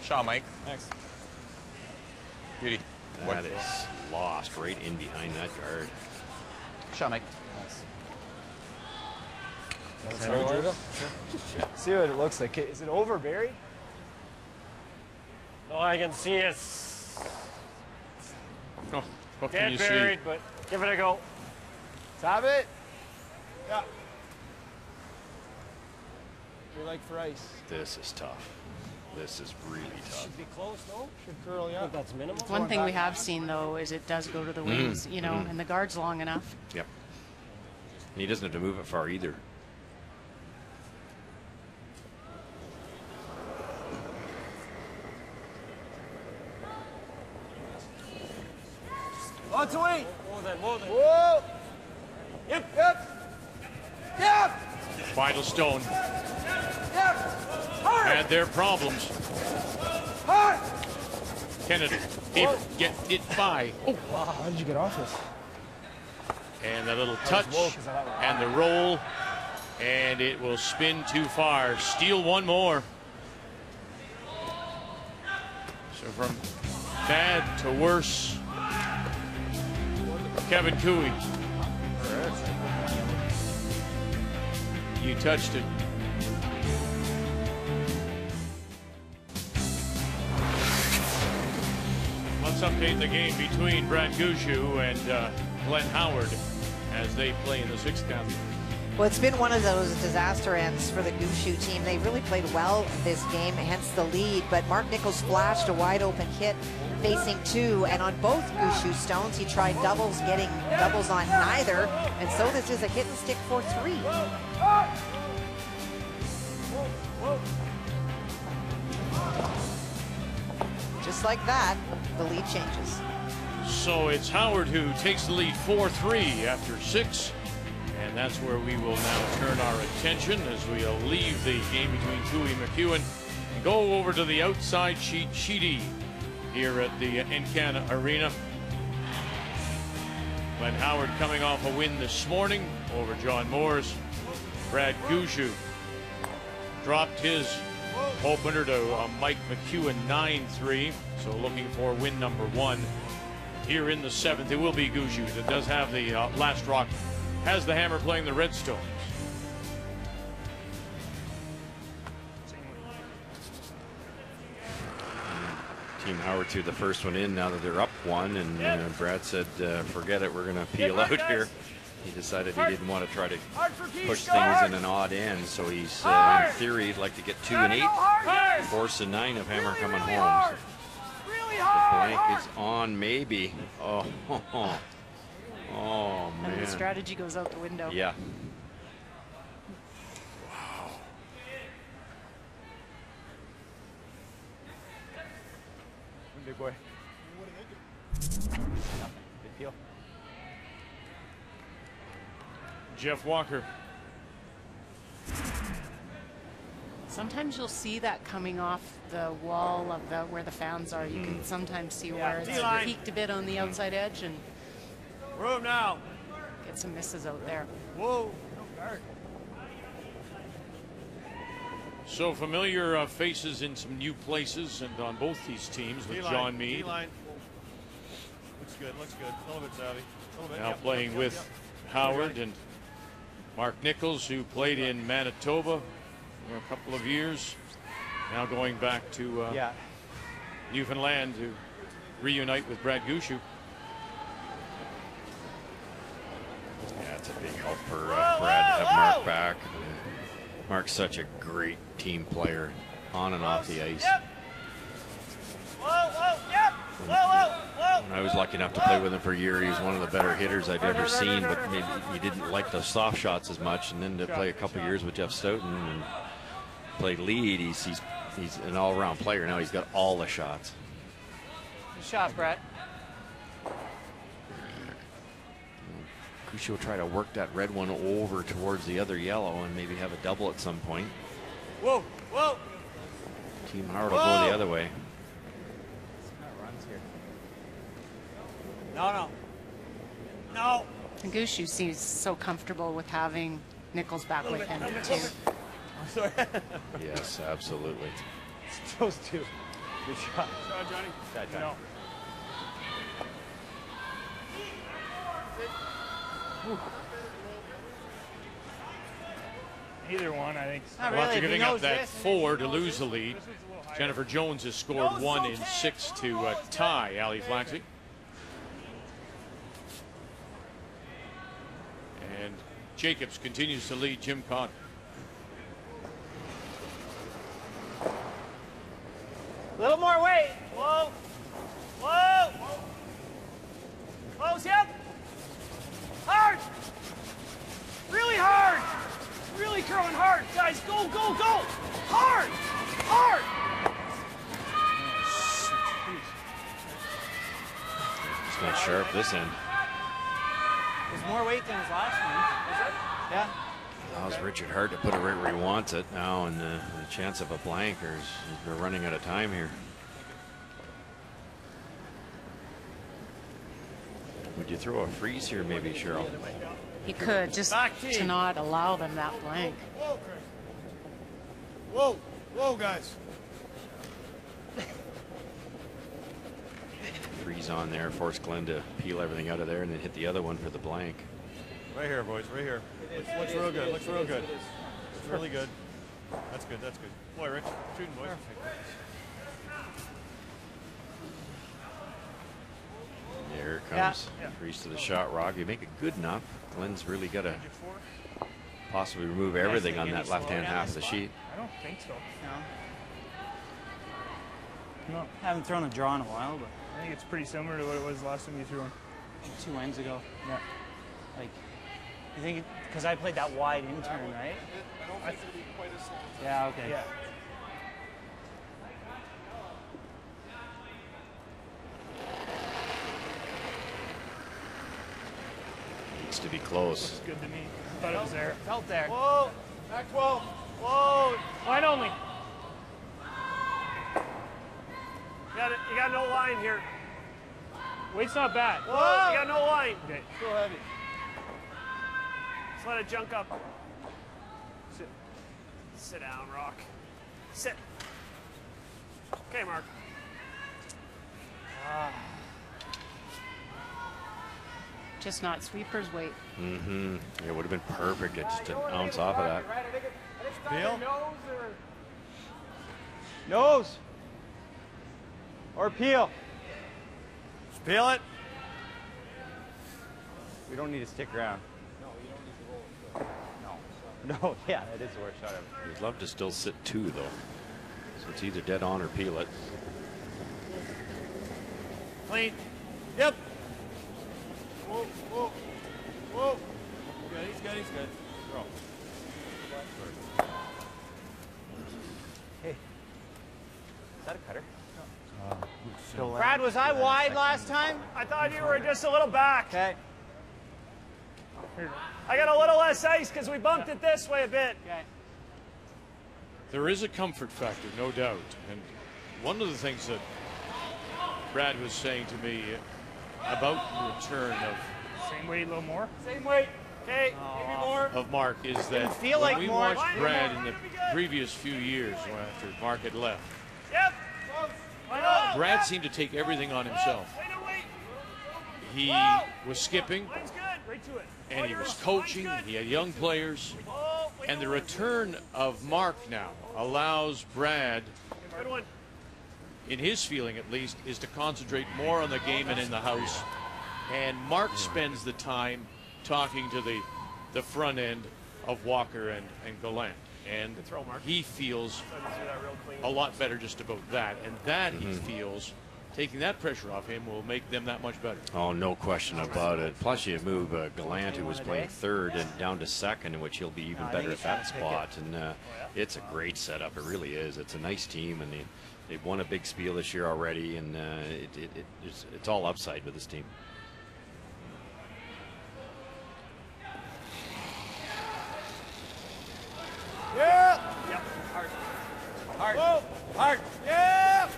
Shot, Mike. Thanks. Beauty. That is lost right in behind that guard. Shot, Mike. See what it looks like. Is it over, Barry? No, I can see it's what can you dead buried, see? but give it a go. Tap it. Yeah. You're like for ice. This is tough. This is really tough. Should be close, no? Should curl, yeah. I think that's minimal. One thing we have seen, though, is it does go to the wings, you know, and the guard's long enough. Yep. And he doesn't have to move it far either. On to 8. Whoa, then. Whoa. Yep. Final Stone Hard. had their problems. Hard. Kennedy able to get it by. Wow, how did you get off this? And the little touch and the roll, and it will spin too far. Steal one more. So from bad to worse, Kevin Cooey. You touched it. update the game between Brad Gushue and Glenn Howard as they play in the 6th count. Well, it's been one of those disaster ends for the Gushue team. They really played well this game, hence the lead. But Mark Nichols flashed a wide open hit facing 2, and on both Gushue stones, he tried doubles, getting doubles on neither. And so this is a hit and stick for 3. Just like that, the lead changes. So it's Howard who takes the lead 4-3 after 6. And that's where we will now turn our attention as we leave the game between Tui and McEwen and go over to the outside sheet here at the Encana Arena. Glenn Howard coming off a win this morning over John Moores. Brad Gushue dropped his opener to Mike McEwen 9-3. So looking for win number 1 here in the 7th. It will be Gushue that does have the last rock. Has the hammer playing the Redstones. Team Howard threw the first one in now that they're up 1, and Brad said, forget it, we're going to peel out here. He decided he didn't want to try to push things in an odd end, so he's, in theory, he'd like to get 2 and 8, force a 9 of hammer coming home. So the blank is on, maybe. Oh, oh man. And the strategy goes out the window. Yeah. Wow. Big boy. Big peel. Jeff Walker. Sometimes you'll see that coming off the wall of where the fans are. You can sometimes see where it's peaked a bit on the outside edge and room now. Get some misses out there. Whoa. No guard. So familiar faces in some new places and on both these teams with John Meade. D-line. Looks good, looks good. A little bit savvy. Now playing with Howard and Mark Nichols, who played in Manitoba for a couple of years. Now going back to Newfoundland to reunite with Brad Gushue. Yeah, it's a big help for Brad to have Mark back. Mark's such a great team player on and off the ice. When I was lucky enough to play with him for a year, he was one of the better hitters I've ever seen, but maybe he didn't like those soft shots as much. And then to play a couple of years with Jeff Stoughton and play lead, he's an all-around player. Now he's got all the shots. Good shot, Brett. Gushue will try to work that red one over towards the other yellow and maybe have a double at some point. Whoa, whoa. Team Howard will go the other way. No. No. And Gushue seems so comfortable with having Nichols back with him too. I'm sorry. Yes, absolutely. It's those two. Good shot. Shot, Johnny. Shot, Johnny. No. Either one, I think. Well, after giving up that 4 to lose the lead, Jennifer Jones has scored 1 in 6 to tie Ali Flaxey. And Jacobs continues to lead Jim Cotter. A little more weight. Whoa. Whoa. Close hip. Hard. Really hard. Really throwing hard. Guys, go, go, go. Hard. Hard. It's not sharp this end. There's more weight than his last one. Is it? Yeah. Allows Richard Hart to put it right where he wants it now, and the chance of a blank, we're running out of time here. Would you throw a freeze here maybe, Cheryl? He could, just to not allow them that blank. Whoa, whoa, guys. Freeze on there, force Glenn to peel everything out of there and then hit the other one for the blank. Right here, boys, right here. Looks real good, looks real good. Looks really good. That's good, that's good. Boy, Rich, shooting, boys. comes Freeze to the shot rock. You make it good enough. Glenn's really got to possibly remove everything on that left-hand half of the sheet. I don't think so. No, haven't thrown a draw in a while, but I think it's pretty similar to what it was last time you threw one. 2 ends ago. Yeah. Like, you think because I played that wide in turn, right? Yeah. Okay. Yeah. Needs to be close. Looks good to me. I thought it was there. Felt there. Whoa! Back 12. Whoa! Line only. You got no line here. Weight's not bad. Whoa! You got no line. Okay. So heavy. Just let it junk up. Sit. Sit down, Rock. Sit. Okay, Mark. Just not sweeper's weight. Mm-hmm. It would have been perfect just an ounce off of that. Bill? Nose. Or peel. Just peel it. We don't need to stick around. No, you don't need to roll. No, yeah, that is the worst shot ever. We'd love to still sit 2 though. So it's either dead on or peel it. Clean. Yep. Whoa, whoa, whoa. He's good, he's good. Throw. Hey. Is that a cutter? Brad, was I wide last time? I thought you were just a little back. Okay. I got a little less ice because we bumped it this way a bit. Okay. There is a comfort factor, no doubt. And one of the things that Brad was saying to me about the return of Same weight, a little more. Same weight. Okay, give me more. of Mark is that feel when like we more. watched Brad in the previous few years after Mark had left, Yep. Brad seemed to take everything on himself. He was skipping, Line's good. Right to it. and he was coaching. He had young players. And the return of Mark now allows Brad, Good one. in his feeling at least, is to concentrate more on the game and in the house. And Mark spends the time talking to the front end of Walker and Gallant. And he feels a lot better just about that. And that, he feels, taking that pressure off him will make them that much better. Oh, no question about it. Plus, you move Gallant, who was playing 3rd, and down to 2nd, in which he'll be even better at that spot. And it's a great setup. It really is. It's a nice team, and they've won a big spiel this year already, and it's all upside with this team. Yeah. Yep. Hard. Hard. Whoa. Hard. Yeah.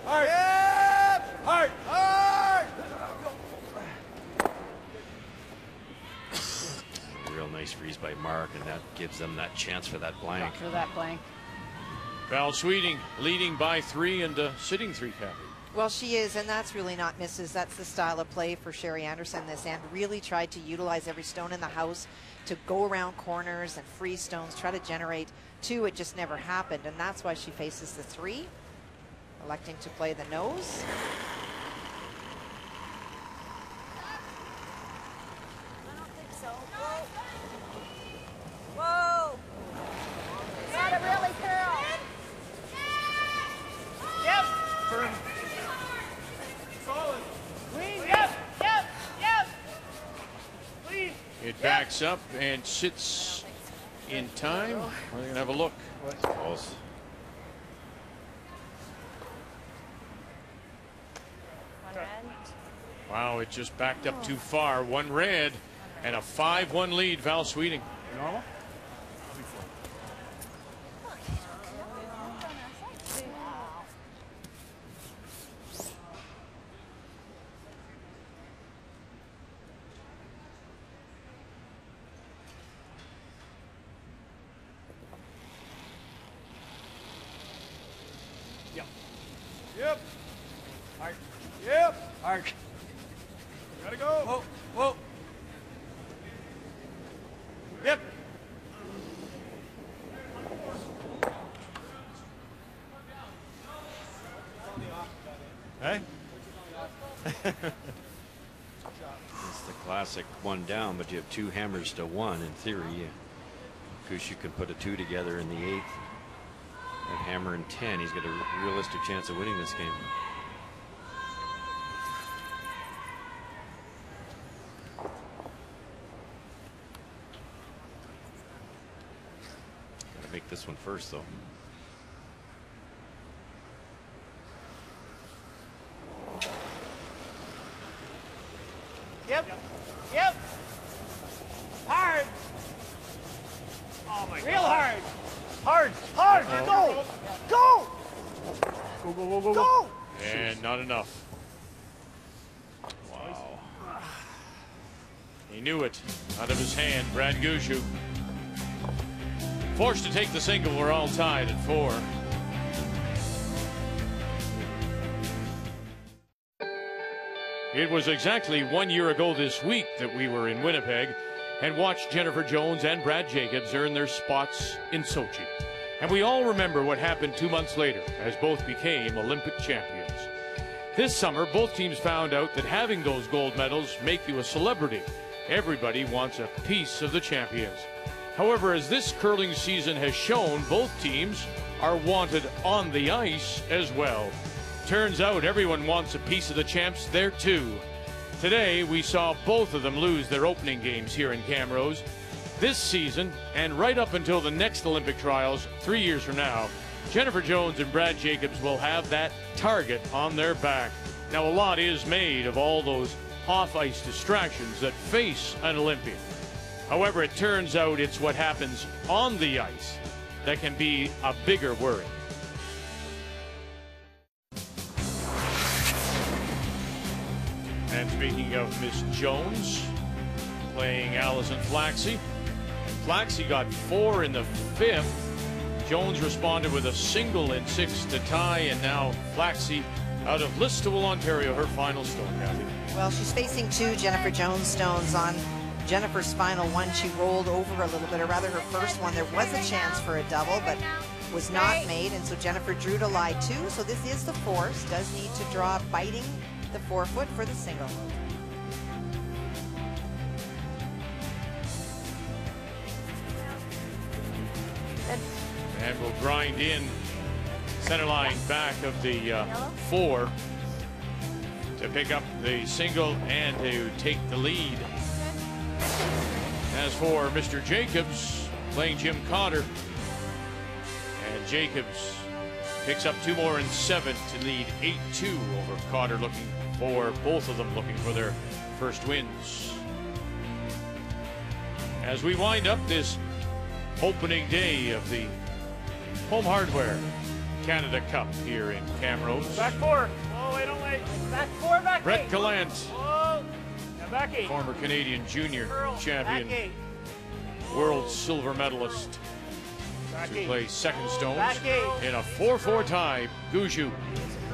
Hard. Yeah. Hard. Hard. Real nice freeze by Mark, and that gives them that chance for that blank. For that blank. Val Sweeting leading by 3 and sitting 3, Kathy. Well, she is, and that's really not misses. That's the style of play for Sherry Anderson this end. Really tried to utilize every stone in the house to go around corners and free stones, try to generate 2. It just never happened, and that's why she faces the 3, electing to play the nose. Whoa! Let it really curl. Yep. Firm. Solid. Clean. Yep. Yep. Yep. Clean. It backs up and sits in time. We're going to have a look. Close. Wow, it just backed up too far. 1 red and a 5-1 lead, Val Sweeting. Normal? Yep. Yep. Hard. Yep. Hard. Gotta go. Whoa. Whoa. Yep. Hey? It's the classic one down, but you have 2 hammers to 1 in theory. Gushue can put a 2 together in the 8th. That hammer in 10, he's got a realistic chance of winning this game. Gotta make this one first, though. Yep. Yep. Hard. Oh my God. Real hard. Hard. Hard. Go. Go. Go, go, go, go, go. And not enough. Wow. He knew it. Out of his hand, Brad Gushue. Forced to take the single. We're all tied at 4. It was exactly 1 year ago this week that we were in Winnipeg and watched Jennifer Jones and Brad Jacobs earn their spots in Sochi. And we all remember what happened 2 months later as both became Olympic champions. This summer, both teams found out that having those gold medals make you a celebrity. Everybody wants a piece of the champions. However, as this curling season has shown, both teams are wanted on the ice as well. Turns out everyone wants a piece of the champs there too. Today we saw both of them lose their opening games here in Camrose. This season, and right up until the next Olympic trials 3 years from now, Jennifer Jones and Brad Jacobs will have that target on their back. Now a lot is made of all those off-ice distractions that face an Olympian. However, it turns out it's what happens on the ice that can be a bigger worry. And speaking of Miss Jones, playing Allison Flaxey. Flaxey got 4 in the 5th. Jones responded with a single in 6 to tie, and now Flaxey out of Listowel, Ontario, her final stone, Kathy. Well, she's facing 2 Jennifer Jones stones. On Jennifer's final one, she rolled over a little bit, or rather her first one. There was a chance for a double, but was not made, and so Jennifer drew to lie 2. So this is the force. Does need to draw biting the 4-foot for the single. And we'll grind in center line back of the 4 to pick up the single and to take the lead. As for Mr. Jacobs, playing Jim Cotter, and Jacobs picks up 2 more in 7 to lead 8-2 over Cotter, looking for both of them looking for their first wins. As we wind up this opening day of the Home Hardware Canada Cup here in Camrose. Back 4. Oh, wait, don't wait. Back 4, back 8. Brett Gallant, Whoa. Now back 8. former Canadian junior champion, Back 8. world silver medalist, Back to 8. play second stones Back 8. in a 4-4 tie. Gushue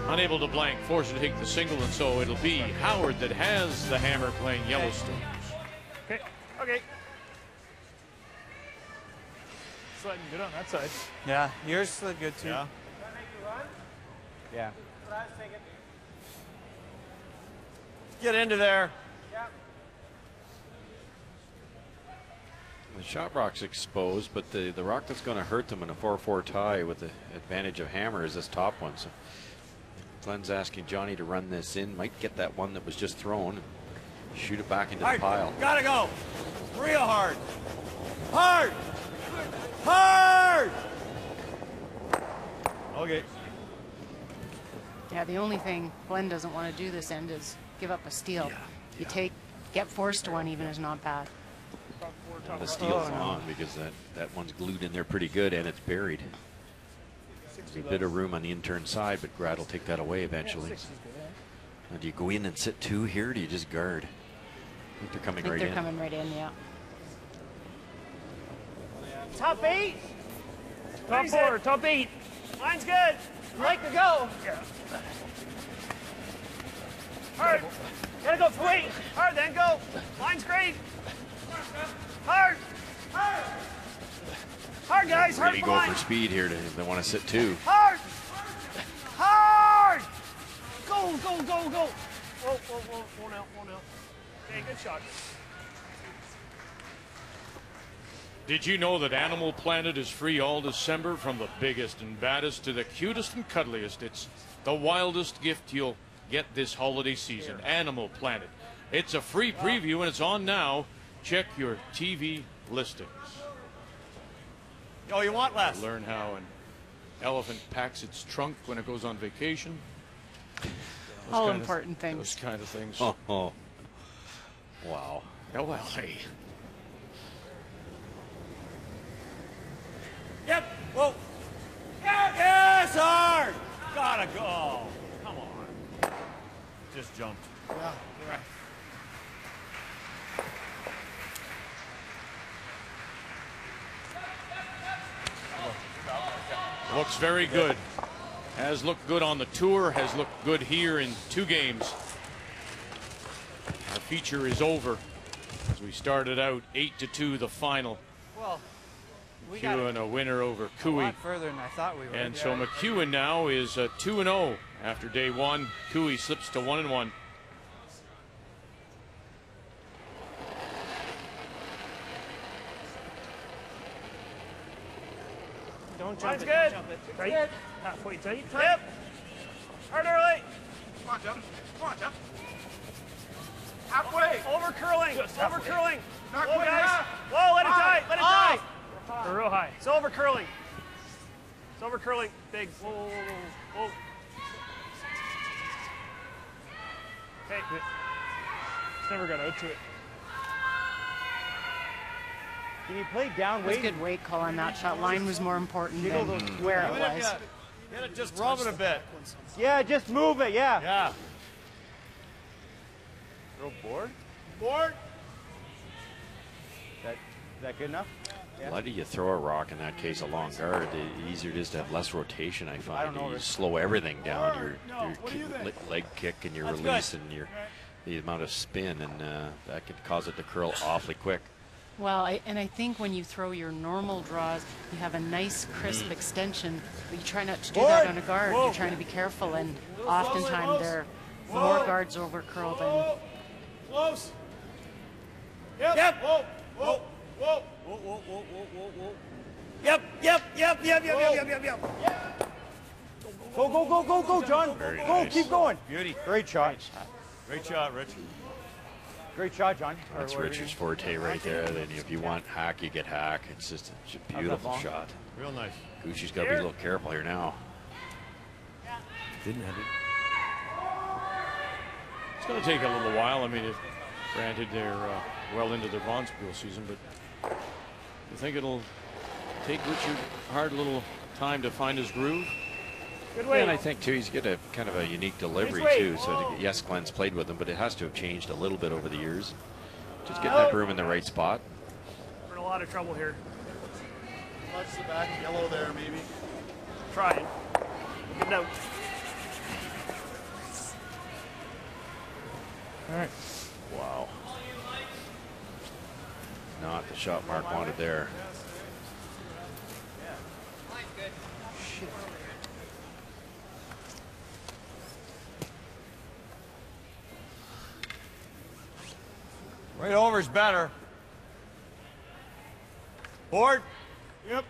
unable to blank, forced to take the single, and so it'll be Howard that has the hammer playing Yellowstones. Okay, okay. Sliding good on that side. Yeah, yours slid good too. Yeah. Yeah. Get into there. The shot rock's exposed, but the rock that's going to hurt them in a 4-4 tie with the advantage of hammer is this top one. So Glenn's asking Johnny to run this in, might get that one that was just thrown, and shoot it back into the pile. Gotta go. Real hard. Hard. Hard. Okay. Yeah, the only thing Glenn doesn't want to do this end is give up a steal. You get forced to one even is not bad. The steel's on because that one's glued in there pretty good and it's buried. There's a bit of room on the intern side, but Grad will take that away eventually. Now, do you go in and sit 2 here, or do you just guard? I think they're coming right in. They're coming right in, yeah. Top 8. Top 4, top 8. Line's good. Like to go. Yeah. Hard. Gotta go for 8. Hard, then go. Line's great. Hard. Hard. Hard, guys. Hard. Really go for speed here. They want to sit 2. Hard. Hard. Go, go, go, go. Whoa, whoa, whoa. 1 out, 1 out. Okay, good shot. Did you know that Animal Planet is free all December? From the biggest and baddest to the cutest and cuddliest, it's the wildest gift you'll get this holiday season. Animal Planet. It's a free preview and it's on now. Check your TV listings. Oh, you want less? Learn how an elephant packs its trunk when it goes on vacation. All important things. Those kind of things. Oh. Wow. Oh, well, hey. Yep. Whoa. Yes, hard. Gotta go. Come on. Just jumped. Yeah, yeah. Looks very good. Has looked good on the tour, has looked good here in 2 games. Our feature is over as we started out 8-2 the final. Well, we got McEwen a winner over a Cooey. lot further than I thought we were. And so McEwen now is 2-0 after day 1. Cooey slips to 1-1. Don't jump Mine's it. good. Don't jump it. Tight. Halfway tight. Yep. Hard early. Come on, Jeff. Come on, Jeff. Halfway. Over curling. Over curling. Not Low, quite guys. half. Low, let it die. Let it High. die. Or real high. It's over curling. It's over curling. Big. Whoa, whoa, whoa, whoa. Okay. It's never got out to it. Can you play down It was a weight? good weight call on that shot. Line was more important than where it was. Get it, just rub it a bit. Yeah, just move it. Yeah. Yeah. Throw board. Board. Is that good enough? The lighter you throw a rock, in that case a long guard, the easier it is to have less rotation, I find. You slow everything down, your leg kick and your release and the amount of spin, and that could cause it to curl awfully quick. Well, I think when you throw your normal draws, you have a nice crisp extension, but you try not to do that on a guard. You're trying to be careful, and oftentimes there are more guards over curl than. Close. Yep. Yep. Whoa. Whoa. Whoa. Whoa. Whoa. Whoa. Whoa. Whoa. Yep. Yep. Yep. Yep. Yep. Yep. Yep. Yep. Go, go, go, go, go, John. Very Go, nice. keep going. Beauty. Great shot. Great shot, Rich. Great shot, John. That's Richard's forte right there. Then if you want hack, you get hack. It's just a beautiful shot. Real nice. Gushue's got to be a little careful here now. Didn't have it. It's going to take a little while. I mean, granted they're well into their Bonspiel season, but you think it'll take Richard Hard a little time to find his groove? Good Yeah, weight. and I think too he's got a kind of a unique delivery too. So yes, Glenn's played with him, but it has to have changed a little bit over the years. Just getting that broom in the right spot. We're in a lot of trouble here. Touch the back yellow there, maybe. Trying. Get it out. All right. Wow. Not the shot Mark wanted there. Right over is better. Board. Yep.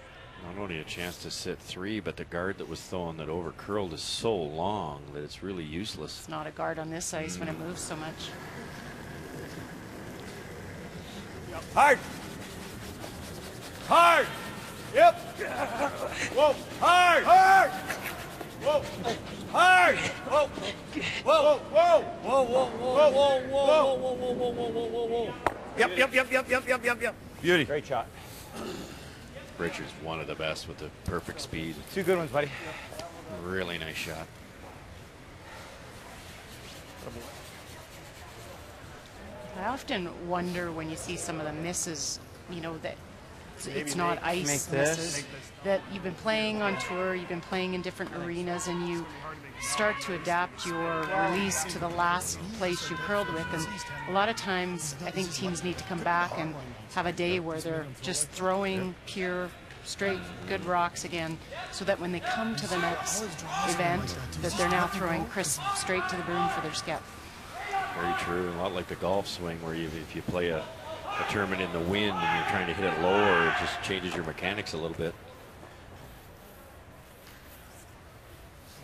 Not only a chance to sit 3, but the guard that was throwing that over curled is so long that it's really useless. It's not a guard on this ice when it moves so much. Hard. Hard. Yep. Whoa. Hard. Hard. Whoa. Hard. Whoa. Whoa. Whoa. Whoa. Whoa. Whoa. Whoa. Whoa. Whoa. Whoa. Whoa. Whoa. Whoa. Whoa. Whoa. Yep. Yep. Yep. Yep. Yep. Yep. Yep. Yep. Beauty. Great shot. Richard's one of the best with the perfect speed. 2 good ones, buddy. Really nice shot. I often wonder when you see some of the misses, you know, that it's not ice misses, that you've been playing on tour, you've been playing in different arenas, and you start to adapt your release to the last place you curled with. And a lot of times I think teams need to come back and have a day where they're just throwing pure, straight, good rocks again, so that when they come to the next event, that they're now throwing crisp straight to the broom for their skep. Very true. A lot like the golf swing, where if you play a tournament in the wind and you're trying to hit it lower, it just changes your mechanics a little bit.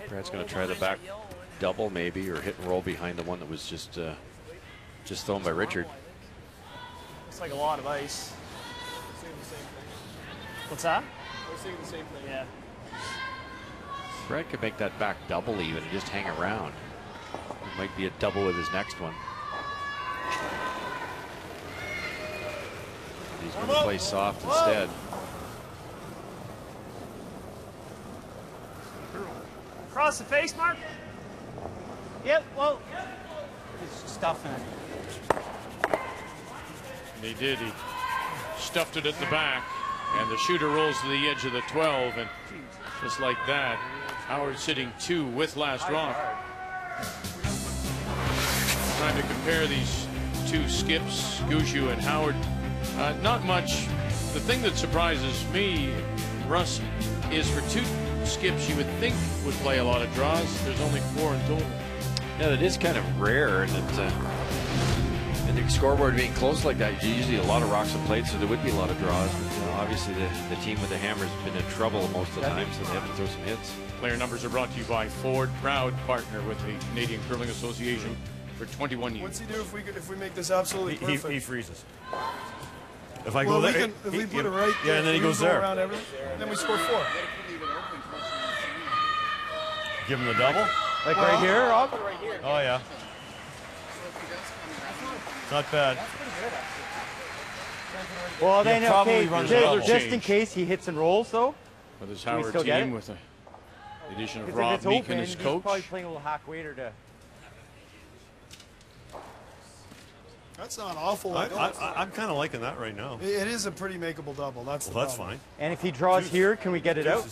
Brad's going to try the back double maybe, or hit and roll behind the one that was just thrown by Richard. Looks like a lot of ice. What's that? We're seeing the same thing. Yeah. Brad could make that back double even and just hang around. It might be a double with his next one. He's going to play soft instead. Across the face, Mark. Yep, well, he's stuffing it. And he did. He stuffed it at the back, and the shooter rolls to the edge of the 12, and just like that, Howard sitting 2 with last rock. Trying to compare these two skips, Gushue and Howard. Not much. The thing that surprises me, Russ, is for 2 skips you would think would play a lot of draws. There's only 4 in total. Yeah, that is kind of rare, and and the scoreboard being close like that, usually a lot of rocks and plates, so there would be a lot of draws. But, obviously, the team with the hammer has been in trouble most of the time, so they have to throw some hits. Player numbers are brought to you by Ford, proud partner with the Canadian Curling Association for 21 years. What's he do if we make this absolutely perfect? He freezes. If I well, go there, if we put it right, yeah, and then he goes there. Around everything, then we score 4. Give him the double. Like right here, Rob? Oh yeah. Not bad. Well, then probably okay, just in case he hits and rolls, though. With his Howard team, with the addition of Rob Meekin as coach. He's probably playing a little hack waiter to. That's not awful. I'm kind of liking that right now. It is a pretty makeable double. That's fine. And if he draws here, can we get it out?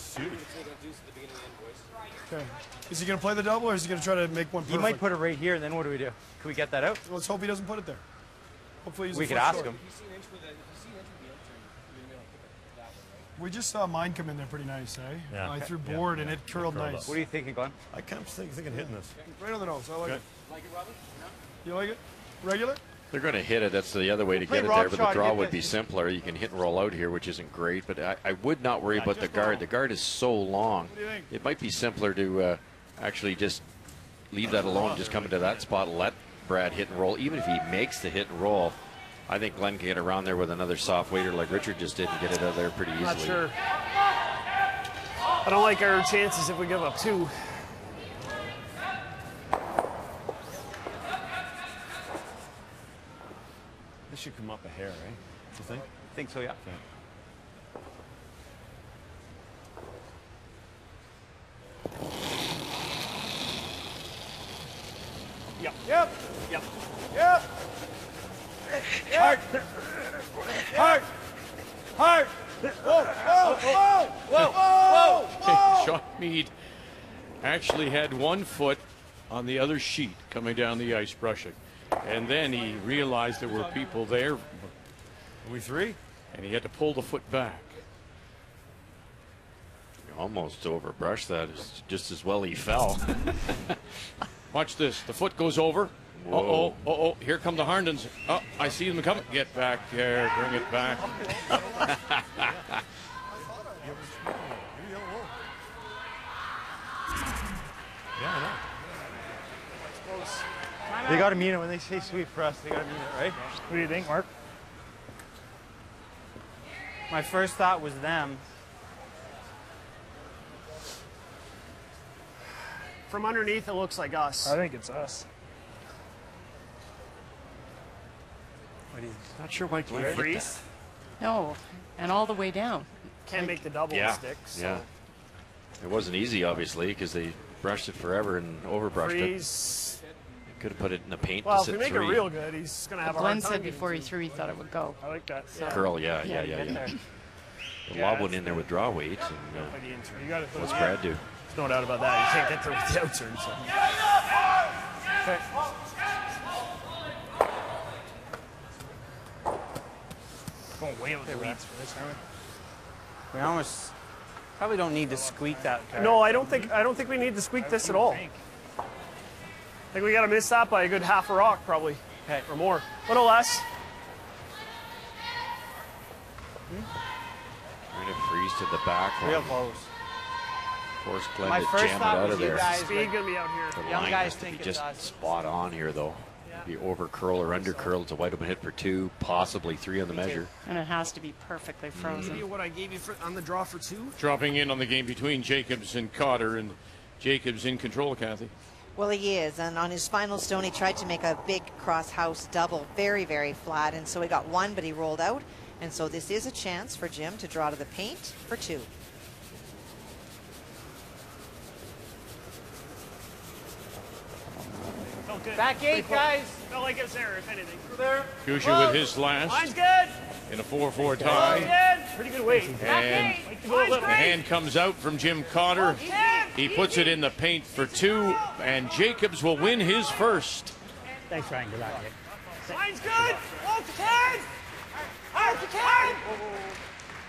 Okay. Is he going to play the double, or is he going to try to make one perfect? He might put it right here, and then what do we do? Can we get that out? Let's hope he doesn't put it there. Hopefully he's we could ask him. We just saw mine come in there pretty nice, eh? Yeah. I threw board and it curled nice. What are you thinking, Glenn? I can't thinking hitting this. Right on the nose. I like it. Like it, Robert? You like it? Regular? They're going to hit it. That's the other way to get it there, but the draw would be simpler. You can hit and roll out here, which isn't great, but I would not worry about the guard. The guard is so long. It might be simpler to actually just leave that alone, just come into that spot, let Brad hit and roll. Even if he makes the hit and roll, I think Glenn can get around there with another soft waiter like Richard just did and get it out of there pretty easily. Not sure. I don't like our chances if we give up 2. This should come up a hair, right? You think? I think so, yeah. Okay. Yep. Yep. Yep. Yep. Hard. Hard. Hard. Whoa, whoa, whoa, whoa, whoa. Sean Mead actually had 1 foot on the other sheet coming down the ice brushing. And then he realized there were people there. Are we 3? And he had to pull the foot back. Almost overbrushed that. Just as well he fell. Watch this. The foot goes over. Whoa. Uh-oh. Here come the Harndens. Oh, I see them coming. Get back there. Bring it back. Yeah, I know. They got to mean it when they say sweep for us. They got to mean it, right? What do you think, Mark? My first thought was them. From underneath, it looks like us. I think it's us. Not sure why Glenn hit that. No, and all the way down. Can't make the double stick. So. Yeah. It wasn't easy, obviously, because they brushed it forever and overbrushed it. Could have put it in the paint well, to sit if we make 3. it real good, he's going to have a hard Glenn time. said before he threw, he thought it would go. I like that. So. Curl, yeah. The lob went in there with draw weight. And, what's Brad do? There's no doubt about that. You can't get there with the outside. So. Okay. Going way with the weeds for this, aren't we? We almost probably don't need to squeak that card. No, I don't think we need to squeak this at all. I think we got to miss that by a good half a rock, probably. Okay. Or more. A little less. Trying to freeze to the back. Real close. Force Glenn My to first jam it thought out was of you there. guys, Speed going to be out here. The young line guys has to think be it's just us. spot on here, though. Be over curl or under curl. It's a wide open hit for 2, possibly 3 on the measure. And it has to be perfectly frozen. Give you what I gave you on the draw for 2. Dropping in on the game between Jacobs and Cotter, and Jacobs in control, Kathy. Well, he is, and on his final stone, he tried to make a big cross house double, very, very flat, and so he got 1, but he rolled out, and so this is a chance for Jim to draw to the paint for 2. Felt good. Back 8, guys. Felt like it's there, if anything. There. Gushue with his last Line's good. in a 4-4 Line's tie. good. Pretty good weight. And Like to go a the little. hand comes out from Jim Cotter. He puts it in the paint for 2, and Jacobs will win his first. Thanks, Ryan. Good luck. Line's good. Walk the 10. Walk the 10.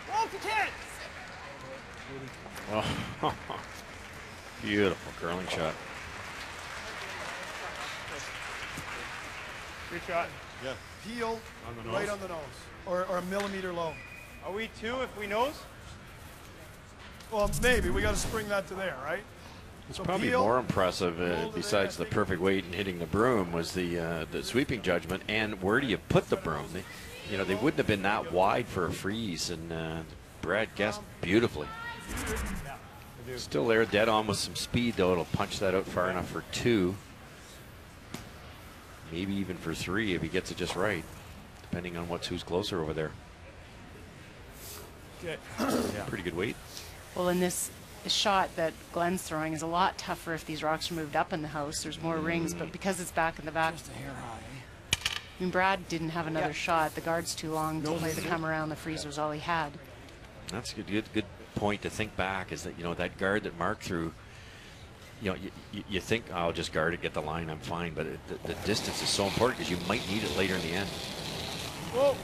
Walk the 10. Oh, beautiful curling shot. Good shot. Yeah. Heel On the nose. right on the nose, or a millimeter low. Are we 2 if we nose? Well, maybe we got to spring that to there, right? It's So probably heel, more impressive, besides the perfect weight and hitting the broom, was the sweeping judgment and where do you put the broom. They wouldn't have been that wide for a freeze, and Brad guessed beautifully. Still there, dead on with some speed, though. It'll punch that out far enough for 2. Maybe even for 3 if he gets it just right, depending on who's closer over there. Okay. Yeah, pretty good weight. Well, in this shot that Glenn's throwing is a lot tougher if these rocks are moved up in the house. There's more rings, but because it's back in the back. Just a hair high. I mean, Brad didn't have another shot. The guard's too long to play the come around. The freeze was all he had. That's a good point to think back, is that, that guard that Mark threw, you think, I'll just guard it, get the line, I'm fine. But the distance is so important because you might need it later in the end. Whoa.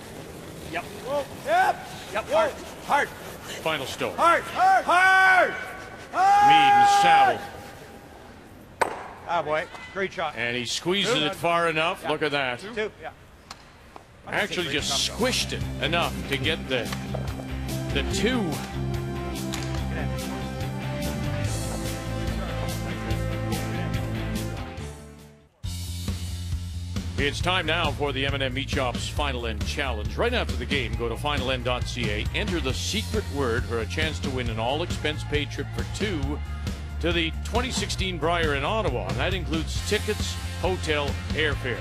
Yep. Whoa. Yep. Yep. Hard. Hard. Final stone. Hard. Hard. Hard. Mead and Saddle. Ah, boy. Great shot. And he squeezes it far enough. Yeah. Look at that. 2. Yeah. Actually just squished it enough to get the 2. It's time now for the M&M Meat Shop's Final End Challenge. Right after the game, go to finalend.ca, enter the secret word for a chance to win an all-expense-paid trip for 2 to the 2016 Brier in Ottawa. And that includes tickets, hotel, airfare.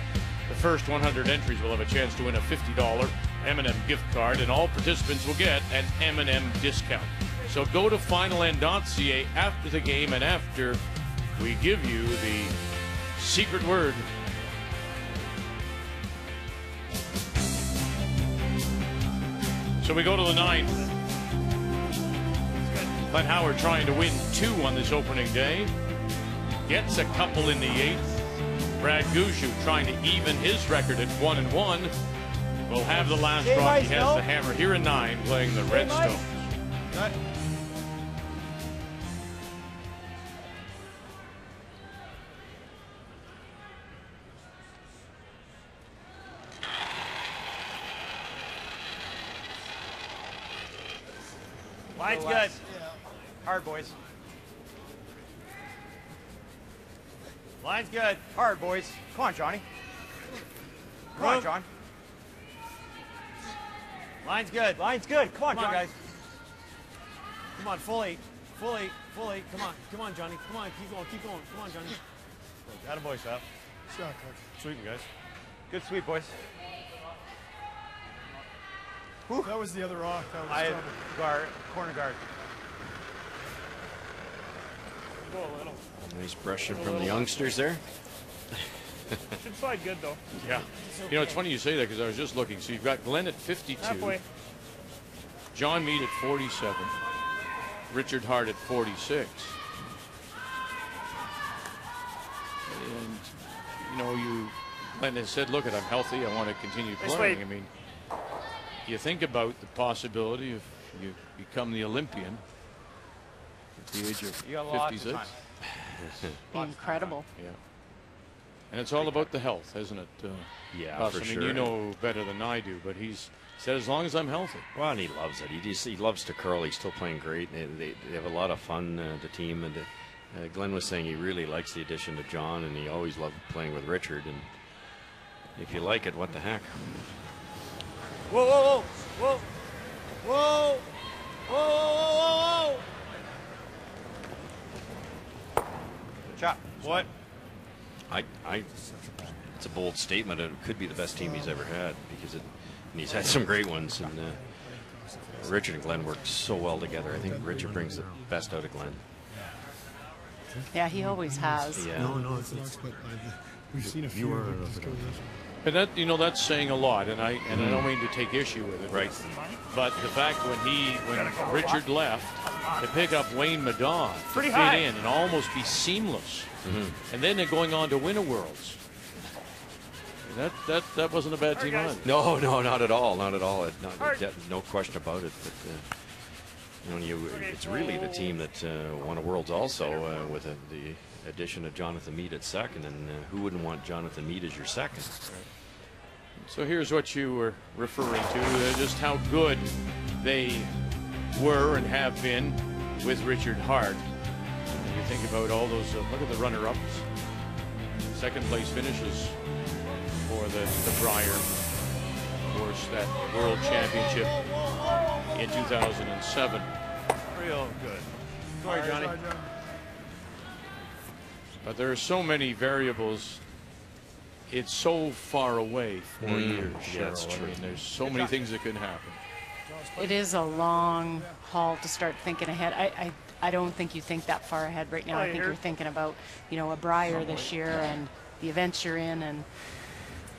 The first 100 entries will have a chance to win a $50 M&M gift card, and all participants will get an M&M discount. So go to finalend.ca after the game and after we give you the secret word. So we go to the 9th. Glenn Howard trying to win 2 on this opening day. Gets a couple in the 8th. Brad Gushue trying to even his record at 1-1. Will have the last draw. He has the hammer here in 9, playing the Redstone. Line's good. Hard, boys. Line's good. Hard, boys. Come on, Johnny. Come on, John. Line's good. Line's good. Come on, guys. Come on, fully. Come on, Johnny. Come on, keep going. Come on, Johnny. Attaboy, Seth. Shot, coach. Sweeping, guys. Good sweep, boys. That was the other rock. That was trouble. Guard, corner guard. Go a little. Nice brushing from the youngsters there. Should slide good, though. Yeah. You know, it's funny you say that because I was just looking. So you've got Glenn at 52. Halfway. John Mead at 47. Richard Hart at 46. And, Glenn has said, look, I'm healthy. I want to continue playing. I mean, you think about the possibility if you become the Olympian at the age of 56. Be incredible. Yeah. And it's all about the health, isn't it? Yeah, Russ? for I mean, sure. you know better than I do, but he's said as long as I'm healthy. Well, and he loves it. He loves to curl. He's still playing great. They have a lot of fun, the team. And Glenn was saying he really likes the addition to John, and he always loved playing with Richard. And if you like it, what the heck? Whoa, whoa, whoa, whoa, whoa, whoa, whoa, whoa. Chop. What? It's a bold statement. It could be the best team he's ever had because and he's had some great ones. And Richard and Glenn work so well together. I think Richard brings the best out of Glenn. Yeah, he always has. Yeah. No, it's not. But we've seen a few. And that, you know, that's saying a lot, and I don't mean to take issue with it. Right. But the fact when Richard left to pick up Wayne Madon to Pretty fit high. in and almost be seamless, and then they're going on to win a Worlds. That wasn't a bad team either. No, not at all. Not at all. No question about it. But it's really the team that won a Worlds also with the addition of Jonathan Meade at second, and who wouldn't want Jonathan Meade as your second? So here's what you were referring to, just how good they were and have been with Richard Hart. And you think about all those, look at the runner-ups. Second place finishes for the Brier. Of course, that World Championship in 2007. Real good. Sorry, Johnny. But there are so many variables. It's so far away, 4 years. Yeah, that's Cheryl. true. I mean, there's so many things that could happen. It is a long haul to start thinking ahead. I don't think you think that far ahead right now. I think you're thinking about, a Brier this year and the events you're in,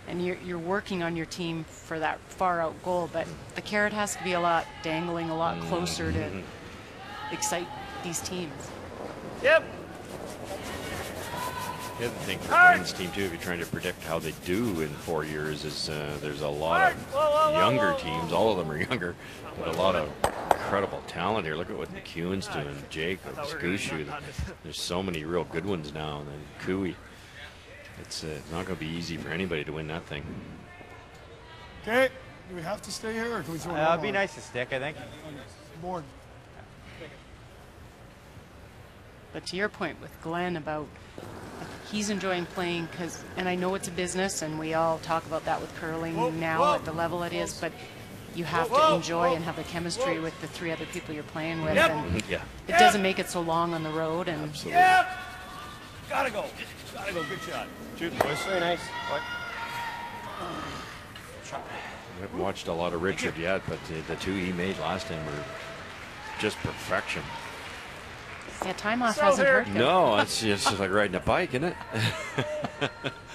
and you're working on your team for that far out goal. But the carrot has to be dangling a lot closer to excite these teams. Yep. The other thing for Glenn's team too, if you're trying to predict how they do in 4 years, is there's a lot of younger teams. All of them are younger, but a lot of incredible talent here. Look at what McEwen's doing, Jacobs, Gushue. There's so many real good ones now, and then Cooey. It's not going to be easy for anybody to win that thing. Okay, do we have to stay here, or can we throw It'd be nice to stick, I think. Board. But to your point with Glenn about he's enjoying playing and I know it's a business, and we all talk about that with curling now at the level it is, but you have to enjoy and have the chemistry with the 3 other people you're playing with. And Yeah. it doesn't make it so long on the road. And Yep. Gotta go. Gotta go. Good shot. Shooting, boys. Very nice. I haven't watched a lot of Richard yet, but the 2 he made last time were just perfection. yeah, time off hasn't hurt him. No, it's just like riding a bike, isn't it?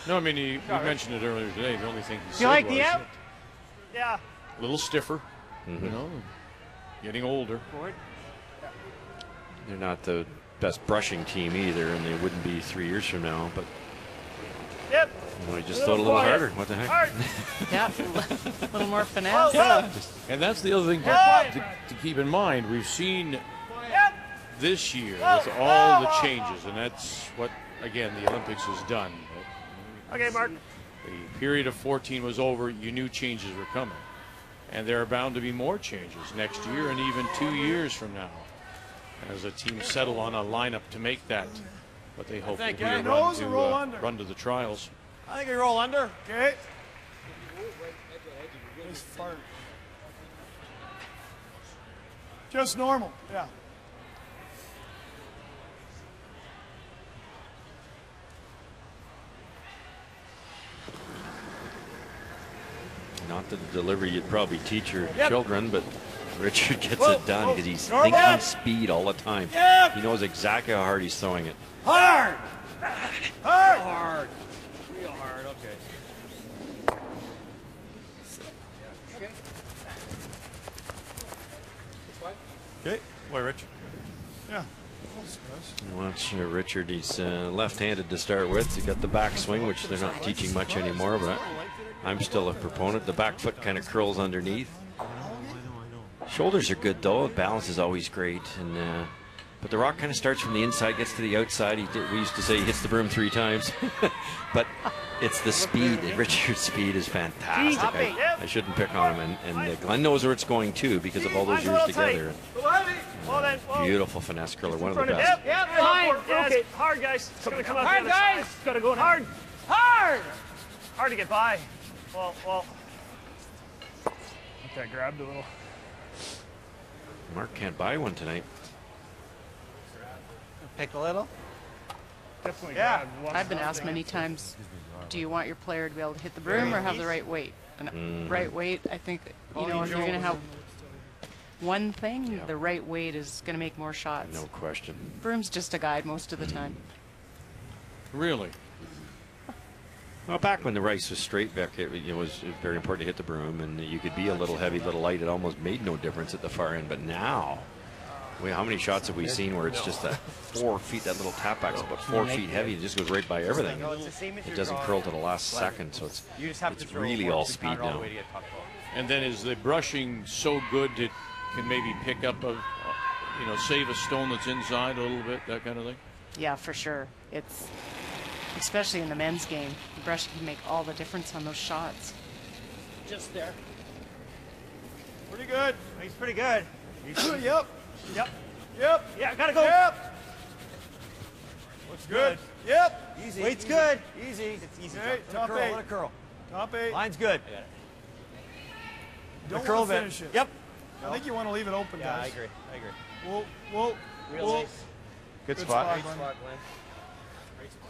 No, I mean, you mentioned it earlier today. The only thing he said You like was the out? Yeah. a little stiffer, getting older. They're not the best brushing team either, and they wouldn't be 3 years from now, but Yep. he just throw it a little harder. What the heck? Yeah, a little more finesse. And that's the other thing to keep in mind. We've seen this year with all the changes, and that's what, again, the Olympics has done. Okay, Mark. The period of 14 was over. You knew changes were coming. And there are bound to be more changes next year and even 2 years from now, as a team settle on a lineup to make that what they hope will be a run to the trials. I think I roll under. Okay. Nice fart. Just normal, yeah. Not the delivery you'd probably teach your Yep. children, but Richard gets Whoa, it done whoa. because he's Normal. thinking speed all the time. Yep. He knows exactly how hard he's throwing it. Hard. Hard. Hard. Real hard. Okay. Okay. Why, Rich? Yeah. Watch Richard. He's left-handed to start with. He got the back swing, which they're not teaching much anymore, but I'm still a proponent. The back foot kind of curls underneath. Shoulders are good though. Balance is always great, and But the rock kind of starts from the inside, gets to the outside. We used to say he hits the broom 3 times. But it's the speed. Richard's speed is fantastic. I shouldn't pick on him. And Glenn knows where it's going, too, because of all those years together. Beautiful finesse curler, one of the best. Yep, fine. Okay, hard, guys. It's gonna come out hard, guys. It's gotta go hard. Hard. Hard to get by. Well. Okay, I grabbed a little. Mark can't buy one tonight. Pick a little. Definitely. Yeah. I've been asked many times, do you want your player to be able to hit the broom or have the right weight? And right weight, I think, if you're going to have one thing, the right weight is going to make more shots. No question. Broom's just a guide most of the time. Really? Well, back when the rice was straight, Vic, it was very important to hit the broom, and you could be a little heavy, little light. It almost made no difference at the far end. But now, how many shots have we seen where it's just that 4 feet, that little tap back's about 4 feet heavy, it just goes right by everything. It doesn't curl to the last second, so it's really all speed now. And then is the brushing so good it can maybe pick up save a stone that's inside a little bit, that kind of thing? Yeah, for sure. It's, especially in the men's game, the brushing can make all the difference on those shots. Just there. Pretty good. He's pretty good. Yep. Yep. Yep. Yeah, gotta go. Yep. Looks good. Yep. Easy. Weight's good. Easy. It's easy. Okay, Let top it curl. 8. Let it curl. Top 8. Line's good. Don't curl want to bit. finish it. Yep. I think you want to leave it open, Yeah, guys. I agree. Whoa. Real nice. Good spot. Glenn.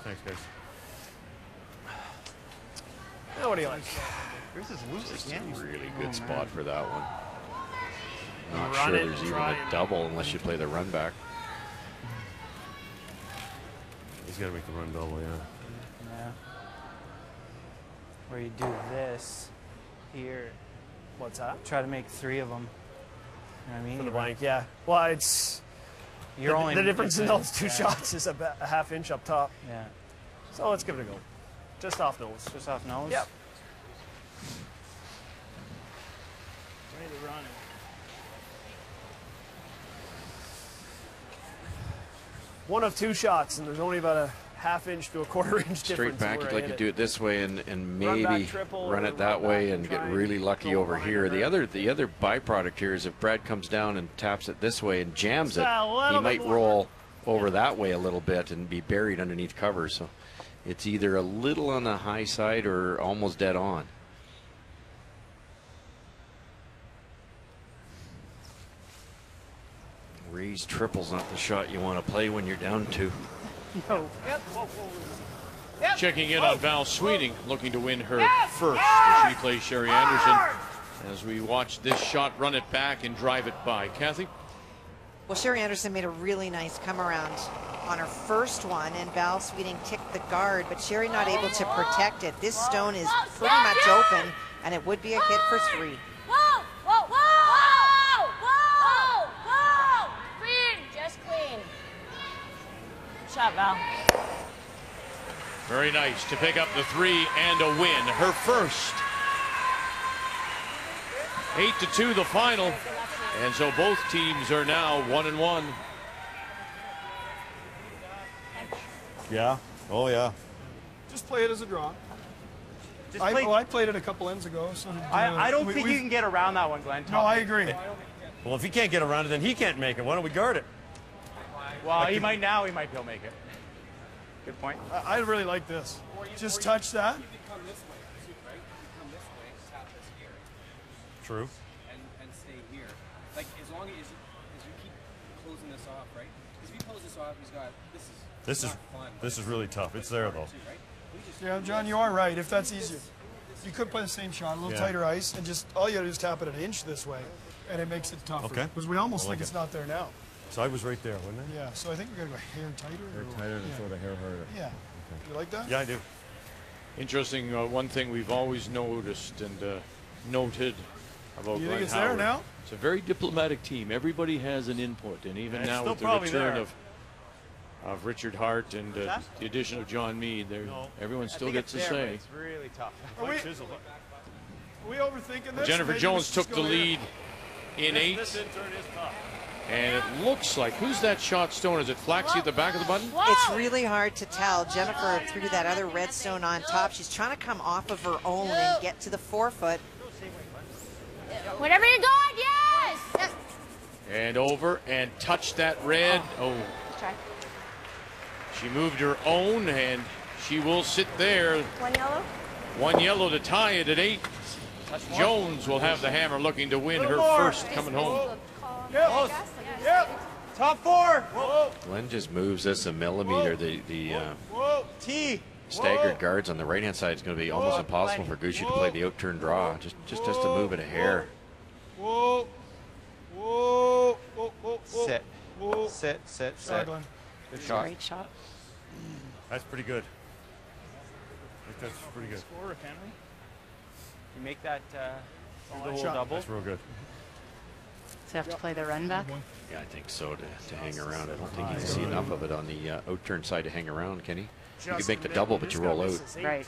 Thanks, guys. Now what do you like? Yours is loose It's again. a really good spot for that one. Not Run sure it, there's even try a and- double unless you play the run back. He's got to make the run double, yeah. Yeah. Where you do this here. What's that? Try to make 3 of them. You know what I mean? For the blank, yeah. Well, it's You're only the difference in those 2 yeah. shots is a half inch up top. Yeah. So let's give it a go. Just off nose. Just off nose? Yep. Ready to run. One of 2 shots, and there's only about a half inch to a quarter inch difference. Straight back, where you'd I like hit to it. do it this way and Run maybe back triple run or it that run way back and and get try really and lucky go over behind here. the The other byproduct here is if Brad comes down and taps it this way and jams it, A little he bit might more. roll over that way a little bit and be buried underneath cover. So it's either a little on the high side or almost dead on. Raise triple's not the shot you want to play when you're down 2. No. Yep. Checking in on Val Sweeting, looking to win her first as she plays Sherry Anderson. As we watch this shot, run it back and drive it by. Kathy? Well, Sherry Anderson made a really nice come around on her first one, and Val Sweeting ticked the guard, but Sherry not able to protect it. This stone is pretty much open, and it would be a hit for 3. Whoa! Whoa! Whoa! Whoa! Whoa! Clean! Just clean. Good shot, Val. Very nice to pick up the 3 and a win. Her first. 8-2 the final. And so both teams are now 1-1. Yeah. Oh, yeah. Just play it as a draw. I played it a couple ends ago. So I don't think you can get around that one, Glenn. No, I agree. Well, if he can't get around it, then he can't make it. Why don't we guard it? Well, he might now. He might be able to make it. Good point. I really like this. Just touch that. True. And stay here. Like, as long as you keep closing this off, right? Because if he pulls this off, he's got, This is really tough. It's there, though. Yeah, John, you are right. If that's easier. You could play the same shot, a little tighter ice, and just all you got to do is tap it an inch this way, and it makes it tougher. Okay. Because we almost I like think it's it. not there now. So I was right there, wasn't I? Yeah, so I think we got to go hair tighter. Hair tighter and throw the hair harder. Yeah. Okay. You like that? Yeah, I do. Interesting, one thing we've always noticed and noted about You think Glenn it's there Howard, now? It's a very diplomatic team. Everybody has an input, and even now with the return of Richard Hart and the addition of John Meade, everyone still gets a say. It's really tough. Are we overthinking this? Jennifer Maybe Jones let's took just the go here. lead in 8. This in turn is tough. And it looks like, who's that shot stone? Is it Flaxy at the back of the button? It's really hard to tell. Jennifer threw that other red stone on top. She's trying to come off of her own and get to the forefoot. Whatever you're going, yes! And over and touched that red. Oh. Try. She moved her own, and she will sit there. One yellow. One yellow to tie it at 8. Jones will have the hammer, looking to win her first coming home. Yep. Top 4. Whoa. Glenn just moves this a millimeter. The T. staggered guards on the right hand side is going to be almost impossible for Gushue to play the out turn draw. Just to move it a hair. Whoa. Whoa. Whoa. Whoa. Sit. Whoa. Sit. Shot, Glenn. Good shot. Great shot. That's pretty good. I think that's pretty good. Score, can we? You make that Shot. double. That's real good. So you have to play the run back? Yeah, I think so, to hang around. I don't think you can see enough of it on the out turn side to hang around, can he? You can make the double, but you roll out. Right.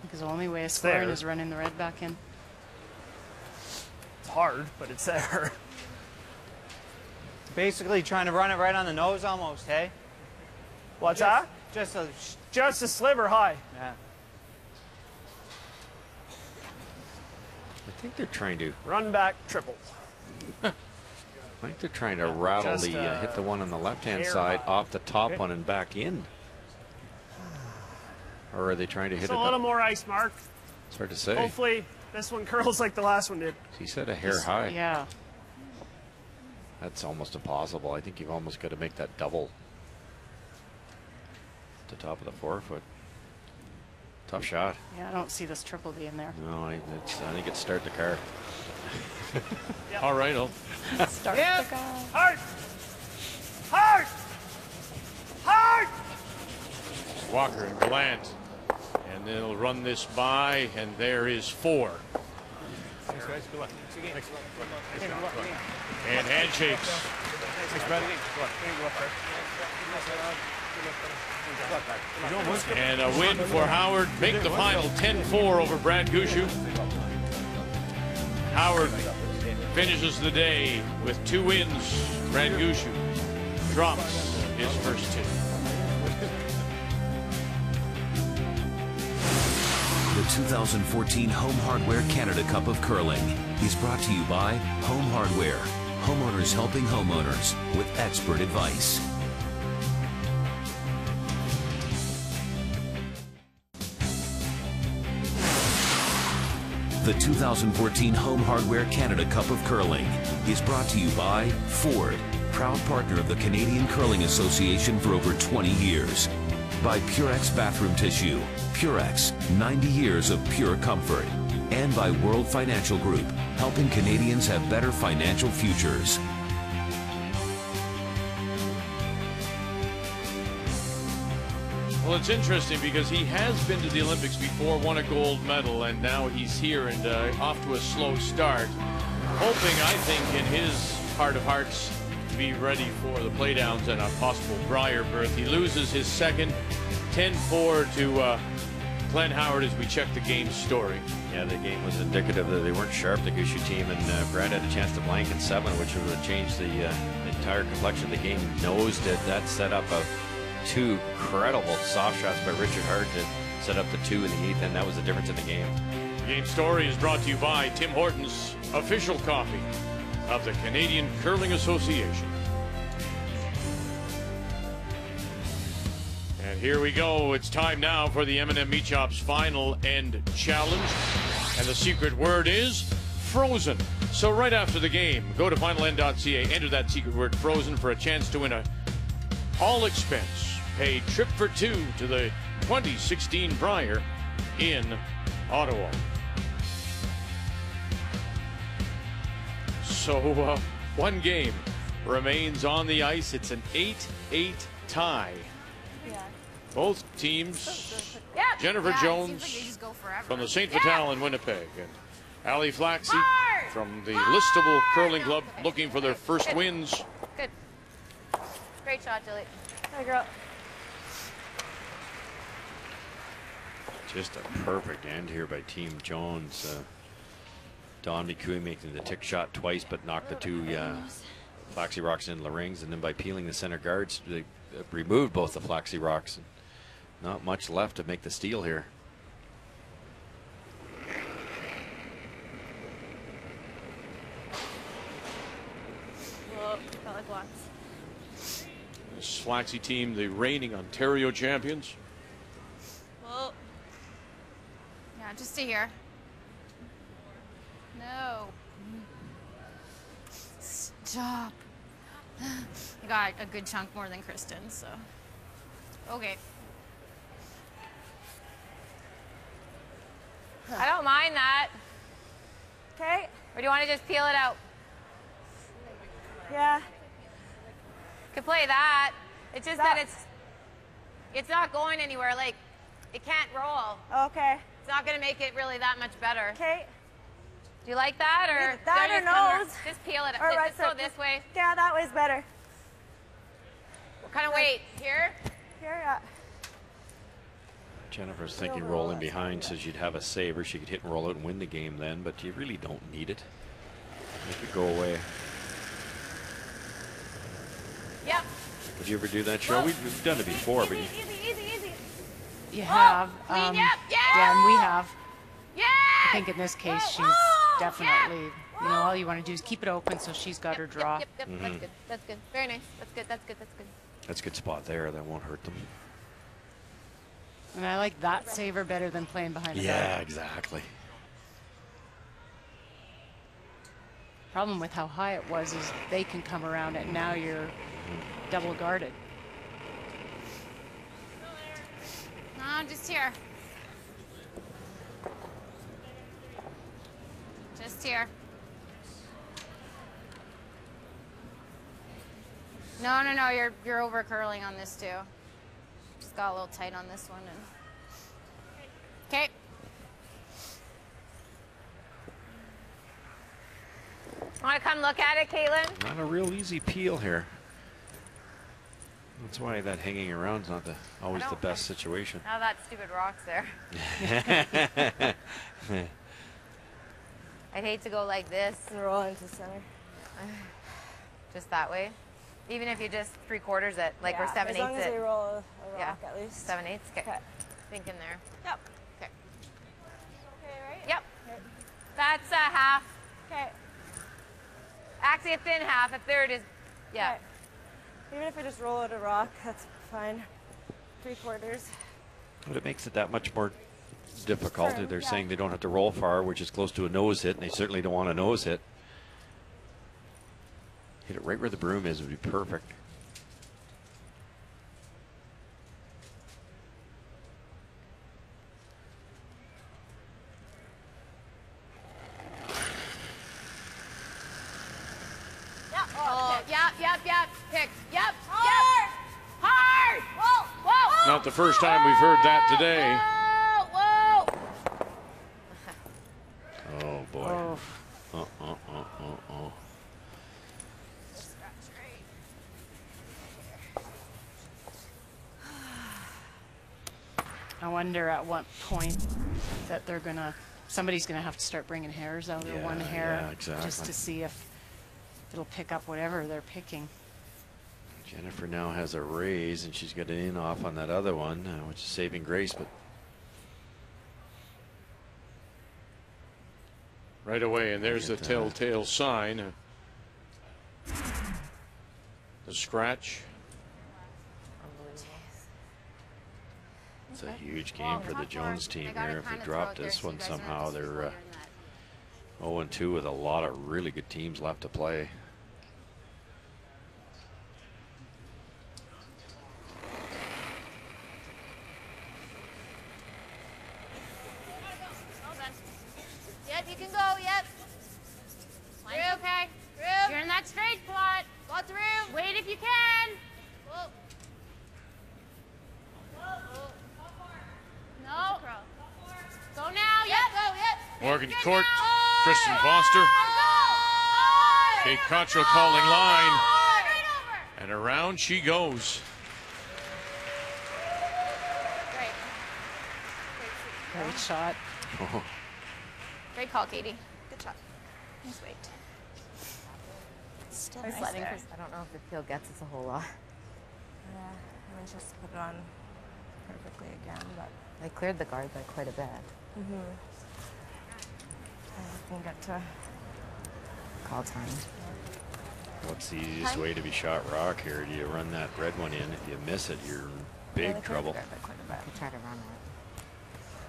Because the only way of scoring is running the red back in. It's hard, but it's there. Basically trying to run it right on the nose almost, hey? What's that? Just a sliver high. Yeah. I think they're trying to Run back triple. I think they're trying to rattle Just, hit the one on the left-hand hair side high. off the top one and back in. Or are they trying to hit Just it a little up? more ice, Mark. It's hard to say. Hopefully this one curls like the last one did. He said a hair high. Yeah. That's almost impossible. I think you've almost got to make that double at the top of the forefoot. Tough shot. Yeah, I don't see this triple being there. No, I think it's start the car. All right, I'll Start Yep. the car. Hard. Hard. Hard. Walker and Gallant. And they'll run this by, and there is 4. Thanks, guys. Good luck. Thanks. And handshakes. Thanks, Brad. Good luck. And a win for Howard. Make the final 10-4 over Brad Gushue. Howard finishes the day with 2 wins. Brad Gushue drops his first 2. The 2014 Home Hardware Canada Cup of Curling is brought to you by Home Hardware. Homeowners helping homeowners with expert advice. The 2014 Home Hardware Canada Cup of Curling is brought to you by Ford, proud partner of the Canadian Curling Association for over 20 years. By Purex Bathroom Tissue, Purex, 90 years of pure comfort. And by World Financial Group, helping Canadians have better financial futures. Well, it's interesting because he has been to the Olympics before, won a gold medal, and now he's here and off to a slow start. Hoping, I think, in his heart of hearts, to be ready for the playdowns and a possible Brier berth. He loses his second, 10-4 to Glenn Howard as we check the game story. Yeah, the game was indicative that they weren't sharp, the Gushue team, and Brad had a chance to blank in 7, which would have changed the entire complexion of the game. Nosed it. That set up 2 incredible soft shots by Richard Hart to set up the 2 in the 8th, and that was the difference in the game. The game story is brought to you by Tim Hortons, official coffee of the Canadian Curling Association. And here we go. It's time now for the M&M Meat Shop's final end challenge. And the secret word is frozen. So right after the game, go to finalend.ca, enter that secret word frozen for a chance to win a all expense paid trip for 2 to the 2016 Brier in Ottawa. So one game remains on the ice. It's an 8-8 tie. Yeah. Both teams, Yep. Jennifer Yeah, it Jones seems like they just go forever. from the St. Vital in Winnipeg, and Ali Flaxy Hard! from the Listable Curling Club, looking for their first Good. wins. Good. Great shot, Julie. Hi, girl. Just a perfect end here by Team Jones. Don McEwen making the tick shot twice, but knocked the two Flaxy Rocks into the rings, and then by peeling the center guards, they removed both the Flaxy Rocks. Not much left to make the steal here. Whoa, felt like once. This Flaxy team, the reigning Ontario champions. Whoa. Yeah, just stay here. No. Stop. I got a good chunk more than Kristen, so. Okay. I don't mind that. Okay. Or do you want to just peel it out? Yeah. Could play that. It's just that it's not going anywhere. Like, it can't roll. Okay. It's not going to make it really that much better. Okay. Do you like that, or that, or nose? Just peel it. Or Let's go this way. Yeah, that way's better. What kind of weight? Here? Here, yeah. Jennifer's thinking rolling behind, so she'd have a saver. She could hit and roll out and win the game then, but you really don't need it. Make it go away. Yep. Would you ever do that, Cheryl? We've done it before, but you, Easy. You have. Clean, yep, Yeah, and we have. Yeah. I think in this case, she's definitely, you know, all you want to do is keep it open so she's got her draw. Yep. That's good. That's good. Very nice. That's good. that's a good spot there. That won't hurt them. And I like that saver better than playing behind the Yeah, back. exactly. Problem with how high it was is they can come around it, and now you're double guarded. No, just here. Just here. No, you're over curling on this too. Just got a little tight on this one. Okay. Want to come look at it, Caitlin? Not a real easy peel here. That's why that hanging around is not always the best situation. Now that stupid rock's there. I'd hate to go like this. And roll into center. Just that way. Even if you just 3/4 it, like we're 7/8 it. As long as they roll a rock at least. 7/8. Okay. Think in there. Yep. Okay. Okay, right? Yep. Okay. That's a half. Okay. Actually, a thin half. A third is, yeah. Okay. Even if I just roll out a rock, that's fine. 3/4. But it makes it that much more difficult. Sure, They're yeah. saying they don't have to roll far, which is close to a nose hit, and they certainly don't want a nose hit. Hit it right where the broom is would be perfect. Yep. Pick. Yep. Hard. Whoa. Not the first time we've heard that today. Whoa. Oh, boy. Oh. I wonder at what point that somebody's gonna have to start bringing hairs out, or one hair, exactly. just to see if it'll pick up whatever they're picking. Jennifer now has a raise, and she's got an in off on that other one, which is saving grace, but Right away, and there's the telltale sign. The scratch. it's a huge game for the Jones team here. If they drop this one somehow, they're 0-2 with a lot of really good teams left to play. Yep, you can go. Yep. You're okay. You're in that straight spot. Lots of room. Wait if you can. Whoa. No. Go now. Yep. Go. Yep. Morgan Court, Kristen Foster. Kate Cottrell calling line. And around she goes. Great shot. Great call, Katie. Good shot. Nice weight. Still I'm nice sledding there. because I don't know if the peel gets us a whole lot. Yeah, I mean, just put it on perfectly again, but. I cleared the guard by quite a bit. Mm-hmm. I can get to Call time. What's the easiest way to be shot rock here? Do you run that red one in? If you miss it, you're in big trouble. I could try to run it.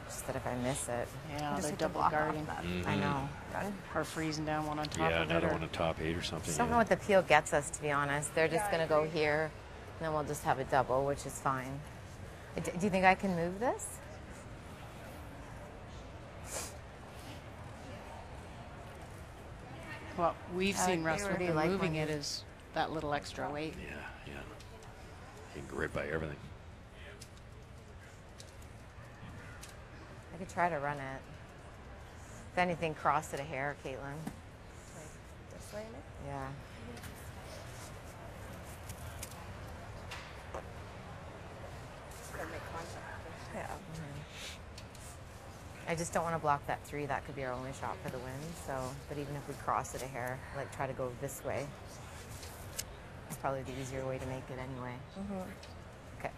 Just that if I miss it. Yeah, they're double guarding. I know. Or freezing down one on top Yeah, of it. another one on top 8 or something. I don't know what the peel gets us, to be honest. They're just going to go here, and then we'll just have a double, which is fine. Do you think I can move this? What we've seen Russ with really them like moving when it is that little extra weight. Yeah. You can grip by everything. I could try to run it. If anything, cross it a hair, Caitlin. this way, Nick? Yeah. Yeah. I just don't want to block that 3. That could be our only shot for the win. So, but even if we cross it a hair, like try to go this way. It's probably the easier way to make it anyway. Okay.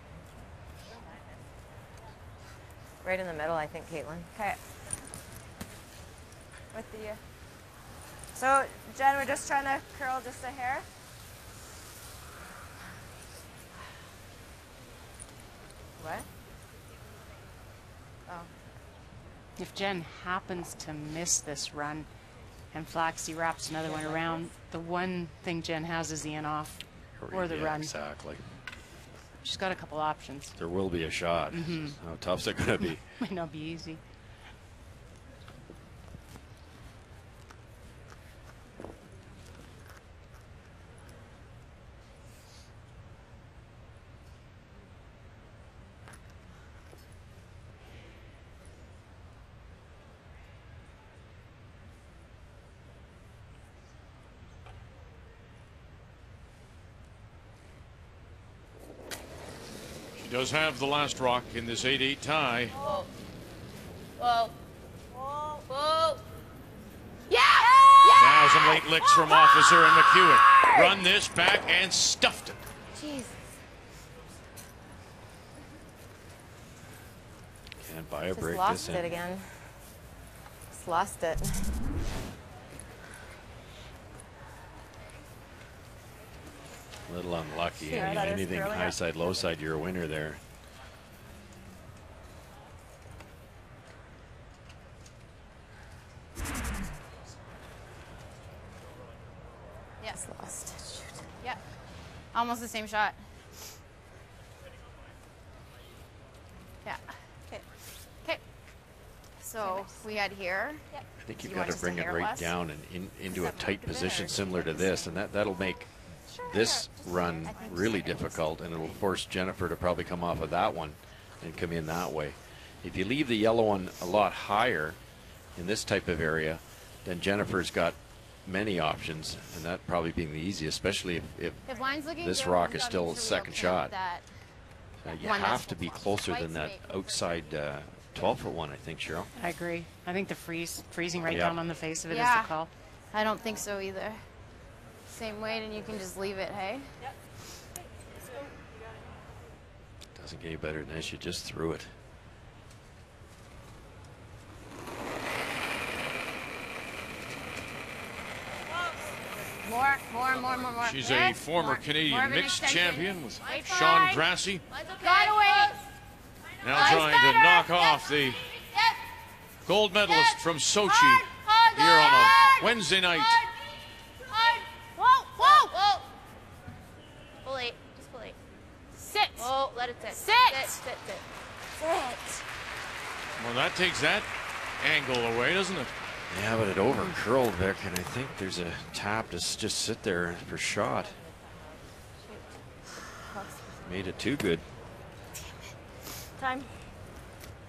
Right in the middle, I think, Caitlin. Okay. With the. So, Jen, we're just trying to curl just a hair. What? Oh. If Jen happens to miss this run and Flaxie wraps another one around, the one thing Jen has is the in off or the Yeah, run. Exactly. She's got a couple options. There will be a shot. How tough's it going to be? Might not be easy. She does have the last rock in this 8-8 tie. Whoa. Whoa. Whoa. Whoa. Yeah! Now some late licks from Officer and McEwen. Run this back and stuffed it. Jesus. Can't buy a Just break lost this it in. again. Just lost it. A little unlucky. Yeah, that is Anything curling high up. side, low side, you're a winner there. Yes. Lost. Shoot. Yeah. Almost the same shot. Yeah. Okay. Okay. So we had here. Yep. I think you've got to bring it right down and into a tight position or similar to this, and that'll make this run really difficult, and it'll force Jennifer to probably come off of that one and come in that way. If you leave the yellow one a lot higher in this type of area, then Jennifer's got many options, and that probably being the easiest, especially if line's looking this good, rock we've is got to still make sure we second don't shot. that You one have that's to be closer than that outside 12-foot one, I think, Cheryl. I agree. I think the freezing right Yeah. down on the face of it is Yeah. the call. I don't think so either. Same weight, and you can just leave it, hey? Yep. Doesn't get any better than this. You just threw it. More. She's Yes, a former more Canadian of an mixed extension. champion with Right Sean side. Grassi. Gotta wait. Now Nice trying to better. knock off the gold medalist from Sochi here on a Wednesday night. Whoa. Full 8. Just full 8. Sit. Whoa, let it sit. Sit. Well, that takes that angle away, doesn't it? Yeah, but it over curled, Vic, and I think there's a tap to just sit there for shot. Made it too good. Time.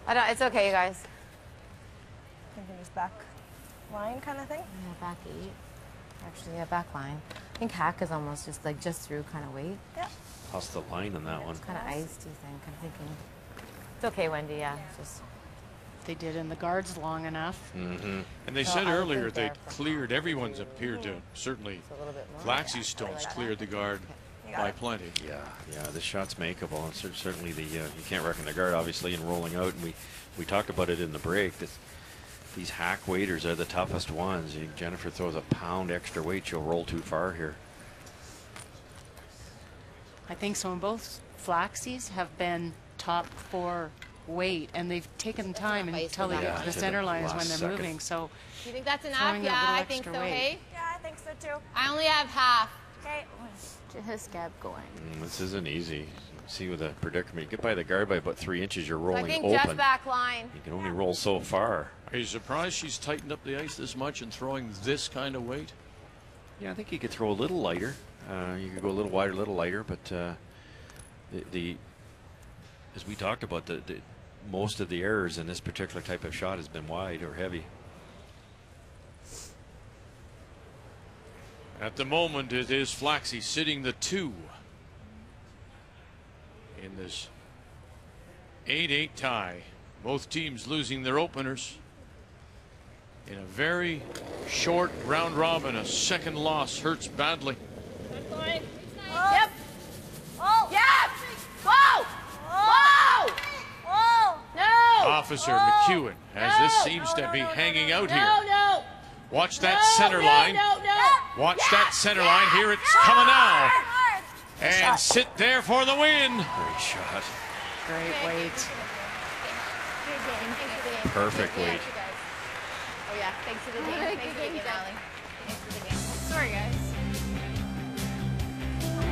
It's okay, you guys. Continuous back line kind of thing. Yeah, back 8. Actually, yeah, back line. I think hack is almost just through kind of weight. Yeah. How's the line on that one? It's kind of iced, you think. I'm thinking. It's okay, Wendy. Yeah, just. they did in the guards long enough. And they said earlier they cleared, everyone's appeared to, certainly Flaxseed Stones cleared the guard by plenty. Yeah, this shot's makeable, and certainly you can't reckon the guard, obviously, in rolling out, and we talked about it in the break, that these hack waiters are the toughest ones. Jennifer throws a pound extra weight, she'll roll too far here. I think so, and both Flaxies have been top 4 weight, and they've taken time until they get to the center lines when they're moving. So, you think that's enough? throwing Yeah, that I little think so. extra weight. Hey, Yeah, I think so too. I only have half. Okay. Just kept going. This isn't easy. See, with a predicament, you get by the guard by about 3 inches, you're rolling I think open. just back line. You can only roll so far. Are you surprised she's tightened up the ice this much and throwing this kind of weight? Yeah, I think you could throw a little lighter. You could go a little wider, a little lighter, but as we talked about, most of the errors in this particular type of shot has been wide or heavy. At the moment, it is Flaxey sitting the 2 in this 8-8 tie. Both teams losing their openers in a very short round robin. A second loss hurts badly. Yep. Oh. Yep. Whoa. Whoa. Whoa. No. Officer McEwen, as this seems to be hanging out here. No. Watch that center line. Watch that center line. Here it's coming now. And sit there for the win. Great shot. Great weight. Perfect weight. Oh yeah, thanks for the game. Thanks for the game, Allie. Thanks for the game. Sorry, guys.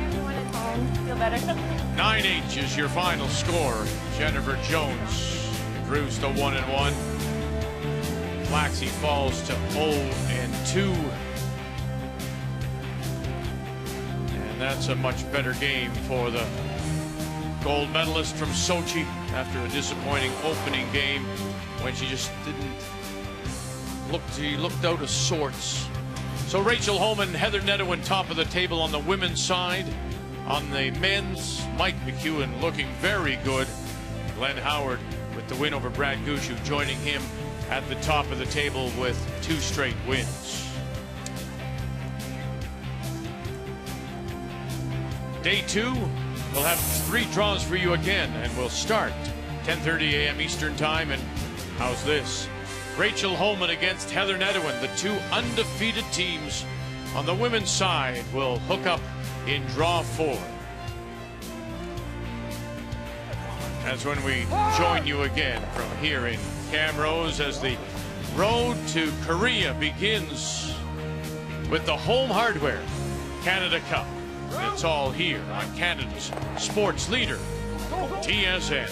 Everyone at home, feel better. 9-8 is your final score. Jennifer Jones improves to 1-1. Flaxey falls to 0-2. And that's a much better game for the gold medalist from Sochi after a disappointing opening game when she just didn't look, she looked out of sorts. So Rachel Holman, Heather Nedowin top of the table on the women's side. On the men's, Mike McEwen looking very good. Glenn Howard with the win over Brad Gushue, joining him at the top of the table with 2 straight wins. Day 2, we'll have 3 draws for you again, and we'll start 10:30 a.m. Eastern Time. And how's this? Rachel Holman against Heather Nedowin. The 2 undefeated teams on the women's side will hook up in draw 4. That's when we join you again from here in Camrose as the road to Korea begins with the Home Hardware Canada Cup. It's all here on Canada's sports leader, TSN.